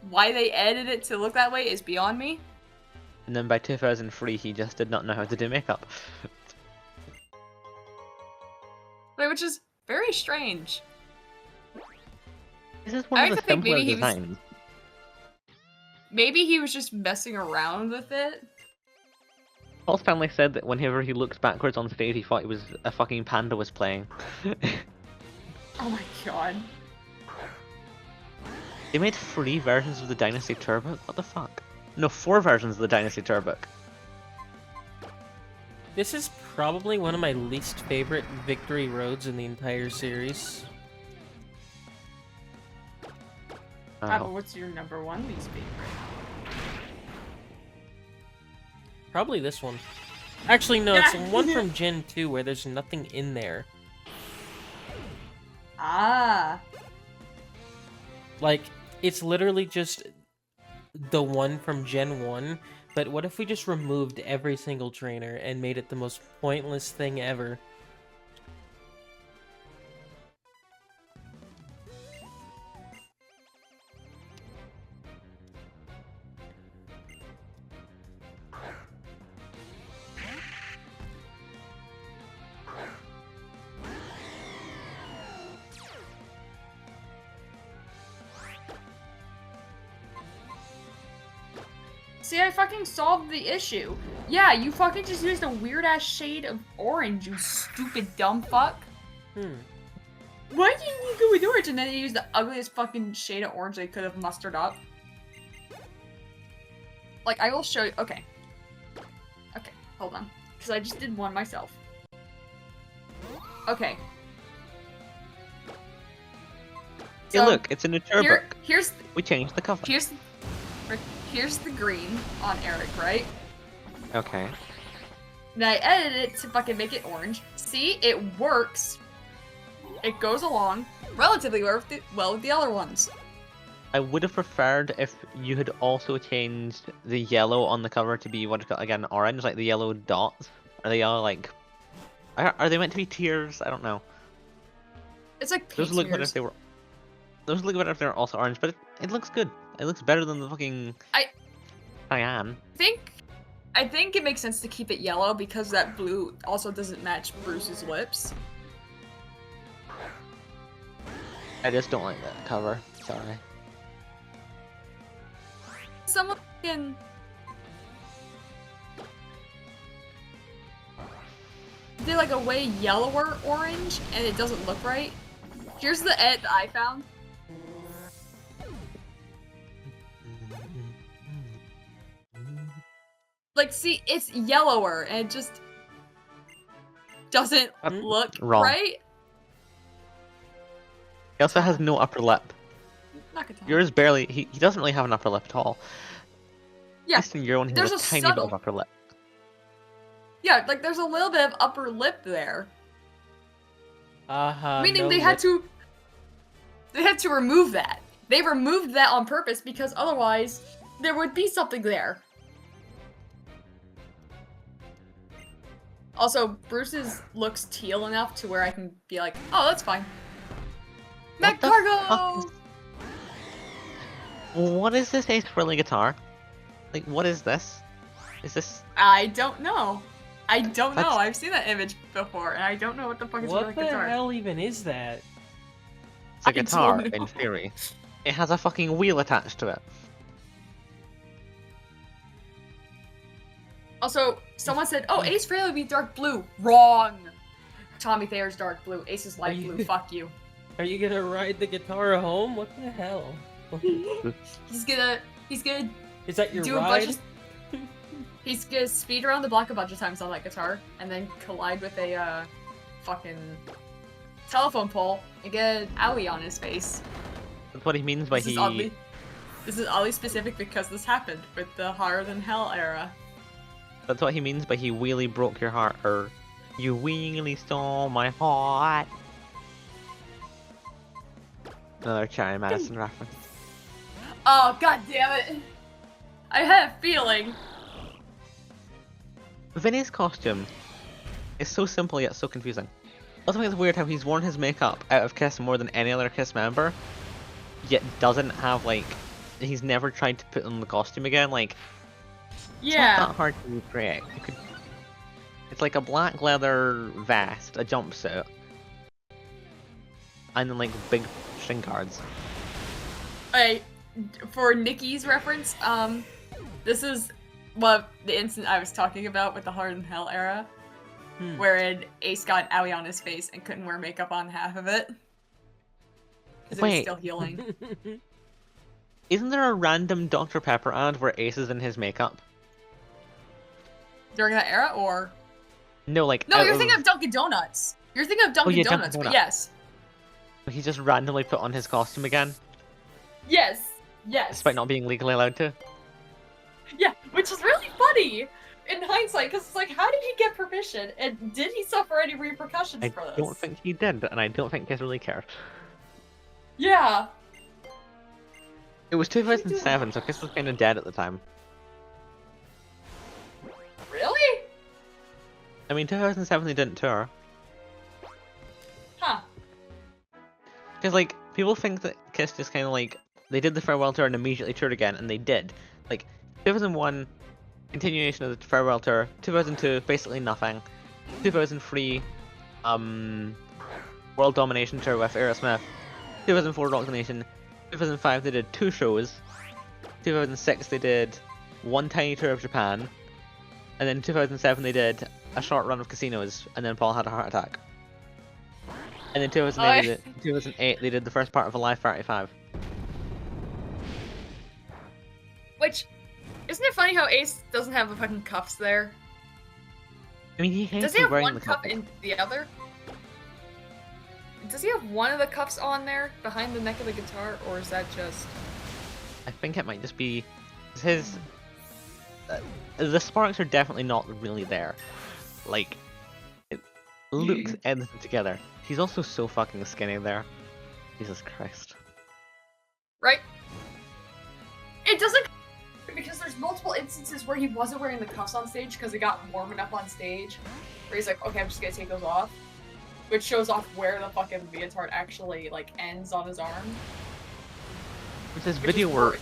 Why they edited it to look that way is beyond me. And then by 2003, he just did not know how to do makeup. Which is very strange. This is one I of the like to think simpler maybe he was- designs. Maybe he was just messing around with it. Paul Stanley said that whenever he looked backwards on stage, he thought it was a fucking panda was playing. Oh my god. They made 3 versions of the Dynasty Tour book? What the fuck? No, 4 versions of the Dynasty Tour book. This is probably one of my least favorite victory roads in the entire series. But what's your number one least favorite? Probably this one. Actually, no, it's the one from Gen 2 where there's nothing in there. Ah. Like, it's literally just the one from Gen 1, but what if we just removed every single trainer and made it the most pointless thing ever? See, I fucking solved the issue. Yeah, you fucking just used a weird-ass shade of orange, you stupid dumb fuck. Why did you go with orange and then you used the ugliest fucking shade of orange they could have mustered up? Like, I will show you- okay. Okay, hold on. Because I just did one myself. Okay. Hey, look, it's a new tour book. Here's We changed the cover. here's the green on Eric, right? Okay. Then I edited it to fucking make it orange. See, it works. It goes along relatively well with the other ones. I would have preferred if you had also changed the yellow on the cover to be what is called again orange, like the yellow dots. Are they all like? Are they meant to be tiers? I don't know. It's like Those paint look better smears. if they were. Those look better if they're also orange, but it looks good. It looks better than the fucking. Cyan. I think it makes sense to keep it yellow because that blue also doesn't match Bruce's lips. I just don't like that cover. Sorry. Someone can did like a way yellower orange and it doesn't look right. Here's the edit that I found. Like, see, it's yellower and it just doesn't look Wrong. right. He also has no upper lip. Nakatana. Yours barely. He doesn't really have an upper lip at all. Yeah, At least in your one, he there's has a a tiny bit of subtle- upper lip. Yeah, like there's a little bit of upper lip there. Meaning no they had to remove that. They removed that on purpose because otherwise there would be something there. Also, Bruce's looks teal enough to where I can be like, oh, that's fine. Mac the Cargo! fuck What is this Ace Frehley guitar? Like, what is this? Is this? I don't know. I don't know. That's- I've seen that image before, and I don't know what the fuck is What with the the guitar. hell even is that? It's a I guitar don't know. in theory. It has a fucking wheel attached to it. Also, someone said, "Oh, Ace Frehley would be dark blue." Wrong. Tommy Thayer's dark blue. Ace is light blue. Fuck you. Are you gonna ride the guitar home? What the hell? He's gonna Is that your do ride? a bunch of. He's gonna speed around the block a bunch of times on that guitar, and then collide with a fucking telephone pole and get an owie on his face. That's what he means by This is oddly specific because this happened with the Harder Than Hell era. That's what he means by he wheelie broke your heart, or you wheelie stole my heart. Another Charlie Madison reference. Oh, god damn it! I had a feeling. Vinny's costume is so simple yet so confusing. I also think it's weird how he's worn his makeup out of Kiss more than any other Kiss member, yet doesn't have, like, he's never tried to put on the costume again. Like, it's not that hard to recreate. It's like a black leather vest, a jumpsuit, and then like big shin guards. Hey, for Nikki's reference, this is the instant I was talking about with the Harder Than Hell era, wherein Ace got an owie on his face and couldn't wear makeup on half of it. Because it was still healing. Isn't there a random Dr. Pepper ad where Ace is in his makeup? During that era, or? No, like. No, you're thinking of Dunkin' Donuts. You're thinking of Dunkin' Donuts, but yes. He just randomly put on his costume again? Yes, yes. Despite not being legally allowed to? Yeah, which is really funny in hindsight, because it's like, how did he get permission? And did he suffer any repercussions for this? I don't think he did, and I don't think Kiss really cared. Yeah. It was 2007, so Kiss was kind of dead at the time. Really? I mean, 2007 they didn't tour. Huh. Because, like, people think that Kiss just kind of, like, they did the farewell tour and immediately toured again, and they did. Like, 2001, continuation of the farewell tour. 2002, basically nothing. 2003, World Domination tour with Aerosmith. 2004, Rock the Nation. 2005, they did 2 shows. 2006, they did 1 tiny tour of Japan. And then in 2007, they did a short run of casinos, and then Paul had a heart attack. And in 2008, they did the first part of Alive 35. Which, isn't it funny how Ace doesn't have the fucking cuffs there? I mean, he hates Does he have wearing one the cuff cuff. in the other? Does he have one of the cuffs on there behind the neck of the guitar, or is that just? I think it might just be his. The sparks are definitely not really there. Like, it looks edited together. He's also so fucking skinny there. Jesus Christ. Right? It doesn't, because there's multiple instances where he wasn't wearing the cuffs on stage because it got warm enough on stage, where he's like, okay, I'm just gonna take those off. Which shows off where the fucking leotard actually, like, ends on his arm. With his video work.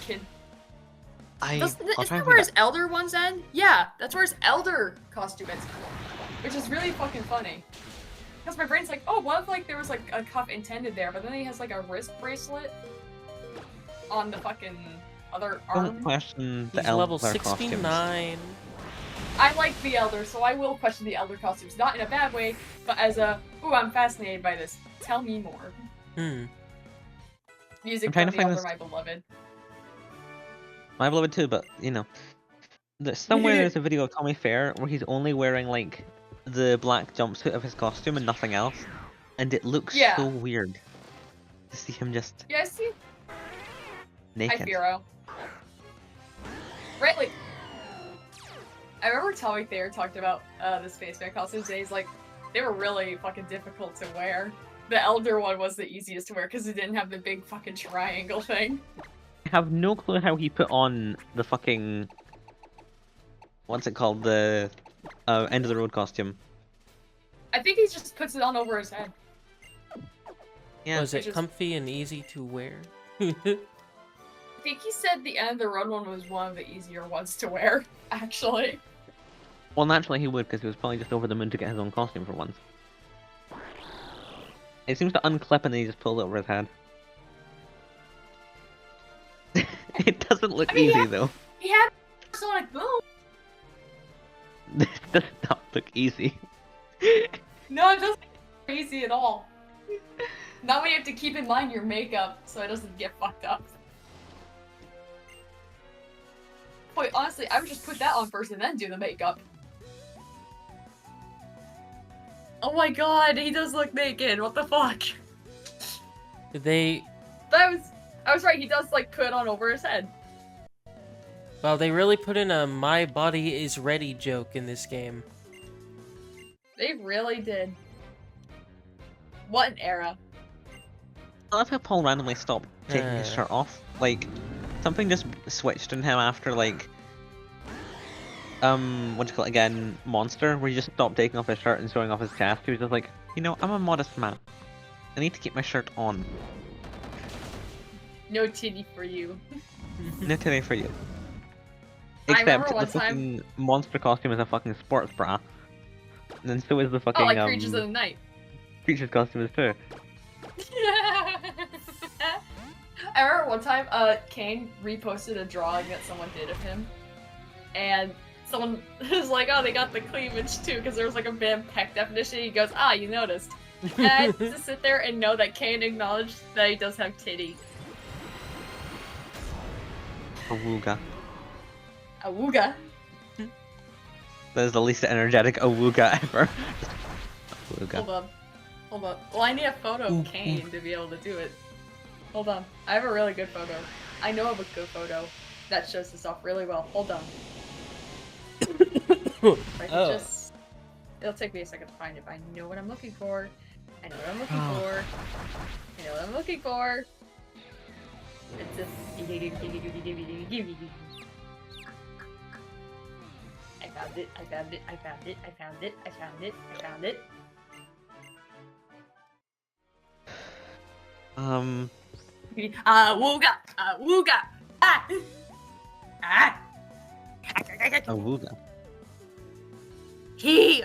Isn't that where his Elder ones end? Yeah, that's where his Elder costume ends. Which is really fucking funny. Because my brain's like, oh, what if, like, there was, like, a cuff intended there, but then he has, like, a wrist bracelet on the fucking other arm? Don't question the He's Elder level costumes. 69. I like the Elder, so I will question the Elder costumes. Not in a bad way, but as a, ooh, I'm fascinated by this. Tell me more. Music from the Elder, my beloved. My beloved too, but, you know. Somewhere there's a video of Tommy Fair where he's only wearing, like, the black jumpsuit of his costume and nothing else. And it looks so weird to see him just Yeah, I see. naked. Hi, Firo. Right, like, I remember Tommy Thayer talked about the Spaceman costumes, and he's like, they were really fucking difficult to wear. The Elder one was the easiest to wear because it didn't have the big fucking triangle thing. I have no clue how he put on the fucking... What's it called? The end of the road costume. I think he just puts it on over his head. Yeah. Was it comfy and easy to wear? I think he said the end of the road one was one of the easier ones to wear, actually. Well, naturally he would, because he was probably just over the moon to get his own costume for once. It seems to unclip and then he just pulled it over his head. It doesn't look I mean, easy though. He had Sonic Boom. This does not look easy. No, it doesn't look easy at all. Now we have to keep in mind your makeup so it doesn't get fucked up. Wait, honestly, I would just put that on first and then do the makeup. Oh my god, he does look naked. What the fuck? They I was right. He does like put on over his head. Well, they really put in a "my body is ready" joke in this game. They really did. What an era. I love how Paul randomly stopped taking his shirt off. Like, something just switched in him after, like, what do you call it again? Monster, where he just stopped taking off his shirt and showing off his chest. He was just like, you know, I'm a modest man. I need to keep my shirt on. No titty for you. No titty for you. I remember Except one the fucking monster costume is a fucking sports bra. And then so is the fucking, Oh, like Creatures of the Night. Creatures costume is too. I remember one time, Kane reposted a drawing that someone did of him, and someone was like, "Oh, they got the cleavage too," because there was like a big pec definition. He goes, "Ah, you noticed." And I had to sit there and know that Kane acknowledged that he does have titty. Awooga. Awooga. That is the least energetic awooga ever. Awooga. Hold up. Hold up. Well, I need a photo of Kane to be able to do it. Hold on. I have a really good photo. I know of a good photo that shows this off really well. Hold on. If I can just... It'll take me a second to find it, but I know what I'm looking for. I know what I'm looking for. I know what I'm looking for. It's just... I found it, I found it, I found it, I found it, I found it, I found it. Wooga! Wooga! Ah! Ah! Awooga. He!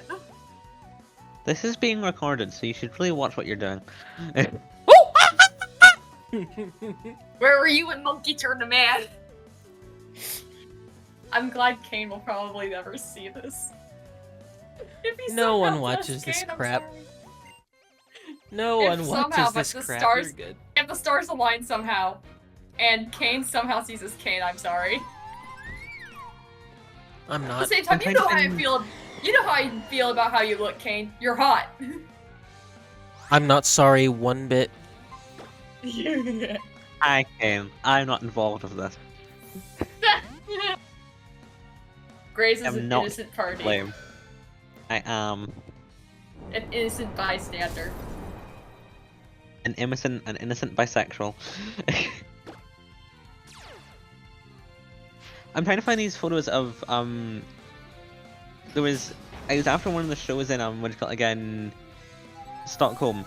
This is being recorded, so you should really watch what you're doing. Where were you when Monkey turned to man? I'm glad Kane will probably never see this. If he No one somehow watches does, this Kane, I'm crap. sorry. No If one somehow, watches but this the crap. stars- You're good. If the stars align somehow, and Kane somehow sees as Kane, I'm sorry. I'm At the not. same time, you know how I feel. You know how I feel about how you look, Kane. You're hot. I'm not sorry one bit. I can. I'm not involved with this. Grace is I'm an not innocent party. Blame. I am An innocent bystander. an innocent bisexual. I'm trying to find these photos of I was after one of the shows in what do you call it again, Stockholm,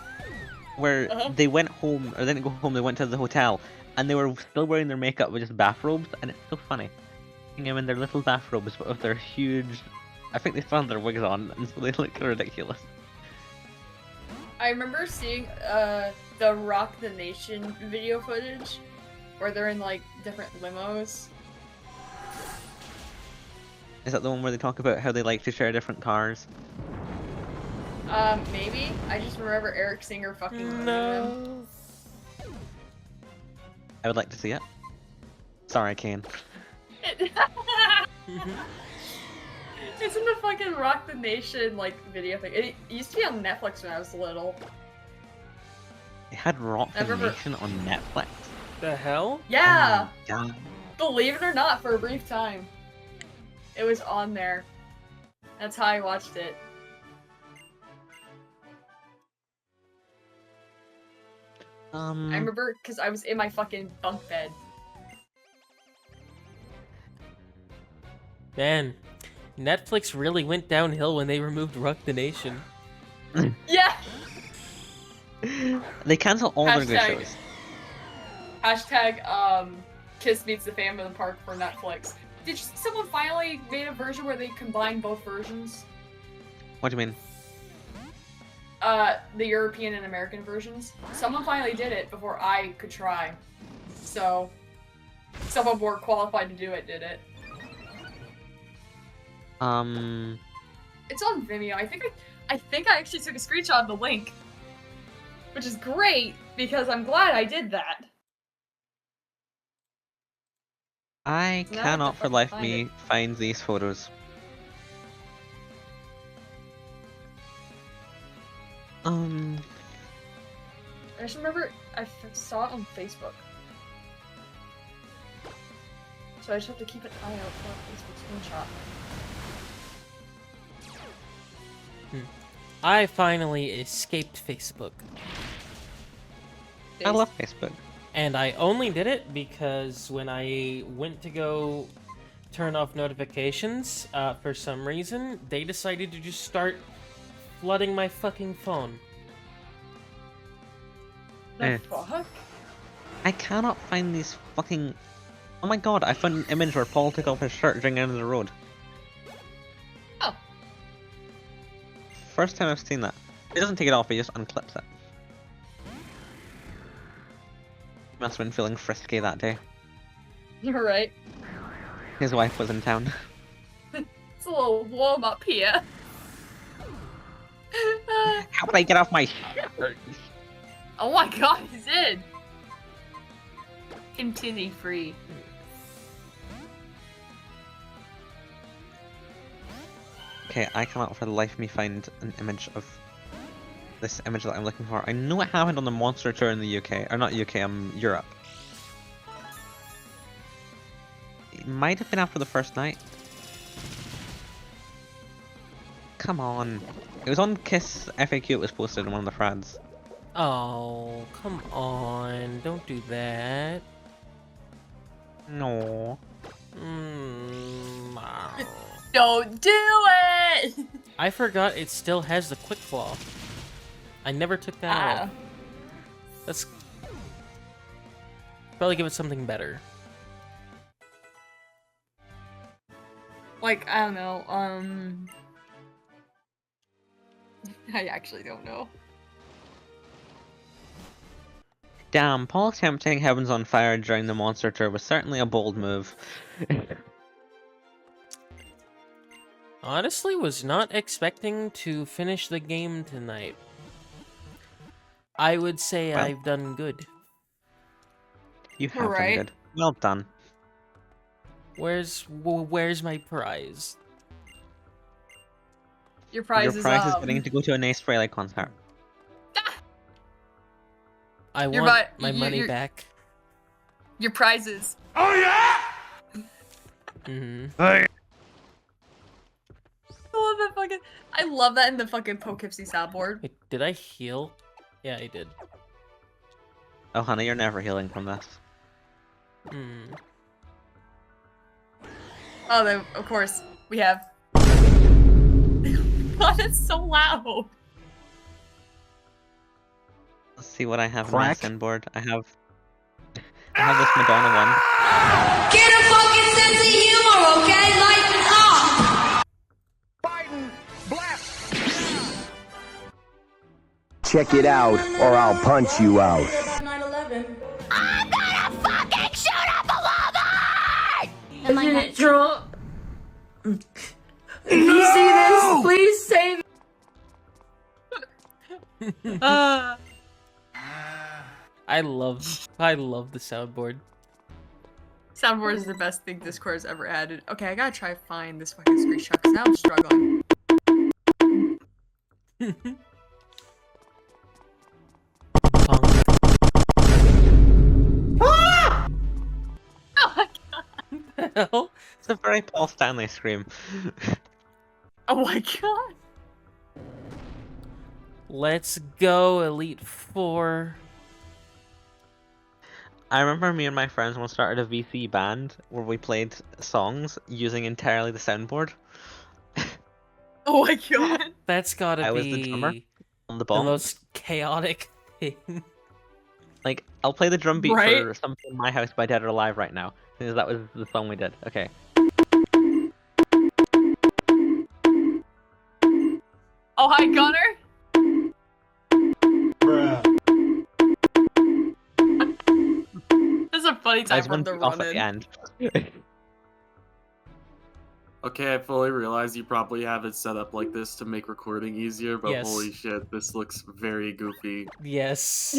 where they went home, or they didn't go home, they went to the hotel, and they were still wearing their makeup with just bathrobes, and it's so funny. Seeing them in their little bathrobes, but with their huge, I think they still have their wigs on, and so they look ridiculous. I remember seeing the Rock the Nation video footage, where they're in like different limos. Is that the one where they talk about how they like to share different cars? Maybe. I just remember Eric Singer fucking them. No. I would like to see it. Sorry, Kane. It's in the fucking Rock the Nation like video thing. It used to be on Netflix when I was little. It had Rock the remember- Nation on Netflix. The hell? Yeah! Oh my God. Believe it or not, for a brief time. It was on there. That's how I watched it. I remember because I was in my fucking bunk bed. Man, Netflix really went downhill when they removed Rock the Nation. Yeah! They cancel all their good Hashtag- shows. Hashtag, Kiss Meets the Fam in the Park for Netflix. Did you see someone finally made a version where they combined both versions? What do you mean? The European and American versions. Someone finally did it before I could try. So, someone more qualified to do it did it. It's on Vimeo. I think I actually took a screenshot of the link, which is great because I'm glad I did that. I Now I have cannot to for life find me it. find these photos. I just remember saw it on Facebook. So I just have to keep an eye out for a Facebook screenshot. I finally escaped Facebook. I love Facebook. And I only did it because when I went to go turn off notifications, for some reason, they decided to just start flooding my fucking phone. The fuck? I cannot find these fucking... Oh my god, I found an image where Paul took off his shirt during the end of the road. Oh. First time I've seen that. He doesn't take it off, he just unclips it. Must have been feeling frisky that day. You're right. His wife was in town. It's a little warm up here. How would I get off my shirt? Oh my god, he's in! Continue free. Okay, I cannot for the life of me find an image of this image that I'm looking for. I know it happened on the Monster Tour in the UK, or not UK, Europe. It might have been after the first night. Come on. It was on Kiss FAQ, it was posted in one of the threads. Oh, come on. Don't do that. No. Ow. Don't do it! I forgot it still has the quick claw. I never took that off. Let's probably give it something better. Like, I don't know, I actually don't know. Damn, Paul attempting Heavens on Fire during the Monster Tour was certainly a bold move. Honestly, was not expecting to finish the game tonight. I would say Well. I've done good. You have Right. done good. Well done. Where's my prize? Your prize Your prize is is, getting to go to a Ace Frehley concert. I Your want bu- my you- money you're- back. your prizes. Mm-hmm. I love that fucking. I love that in the fucking Poughkeepsie soundboard. Wait, did I heal? Yeah, I did. Oh honey, you're never healing from this. Hmm. Oh, then of course we have. God, it's so loud. Let's see what I have Crack. on my board. I have this Madonna one. Get a fucking sense of humor, okay? Lighten up! Biden, bless! Check it out, or I'll punch you out. 9/11. I'm gonna fucking shoot up a Walmart! Am I not Trump. If you see this, please save. I love the soundboard. Soundboard is the best thing Discord has ever added. Okay, I gotta try to find this fucking screenshot because now I'm struggling. Oh my god! Hell? It's a very Paul Stanley scream. Oh my god! Let's go, Elite Four. I remember me and my friends once started a VC band where we played songs using entirely the soundboard Oh my god! That's gotta I was be the drummer on the the ball. most chaotic thing. Like, I'll play the drum beat Right? for Something in My House by Dead or Alive right now, because that was the song we did. Okay. Oh hi, Gunner! This is a funny time There's for one him to off run at the in. end. Okay, I fully realize you probably have it set up like this to make recording easier, but Yes. holy shit, this looks very goofy. Yes.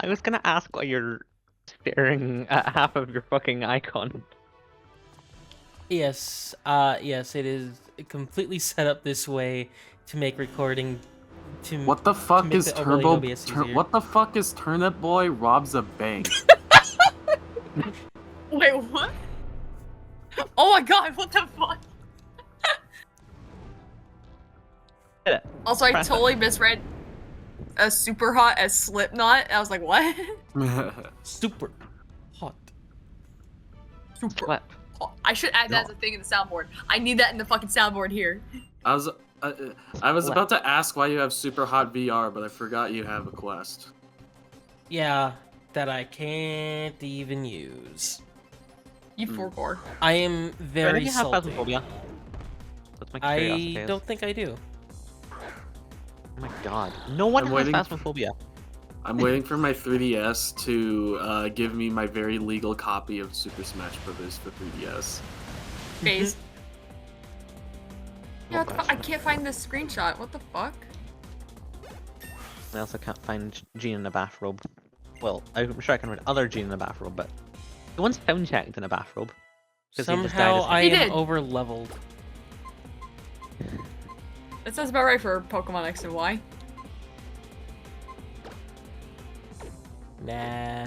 I was gonna ask why you're staring at half of your fucking icon. Yes. Yes, it is completely set up this way to make recording. What the fuck make is the overlay Turbo? OBS easier. What the fuck is Turnip Boy robs a bank? Wait, what? Oh my god, what the fuck? Yeah. Also, I totally misread Super Hot as Slipknot. I was like, what? Super hot. Super What? hot. I should add that as a thing in the soundboard. I need that in the fucking soundboard here. I was about to ask why you have Super Hot VR, but I forgot you have a Quest. Yeah, that I can't even use. You forecore. I am Do very you have salty. Phasmophobia? That's my I curiosity is. don't think I do. Oh my god. No one I'm has waiting- Phasmophobia. I'm waiting for my 3DS to give me my very legal copy of Super Smash Bros. For 3DS. Phase. Yeah, Oh, what the fuck? I can't find this screenshot. What the fuck? I also can't find Jean in a bathrobe. Well, I'm sure I can find other Jean in a bathrobe, but the one's sound checked in a bathrobe. 'Cause he just died Somehow as- I He am did. over leveled. That sounds about right for Pokemon X and Y. Nah.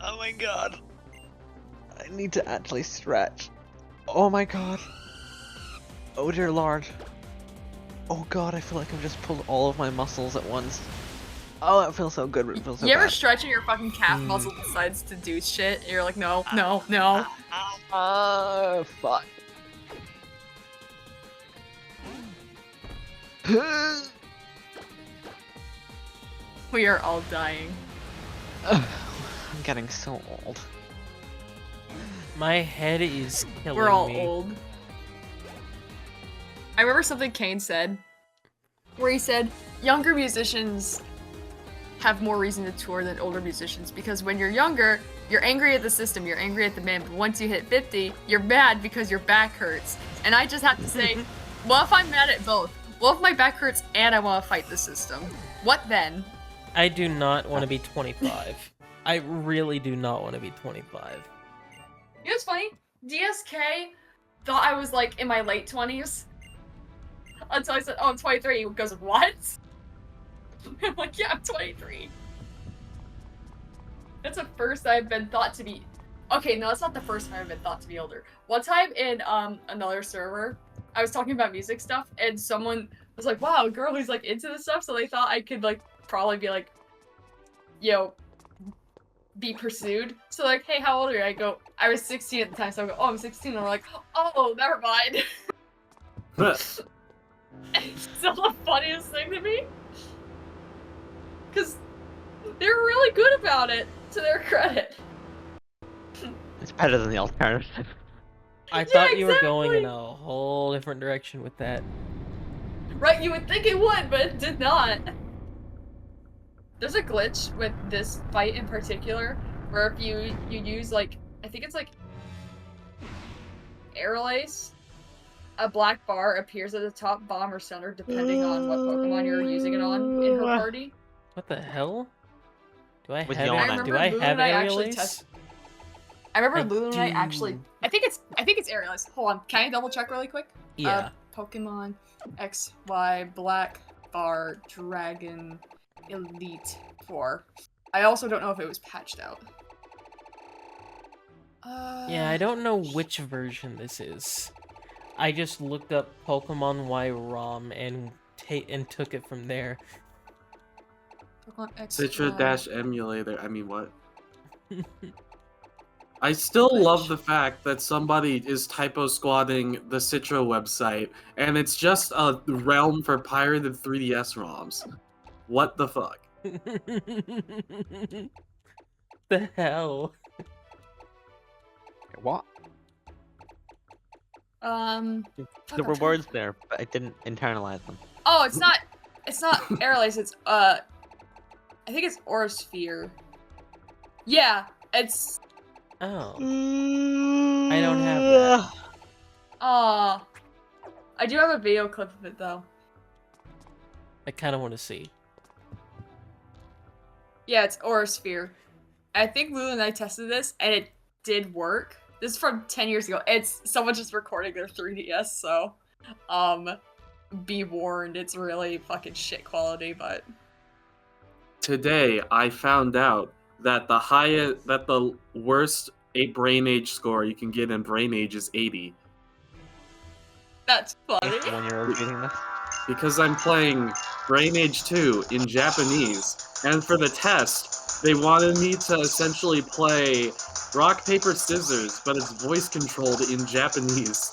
Oh my god. I need to actually stretch. Oh my god. Oh dear lord. Oh god, I feel like I've just pulled all of my muscles at once. Oh, that feels so good, but it feels so You ever bad. stretching your fucking calf muscle decides to do shit, and you're like, no, no, no. Oh, fuck. We are all dying. I'm getting so old. My head is killing We're all me. old. I remember something Kane said, where he said, younger musicians have more reason to tour than older musicians, because when you're younger, you're angry at the system, you're angry at the man, but once you hit 50, you're mad because your back hurts. And I just have to say, what if I'm mad at both? What if my back hurts and I want to fight the system? What then? I do not want to be 25. I really do not want to be 25. You know what's funny? DSK thought I was like in my late 20s. Until I said, oh, I'm 23. He goes, what? I'm like, yeah, I'm 23. That's the first I've been thought to be. Okay, no, that's not the first time I've been thought to be older. One time in another server, I was talking about music stuff, and someone was like, wow, a girl who's like into this stuff, so they thought I could like probably be like, yo, be pursued. So like, hey, how old are you? I go, I was 16 at the time, so I go, oh, I'm 16. And they're like, oh, never mind. It's still the funniest thing to me. Because they're really good about it, to their credit. It's better than the alternative. I Yeah, thought you were going in exactly. a whole different direction with that. Right, you would think it would, but it did not. There's a glitch with this fight in particular, where if you use like, I think it's like Airlace, a black bar appears at the top, bomb, or center, depending on what Pokemon you're using it on in her party. What the hell? Do I With have Yana. it? Do I have Lunite actually Aerials? test- I remember I Lunite do. actually. I think it's Airlace. Hold on, can I double check really quick? Yeah. Pokemon X, Y, Black Bar, Dragon, Elite 4. I also don't know if it was patched out. Yeah, I don't know which version this is. I just looked up Pokemon Y ROM and took it from there. Pokemon X, Citra Y. Dash Emulator. I mean, what? I still love the fact that somebody is typo squatting the Citra website, and it's just a realm for pirated 3DS ROMs. What the fuck? The hell? What? fuck, The I'm rewards there, but I didn't internalize them. Oh, it's not Airlace, it's I think it's Aurasphere. Yeah, it's. Oh. I don't have that. Aw. I do have a video clip of it though. I kind of want to see. Yeah, it's Aurasphere. I think Lulu and I tested this, and it did work. This is from 10 years ago. It's someone just recording their 3DS, so be warned, it's really fucking shit quality, but Today, I found out that the worst Brain Age score you can get in Brain Age is 80. that's funny. 1-year-old reading this. Because I'm playing Brain Age 2 in Japanese, and for the test, they wanted me to essentially play rock, paper, scissors, but it's voice controlled in Japanese.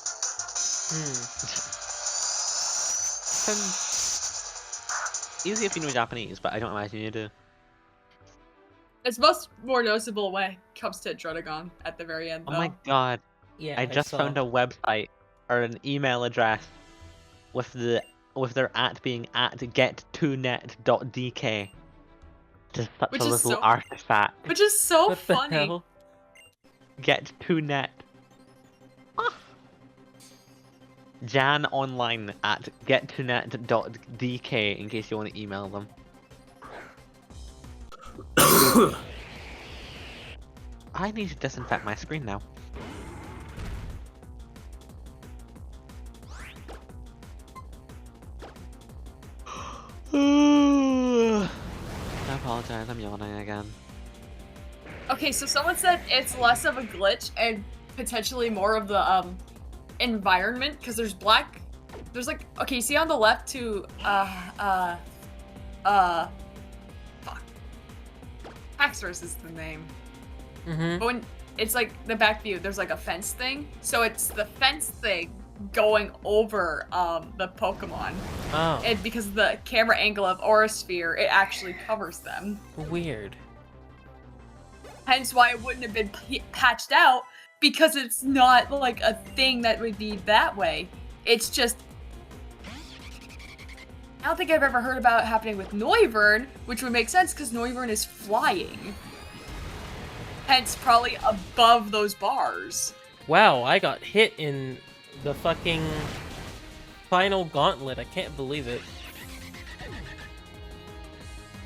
Easy if you know Japanese, but I don't imagine you do. It's most more noticeable when it comes to Drotagon at the very end, though. Oh my god. Yeah, I just found a website or an email address with their @ being @get2net.dk. Just such Which a is little so- artifact. Which is so What the funny. hell? Get2net. Jan online @get2net.dk in case you want to email them. I need to disinfect my screen now. I apologize, I'm yawning again. Okay, so someone said it's less of a glitch and potentially more of the environment, because there's like, okay, you see on the left to fuck. Haxorus is the name. Mm-hmm. But when it's like the back view, there's like a fence thing. So it's the fence thing going over the Pokemon. Oh, And because of the camera angle of Aurasphere, it actually covers them. weird. Hence why it wouldn't have been patched out, because it's not like a thing that would be that way. It's just... I don't think I've ever heard about it happening with Noivern, which would make sense because Noivern is flying. Hence probably above those bars. Wow, I got hit in the fucking final gauntlet. I can't believe it.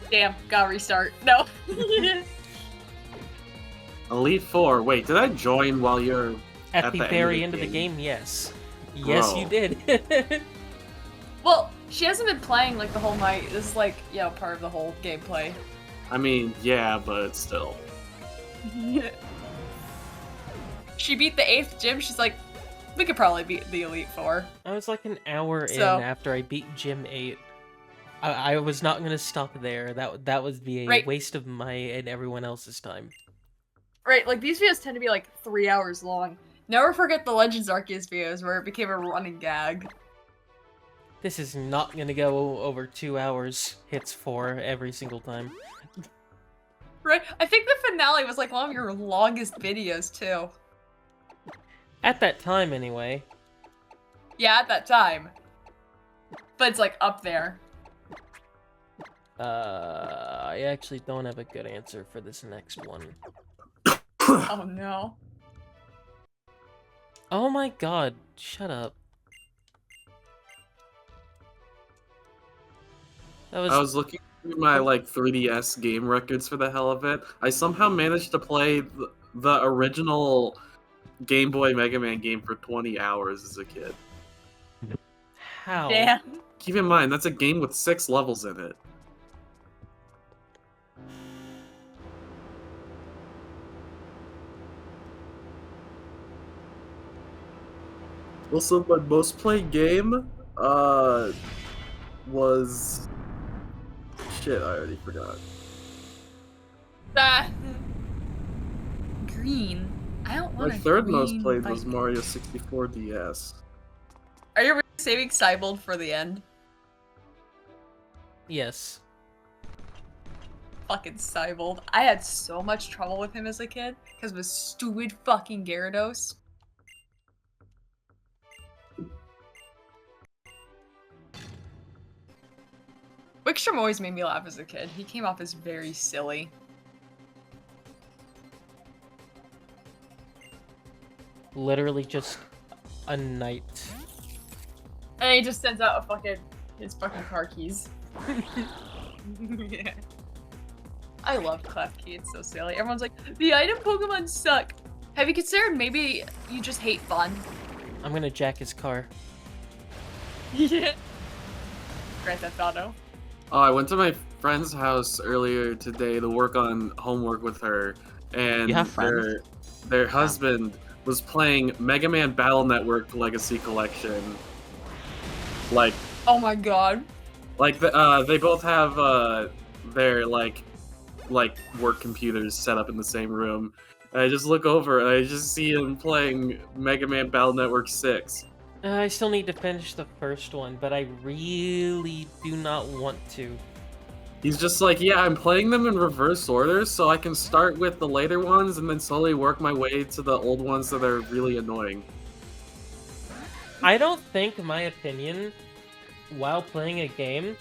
Damn, gotta restart. No. Elite Four. Wait, did I join while you're At the very end end of of the game, yes. Yes, Bro. you did. Well, she hasn't been playing like the whole night. This is like, you know, part of the whole gameplay. I mean, yeah, but still. She beat the 8th gym. She's like, we could probably beat the Elite Four. I was like an hour So- in after I beat Gym 8. I was not gonna stop there. That would be a Right. waste of my and everyone else's time. Right, like these videos tend to be like 3 hours long. Never forget the Legends Arceus videos where it became a running gag. This is not gonna go over 2 hours hits for every single time. Right? I think the finale was like one of your longest videos too. At that time, anyway. Yeah, at that time. But it's like up there. I actually don't have a good answer for this next one. Oh no. Oh my god, shut up. That I was looking through my like 3DS game records for the hell of it. I somehow managed to play the original Game Boy Mega Man game for 20 hours as a kid. how? Damn. Keep in mind, that's a game with 6 levels in it. Also, my most played game, was... Shit, I already forgot. That green. I don't want My a third most green played was bike. Mario 64 DS. Are you really saving Cybold for the end? Yes. Fucking Cybold. I had so much trouble with him as a kid because of his stupid fucking Gyarados. Wickstrom always made me laugh as a kid. He came off as very silly. Literally just a knight. And he just sends out his fucking car keys. Yeah. I love Klefki, it's so silly. Everyone's like, the item Pokemon suck. Have you considered maybe you just hate fun? I'm gonna jack his car. Yeah. Grand Theft Auto. Oh, I went to my friend's house earlier today to work on homework with her, and You have friends? their husband was playing Mega Man Battle Network Legacy Collection. Like, Oh my god. they both have their like work computers set up in the same room. And I just look over and I just see him playing Mega Man Battle Network 6. I still need to finish the first one, but I really do not want to. He's just like, yeah, I'm playing them in reverse order, so I can start with the later ones and then slowly work my way to the old ones that are really annoying. I don't think my opinion while playing a game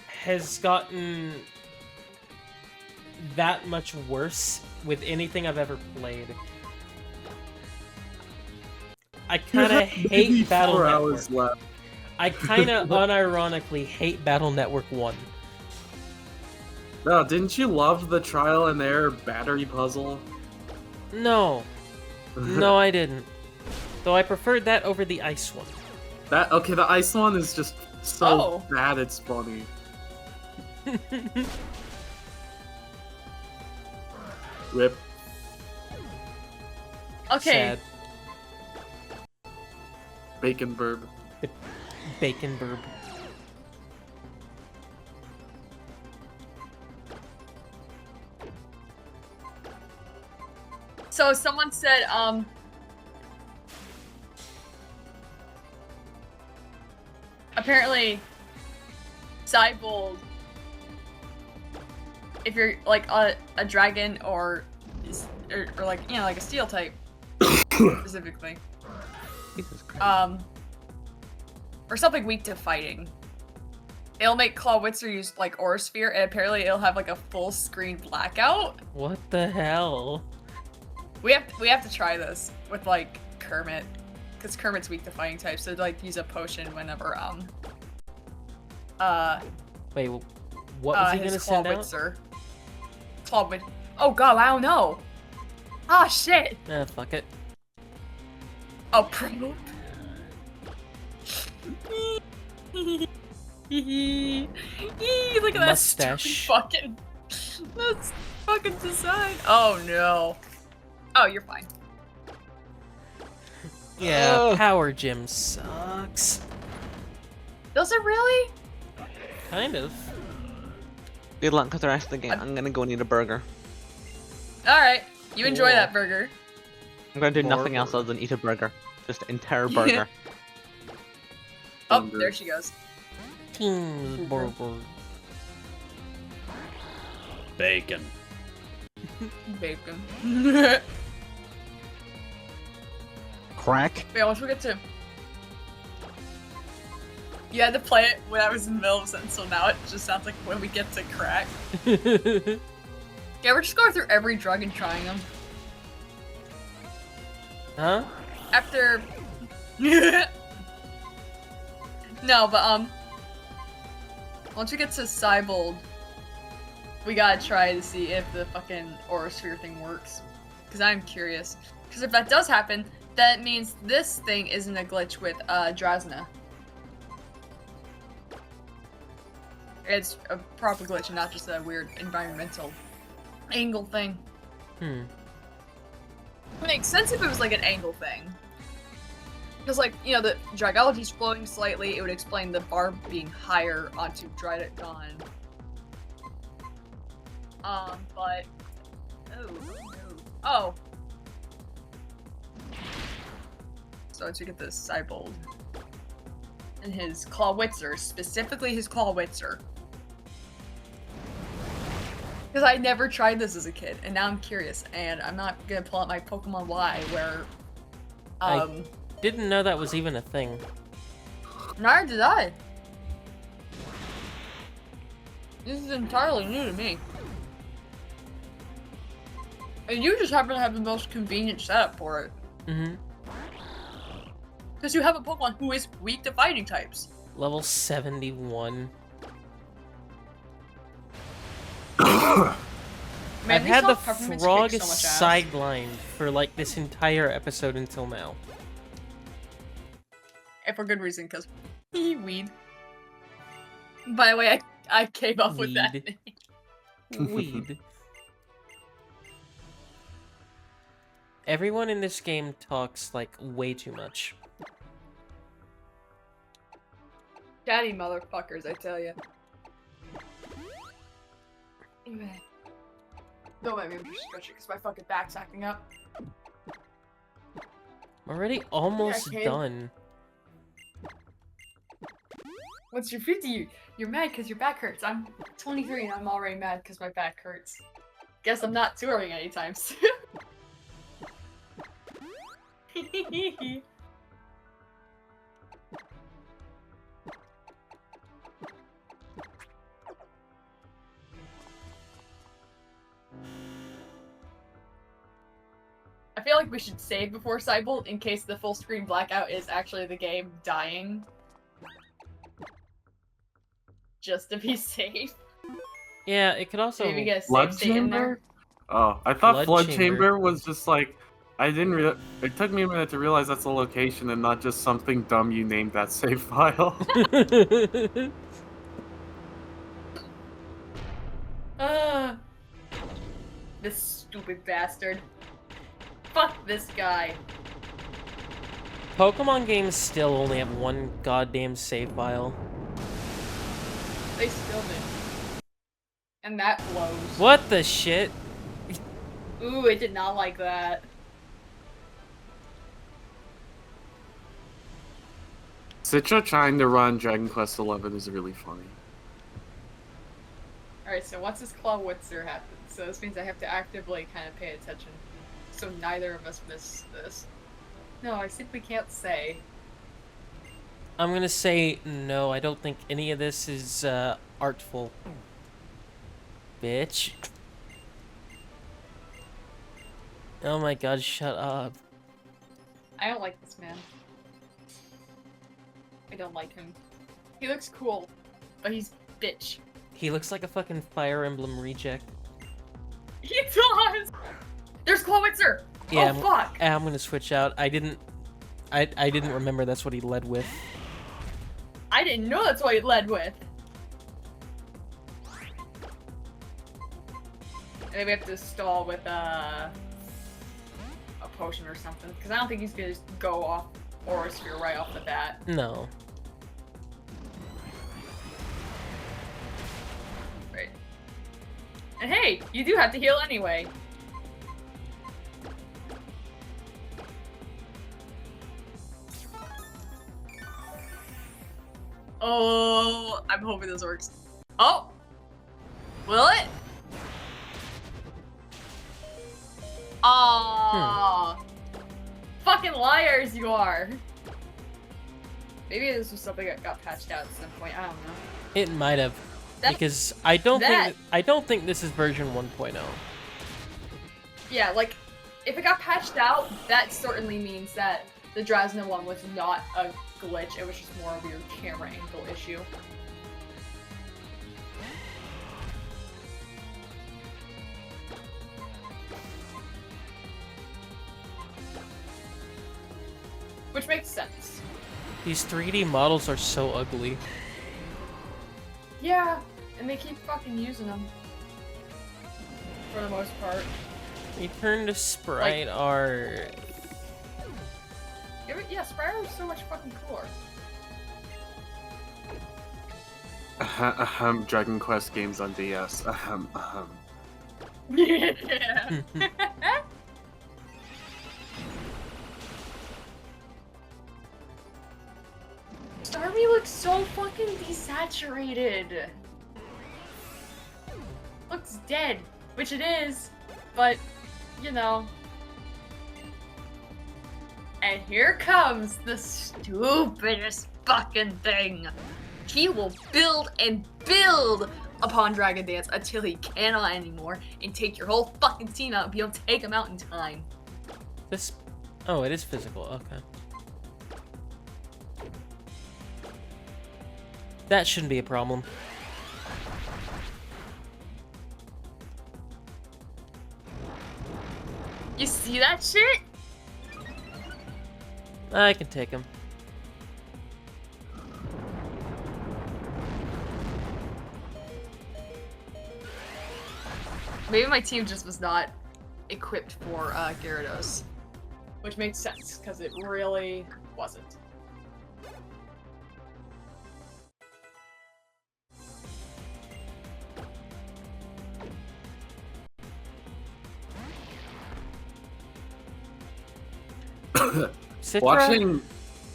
has gotten that much worse with anything I've ever played. I kind of hate Battle 4 Network. hours left. I kind of unironically hate Battle Network 1. No, didn't you love the trial and error battery puzzle? No. No, I didn't. Though I preferred that over the ice one. The ice one is just so bad it's funny. Rip. Okay. Sad. Bacon burb. Bacon burb. So someone said, apparently, Cybold, if you're like a dragon or like, you know, like a steel type, specifically, or something weak to fighting, it'll make Clawitzer use like Aura Sphere, and apparently it'll have like a full screen blackout. What the hell? We have to try this with like Kermit, because Kermit's weak to fighting types, so like use a potion whenever Wait, what was he gonna send out? Clawwitzer. Oh god, I don't know. Ah shit. Fuck it. Oh, probe. Look at that Mustache. That's fucking design. Oh no. Oh, you're fine. Yeah, Power Gym sucks. Does it really? Kind of. Good luck with the rest of the game. I'm gonna go need a burger. Alright, you enjoy Cool. that burger. I'm gonna do nothing else other than eat a burger. Just an entire burger. Oh, Burger. there she goes. Teams burger. Bacon. Bacon. Crack. Wait, once we get to... You had to play it when I was in the middle of a sentence, so now it just sounds like when we get to crack. Yeah, we're just going through every drug and trying them. Huh? After... No, but, once we get to Cybold, we gotta try to see if the fucking Aura Sphere thing works. Because I'm curious. Because if that does happen, that means this thing isn't a glitch with, Drasna. It's a proper glitch and not just a weird environmental angle thing. It makes sense if it was like an angle thing. Because, like, you know, the Dragology's flowing slightly, it would explain the barb being higher onto Drydet Dawn. But... Oh, no. Oh! So once we get this Cybold. And his Clawwitzer, specifically his Clawwitzer. Because I never tried this as a kid, and now I'm curious, and I'm not gonna pull out my Pokemon Y, where... I didn't know that was even a thing. Neither did I. This is entirely new to me. And you just happen to have the most convenient setup for it. Mm-hmm. Because you have a Pokemon who is weak to fighting types. Level 71. Man, I've these had the soft peppermints frog kick so much ass. sidelined for like this entire episode until now. And for good reason, because weed. By the way, I came up with that Weed. name. Weed. Everyone in this game talks like way too much. Daddy motherfuckers, I tell you. Don't let me stretch it because my fucking back's acting up. I'm already almost kid. done. Once you're 50, you're mad because your back hurts. I'm 23 and I'm already mad because my back hurts. Guess I'm not touring anytime soon. I feel like we should save before Cybolt in case the full screen blackout is actually the game dying. Just to be safe. Yeah, it could also... Maybe get a Blood save state in there. chamber? Oh, I thought Blood Blood chamber. chamber was just like I didn't. It took me a minute to realize that's a location and not just something dumb you named that save file. This stupid bastard. Fuck this guy. Pokemon games still only have one goddamn save file. They still do. And that blows. What the shit? Ooh, it did not like that. Citra trying to run Dragon Quest XI is really funny. Alright, so once this Clawitzer happens, so this means I have to actively kind of pay attention. So neither of us miss this. No, I simply can't say. I'm gonna say no, I don't think any of this is artful. Bitch. Oh my god, shut up. I don't like this man. I don't like him. He looks cool, but he's bitch. He looks like a fucking Fire Emblem reject. He does! There's Clawitzer! Yeah, Oh fuck! I'm gonna switch out. I didn't remember that's what he led with. I didn't know that's what he led with. And then we have to stall with a potion or something, because I don't think he's gonna just go off Aura Sphere right off the bat. No. Right. And hey, you do have to heal anyway. Oh, I'm hoping this works. Oh! Will it? Aww. Fucking liars you are. Maybe this was something that got patched out at some point. I don't know. It might have. That- Because I don't think this is version 1.0. Yeah, like, if it got patched out, that certainly means that the Drasna one was not a glitch, it was just more a weird camera angle issue. Which makes sense. These 3D models are so ugly. Yeah, and they keep fucking using them. For the most part. Return to sprite art. Yeah, Sprite was so much fucking cooler. Dragon Quest games on DS. Yeah. Starmie looks so fucking desaturated. Looks dead, which it is, but, you know. And here comes the stupidest fucking thing. he will build and build upon Dragon Dance until he cannot anymore and take your whole fucking team out and be able to take him out in time. This... Oh, it is physical. Okay. That shouldn't be a problem. You see that shit? I can take him. Maybe my team just was not equipped for Gyarados. Which makes sense, because it really wasn't. Citra? Watching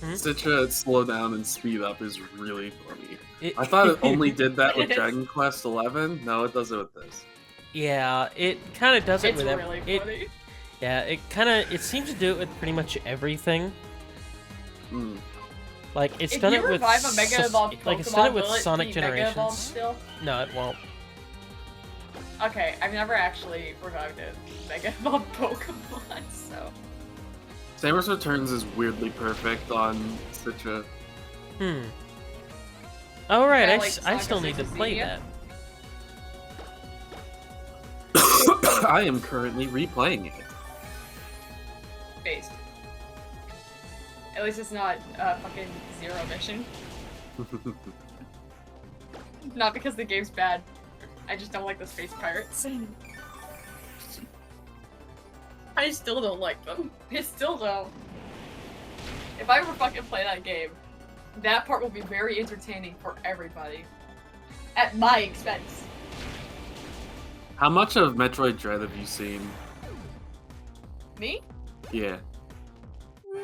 Hmm? Citra slow down and speed up is really funny. I thought it only did that with Dragon Quest XI. No, it does it with this. Yeah, it kind of does it It's with really funny. Yeah, it seems to do it with pretty much everything. Mm. Like it's If done you it with revive a Mega Evolved Pokemon, like it's done it with will it Sonic be Mega Evolved Generations. still? No, it won't. Okay, I've never actually revived a Mega Evolved Pokemon, so... Samus Returns is weirdly perfect on Citra. Hmm. Oh right, Kinda I, like I Sonic still need to play Xenia. that. I am currently replaying it. Based. At least it's not fucking Zero Mission. Not because the game's bad. I just don't like the space pirates. I still don't like them. I still don't. If I ever fucking play that game, that part will be very entertaining for everybody. At my expense. How much of Metroid Dread have you seen? Me? Yeah.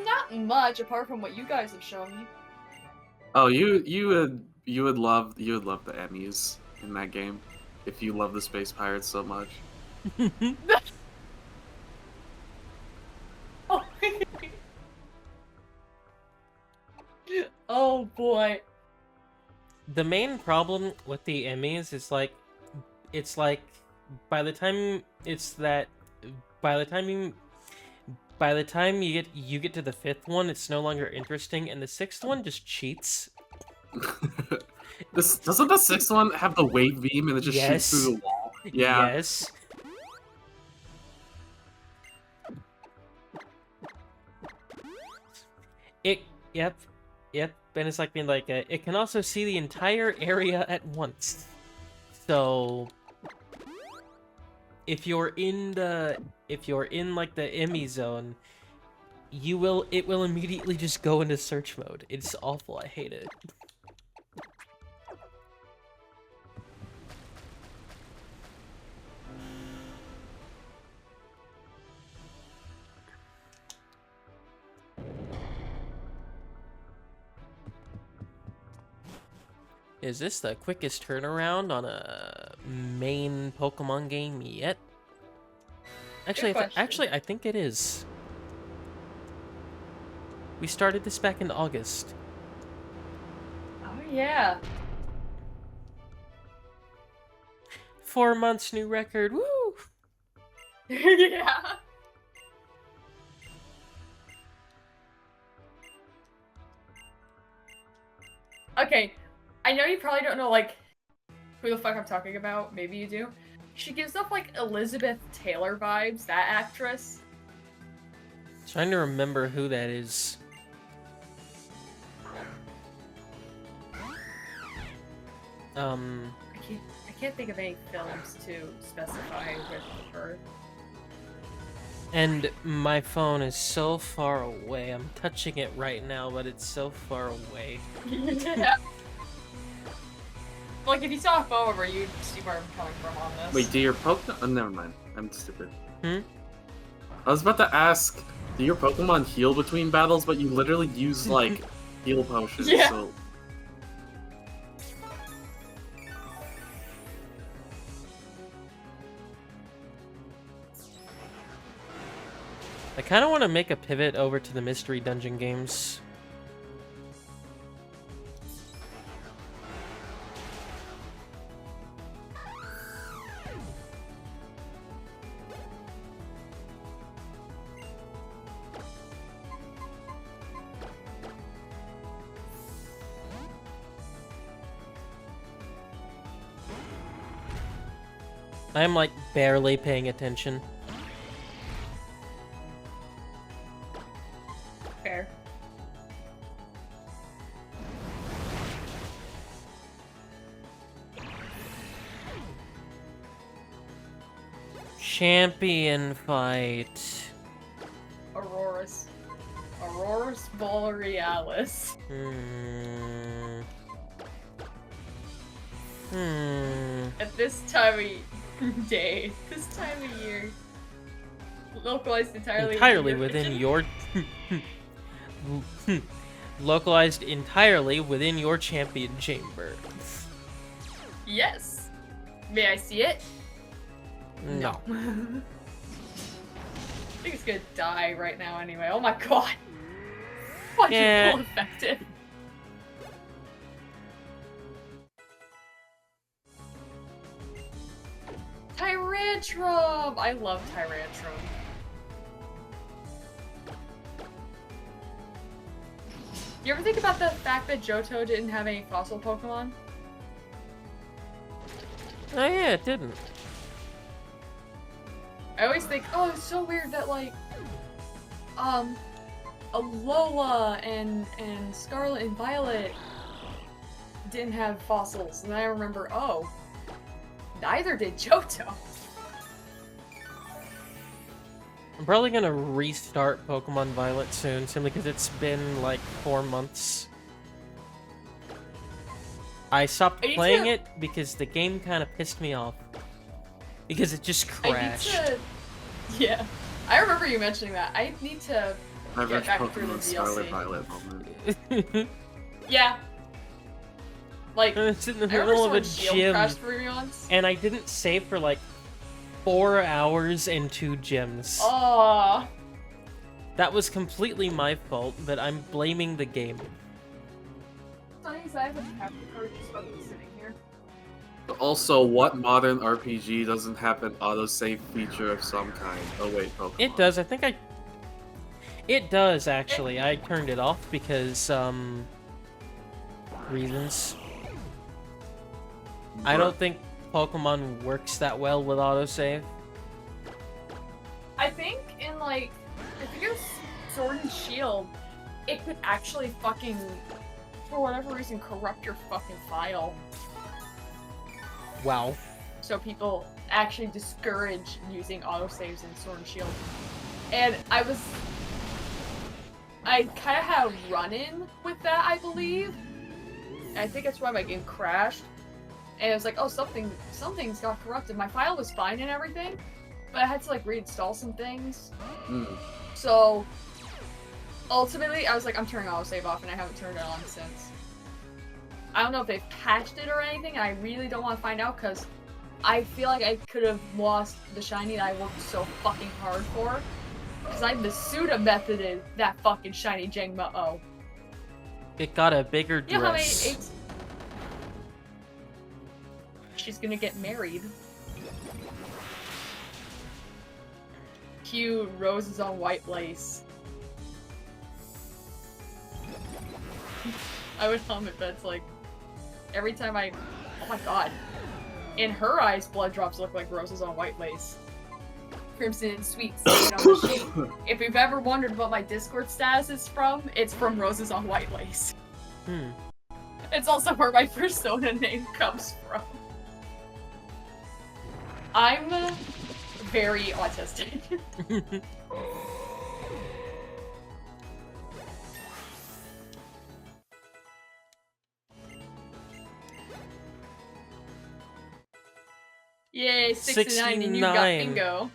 Not much, apart from what you guys have shown me. Oh, you would love the Emmys in that game if you love the space pirates so much. Oh. Oh boy. The main problem with the Emmys is it's like by the time you get to the fifth one, it's no longer interesting, and the sixth one just cheats. Doesn't the sixth one have the wave beam and it just shoots Yes. through the wall? Yeah. Yes. Yep. And it's like being like it can also see the entire area at once. So if you're in like the Emmy zone, it will immediately just go into search mode. It's awful. I hate it. Is this the quickest turnaround on a main Pokemon game yet? Actually, I think it is. We started this back in August. Oh yeah. 4 months, new record. Woo! Yeah. Okay, I know you probably don't know, like, who the fuck I'm talking about. Maybe you do. She gives off, like, Elizabeth Taylor vibes, that actress. Trying to remember who that is. I can't think of any films to specify with her. And my phone is so far away. I'm touching it right now, but it's so far away. Yeah. Like, if you saw a phone over, you'd see where I'm coming from on this. Wait, do your Pokemon? Oh, never mind. I'm stupid. Hmm? I was about to ask, do your Pokemon heal between battles, but you literally use, like, heal potions, Yeah. so... I kind of want to make a pivot over to the mystery dungeon games. I'm like barely paying attention. Fair. Champion fight. Aurora's Borealis. At this time of day, this time of year, localized entirely within your localized entirely within your champion chamber. Yes. May I see it? No. I think it's gonna die right now anyway. Oh my god. Fucking Yeah. full effective. Tyrantrum! I love Tyrantrum. You ever think about the fact that Johto didn't have any fossil Pokemon? Oh yeah, it didn't. I always think, oh, it's so weird that, like, Alola and Scarlet and Violet didn't have fossils. And then I remember, oh, neither did Johto. I'm probably gonna restart Pokemon Violet soon, simply because it's been like 4 months. I stopped playing it because the game kind of pissed me off. Because it just crashed. Yeah. I remember you mentioning that. I need to I've get reached back through the Pokemon Scarlet DLC. Violet moment. Yeah. Like, I was in the I remember middle of a someone shield gym, crashed for me once. and I didn't save for like 4 hours and 2 gyms. Aww. That was completely my fault, but I'm blaming the game. Funny is I haven't had the card just fucking sitting here. Also, what modern RPG doesn't have an autosave feature of some kind? Oh wait, Pokemon. It does, I think It does, actually. I turned it off because, reasons. I don't think Pokemon works that well with autosave. I think in, like, if you use Sword and Shield, it could actually fucking, for whatever reason, corrupt your fucking file. Wow. So people actually discourage using autosaves in Sword and Shield. And I kind of had a run-in with that, I believe. And I think that's why my game crashed. And it was like, oh, something's got corrupted. My file was fine and everything, but I had to, like, reinstall some things. So, ultimately, I was like, I'm turning autosave off, and I haven't turned it on since. I don't know if they've patched it or anything, and I really don't want to find out, because I feel like I could have lost the shiny that I worked so fucking hard for. Because I Masuda methoded that fucking shiny Jangmo-O. It got a bigger dress. You know how many eggs? She's gonna get married. Cute roses on white lace. I would comment that's like every time oh my god. In her eyes, blood drops look like roses on white lace. Crimson and sweet stain on the sheet. If you've ever wondered what my Discord status is from, it's from Roses on White Lace. It's also where my persona name comes from. I'm very autistic. Yay, 69 and you got 69. bingo.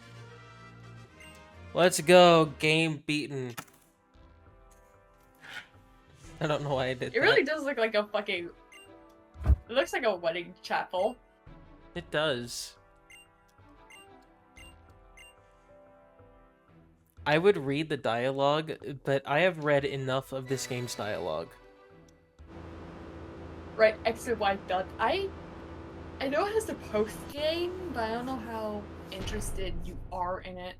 Let's go, game beaten. I don't know why I did that. It really does look like a fucking... It looks like a wedding chapel. It does. I would read the dialogue, but I have read enough of this game's dialogue. Right, X and Y done. I know it has the post-game, but I don't know how interested you are in it.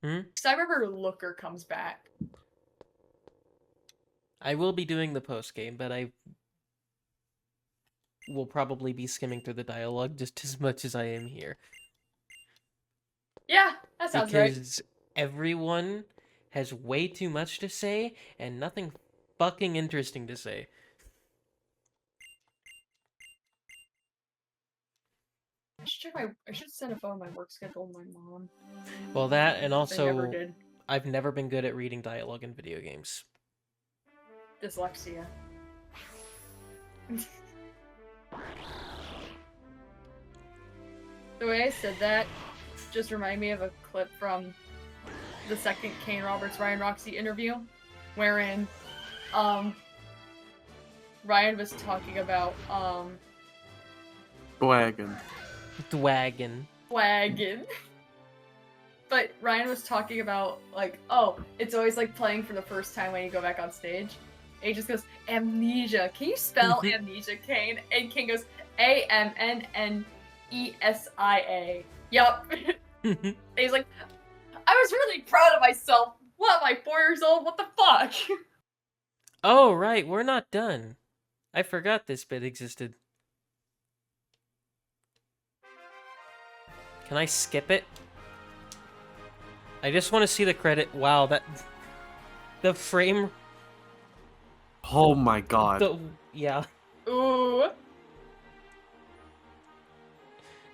Because I remember Looker comes back. I will be doing the post-game, but I will probably be skimming through the dialogue just as much as I am here. Yeah, that sounds right. Because everyone has way too much to say and nothing fucking interesting to say. I should send a phone my work schedule to my mom. Well, that, and I never also, did. I've never been good at reading dialogue in video games. Dyslexia. The way I said that just reminded me of a clip from the second Kane Roberts Ryan Roxy interview, wherein Ryan was talking about Wagon. Dwagon. Wagon. But Ryan was talking about, like, oh, it's always like playing for the first time when you go back on stage. And he just goes, amnesia. Can you spell amnesia, Kane? And Kane goes, AMNNESIA. Yup. And he's like, I was really proud of myself. What, am I 4 years old? What the fuck? Oh, right, we're not done. I forgot this bit existed. Can I skip it? I just want to see the credit. Wow, that... The frame... Oh my god. Yeah. Ooh.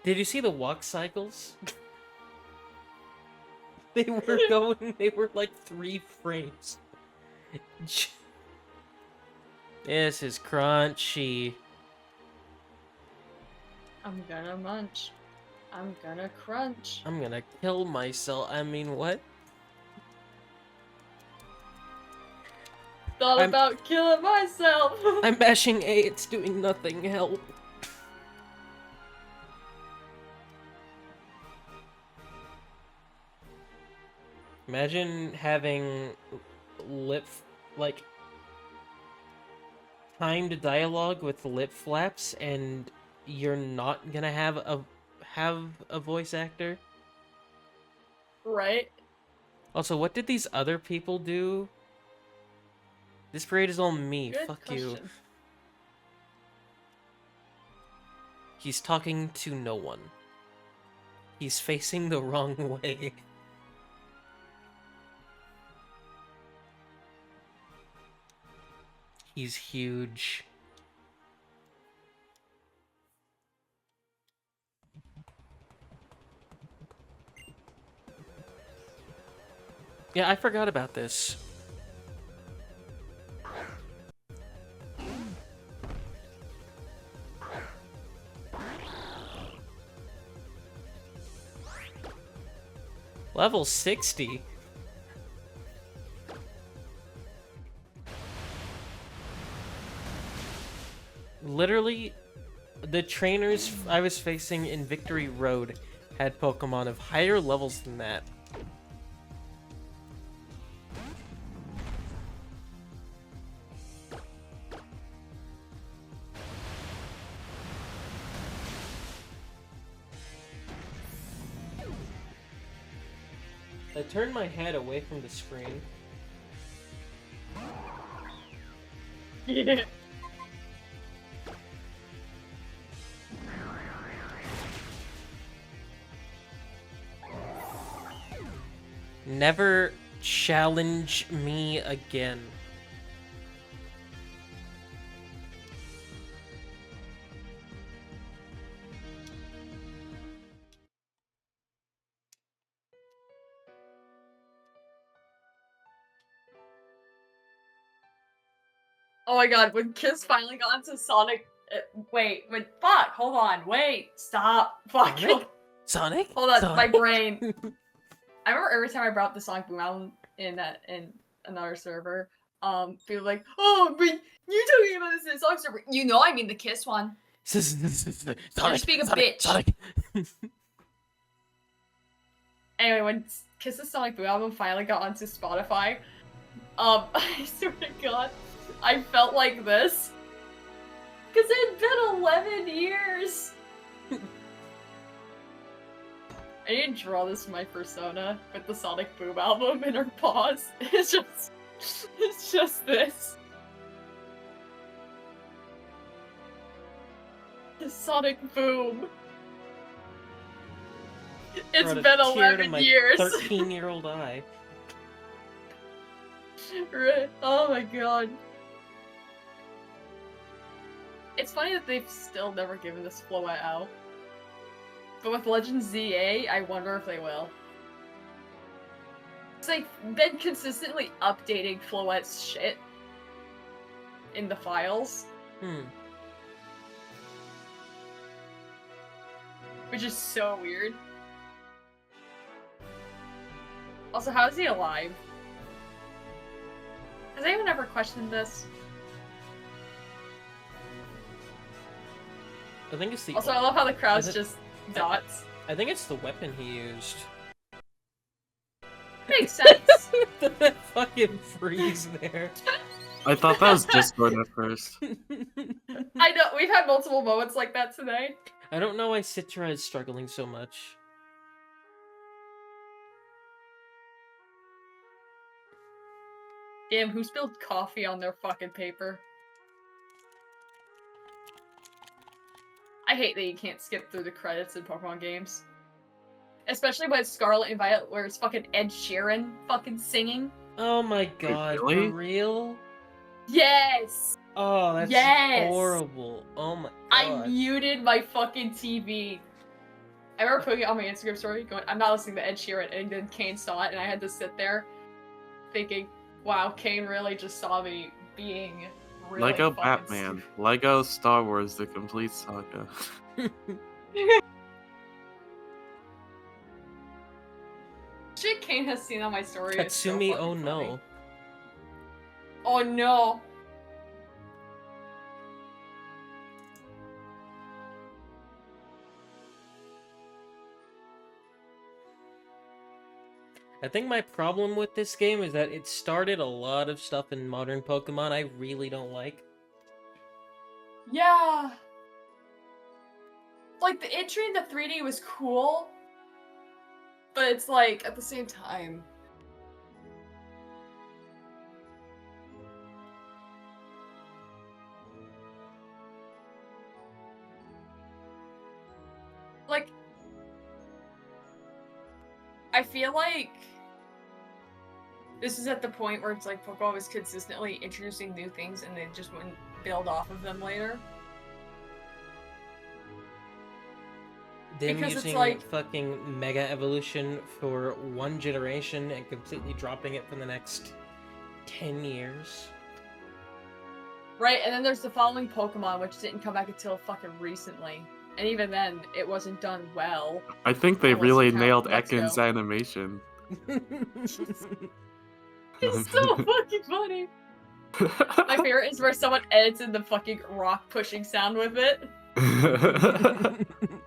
Did you see the walk cycles? They were like 3 frames. This is crunchy. I'm gonna munch. I'm gonna crunch. I'm gonna kill myself. I mean, what? Thought about killing myself. I'm mashing A, it's doing nothing. Help. Imagine having like timed dialogue with lip flaps and you're not gonna have a voice actor. Right? Also, what did these other people do? This parade is all me. Good Fuck question. you. He's talking to no one. He's facing the wrong way. He's huge. Yeah, I forgot about this. Level 60? Literally, the trainers I was facing in Victory Road had Pokemon of higher levels than that. I turned my head away from the screen. Yeah. Never challenge me again. Oh my god, when Kiss finally got into Sonic... fuck, hold on, wait, stop, fuck. Sonic? Sonic? Hold on, Sonic? my brain. I remember every time I brought up the Sonic Boom album in another server, people were like, oh, but you're talking about this in a Sonic server. You know I mean the Kiss one. Sonic, Just being a bitch. Sonic. Anyway, when Kiss's Sonic Boom album finally got onto Spotify, I swear to god, I felt like this. Because it had been 11 years. I didn't draw this in my persona with the Sonic Boom album in her paws. It's just this. Sonic Boom. It's Brought a been tear to 11 my years. 13-year-old eye. Right. Oh my god. It's funny that they've still never given this Floette out. But with Legends ZA, I wonder if they will. It's like, been consistently updating Floette's shit in the files. Which is so weird. Also, how is he alive? Has anyone ever questioned this? I think it's the. Also, I love how the crowd's Is it- just dots. I think it's the weapon he used. Makes sense. That fucking freeze there. I thought that was Discord at first. I know, we've had multiple moments like that today. I don't know why Citra is struggling so much. Damn, who spilled coffee on their fucking paper? I hate that you can't skip through the credits in Pokemon games. Especially when it's Scarlet and Violet, where it's fucking Ed Sheeran fucking singing. Oh my god, really? for real? Yes! Oh, that's Yes! horrible. Oh my I god. muted my fucking TV. I remember putting it on my Instagram story, going, I'm not listening to Ed Sheeran, and then Kane saw it, and I had to sit there thinking, wow, Kane really just saw me being really Lego fucking Batman, Lego Star Wars: The Complete Saga. Shit Kane has seen on my story is so Katsumi, fucking oh funny. no. Oh no. I think my problem with this game is that it started a lot of stuff in modern Pokemon I really don't like. Yeah. Like, the entry into 3D was cool, but it's like, at the same time... Like, I feel like this is at the point where it's like Pokemon was consistently introducing new things and they just wouldn't build off of them later. Them Because it's using like- fucking Mega Evolution for one generation and completely dropping it for the next 10 years. Right, and then there's the following Pokemon, which didn't come back until fucking recently. And even then, it wasn't done well. I think they Unless really you count nailed Let's Go. Ekans' animation. It's so fucking funny. My favorite is where someone edits in the fucking rock pushing sound with it.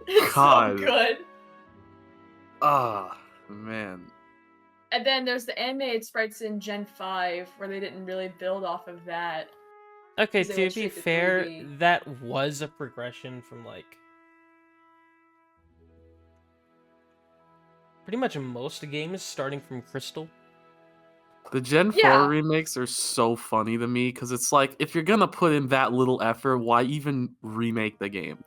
It's God. so good. Ah, man. And then there's the animated sprites in Gen 5, where they didn't really build off of that. Okay, 'Cause they to went be straight to fair, 3D. that was a progression from, like, pretty much most games starting from Crystal. The Gen 4 Yeah. remakes are so funny to me because it's like, if you're gonna put in that little effort, why even remake the game?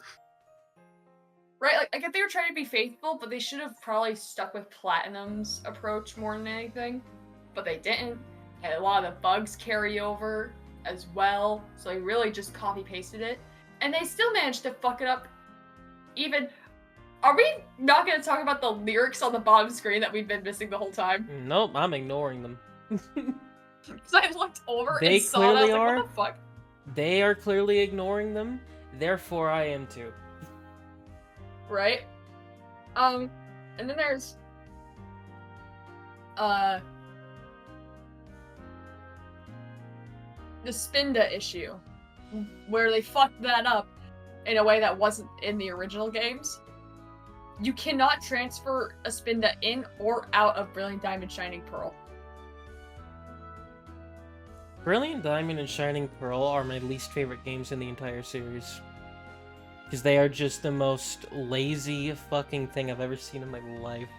Right, like, I get they were trying to be faithful, but they should have probably stuck with Platinum's approach more than anything. But they didn't, and a lot of the bugs carry over as well, so they really just copy-pasted it. And they still managed to fuck it up even... Are we not going to talk about the lyrics on the bottom screen that we've been missing the whole time? Nope, I'm ignoring them. Because I looked over They and saw it, I was clearly like, are. what the fuck? They are clearly ignoring them, therefore I am too. Right? And then there's the Spinda issue, where they fucked that up in a way that wasn't in the original games. You cannot transfer a Spinda in or out of Brilliant Diamond Shining Pearl. Brilliant Diamond and Shining Pearl are my least favorite games in the entire series. Because they are just the most lazy fucking thing I've ever seen in my life.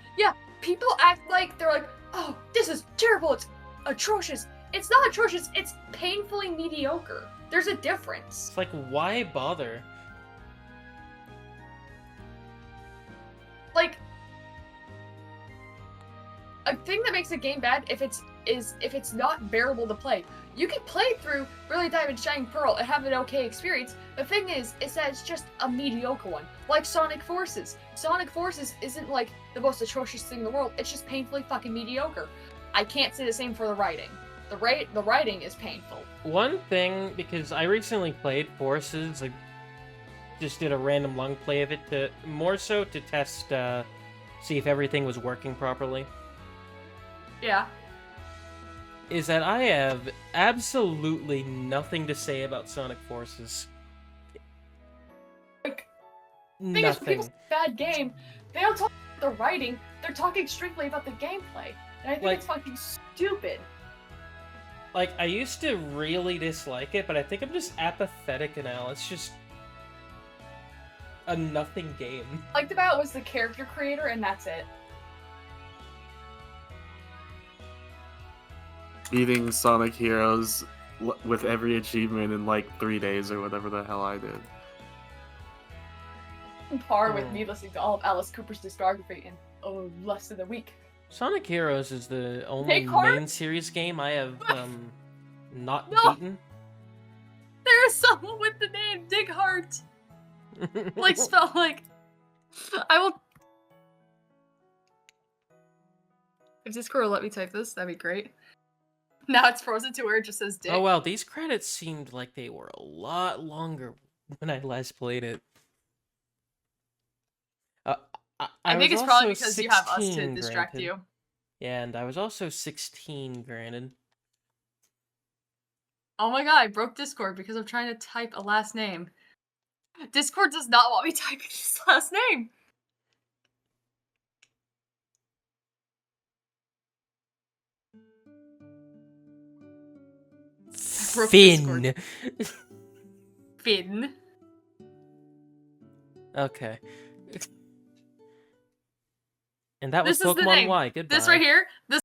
People act like they're like, oh, this is terrible, it's atrocious. It's not atrocious, it's painfully mediocre. There's a difference. It's like, why bother? a thing that makes a game bad if it's not bearable to play. You can play through Brilliant Diamond Shining Pearl and have an okay experience. The thing is that it's just a mediocre one. Like Sonic Forces. Sonic Forces isn't like the most atrocious thing in the world. It's just painfully fucking mediocre. I can't say the same for the writing. The writing is painful. One thing, because I recently played Forces, I just did a random long play of it to more so to test, see if everything was working properly. Yeah. Is that I have absolutely nothing to say about Sonic Forces. Like, Nothing. People's bad game. They don't talk about the writing. They're talking strictly about the gameplay, and I think Like- it's fucking stupid. Like, I used to really dislike it, but I think I'm just apathetic now. It's just a nothing game. Liked about it was the character creator, and that's it. Beating Sonic Heroes with every achievement in like 3 days or whatever the hell I did. On par with me listening to all of Alice Cooper's discography in less than a week. Sonic Heroes is the only Take Heart? main series game I have not No. beaten. There is someone with the name Dig Heart. Like spell like I will. If Discord will let me type this, that'd be great. Now it's frozen to where it just says Dig. Oh well, these credits seemed like they were a lot longer when I last played it. I think was it's probably also because you have us to 16, distract granted. you. Yeah, and I was also 16, granted. Oh my god, I broke Discord because I'm trying to type a last name. Discord does not want me typing this last name. I broke Discord. Finn. Finn. Okay. And that was This is the Pokemon name. Y. Goodbye. This right here. This.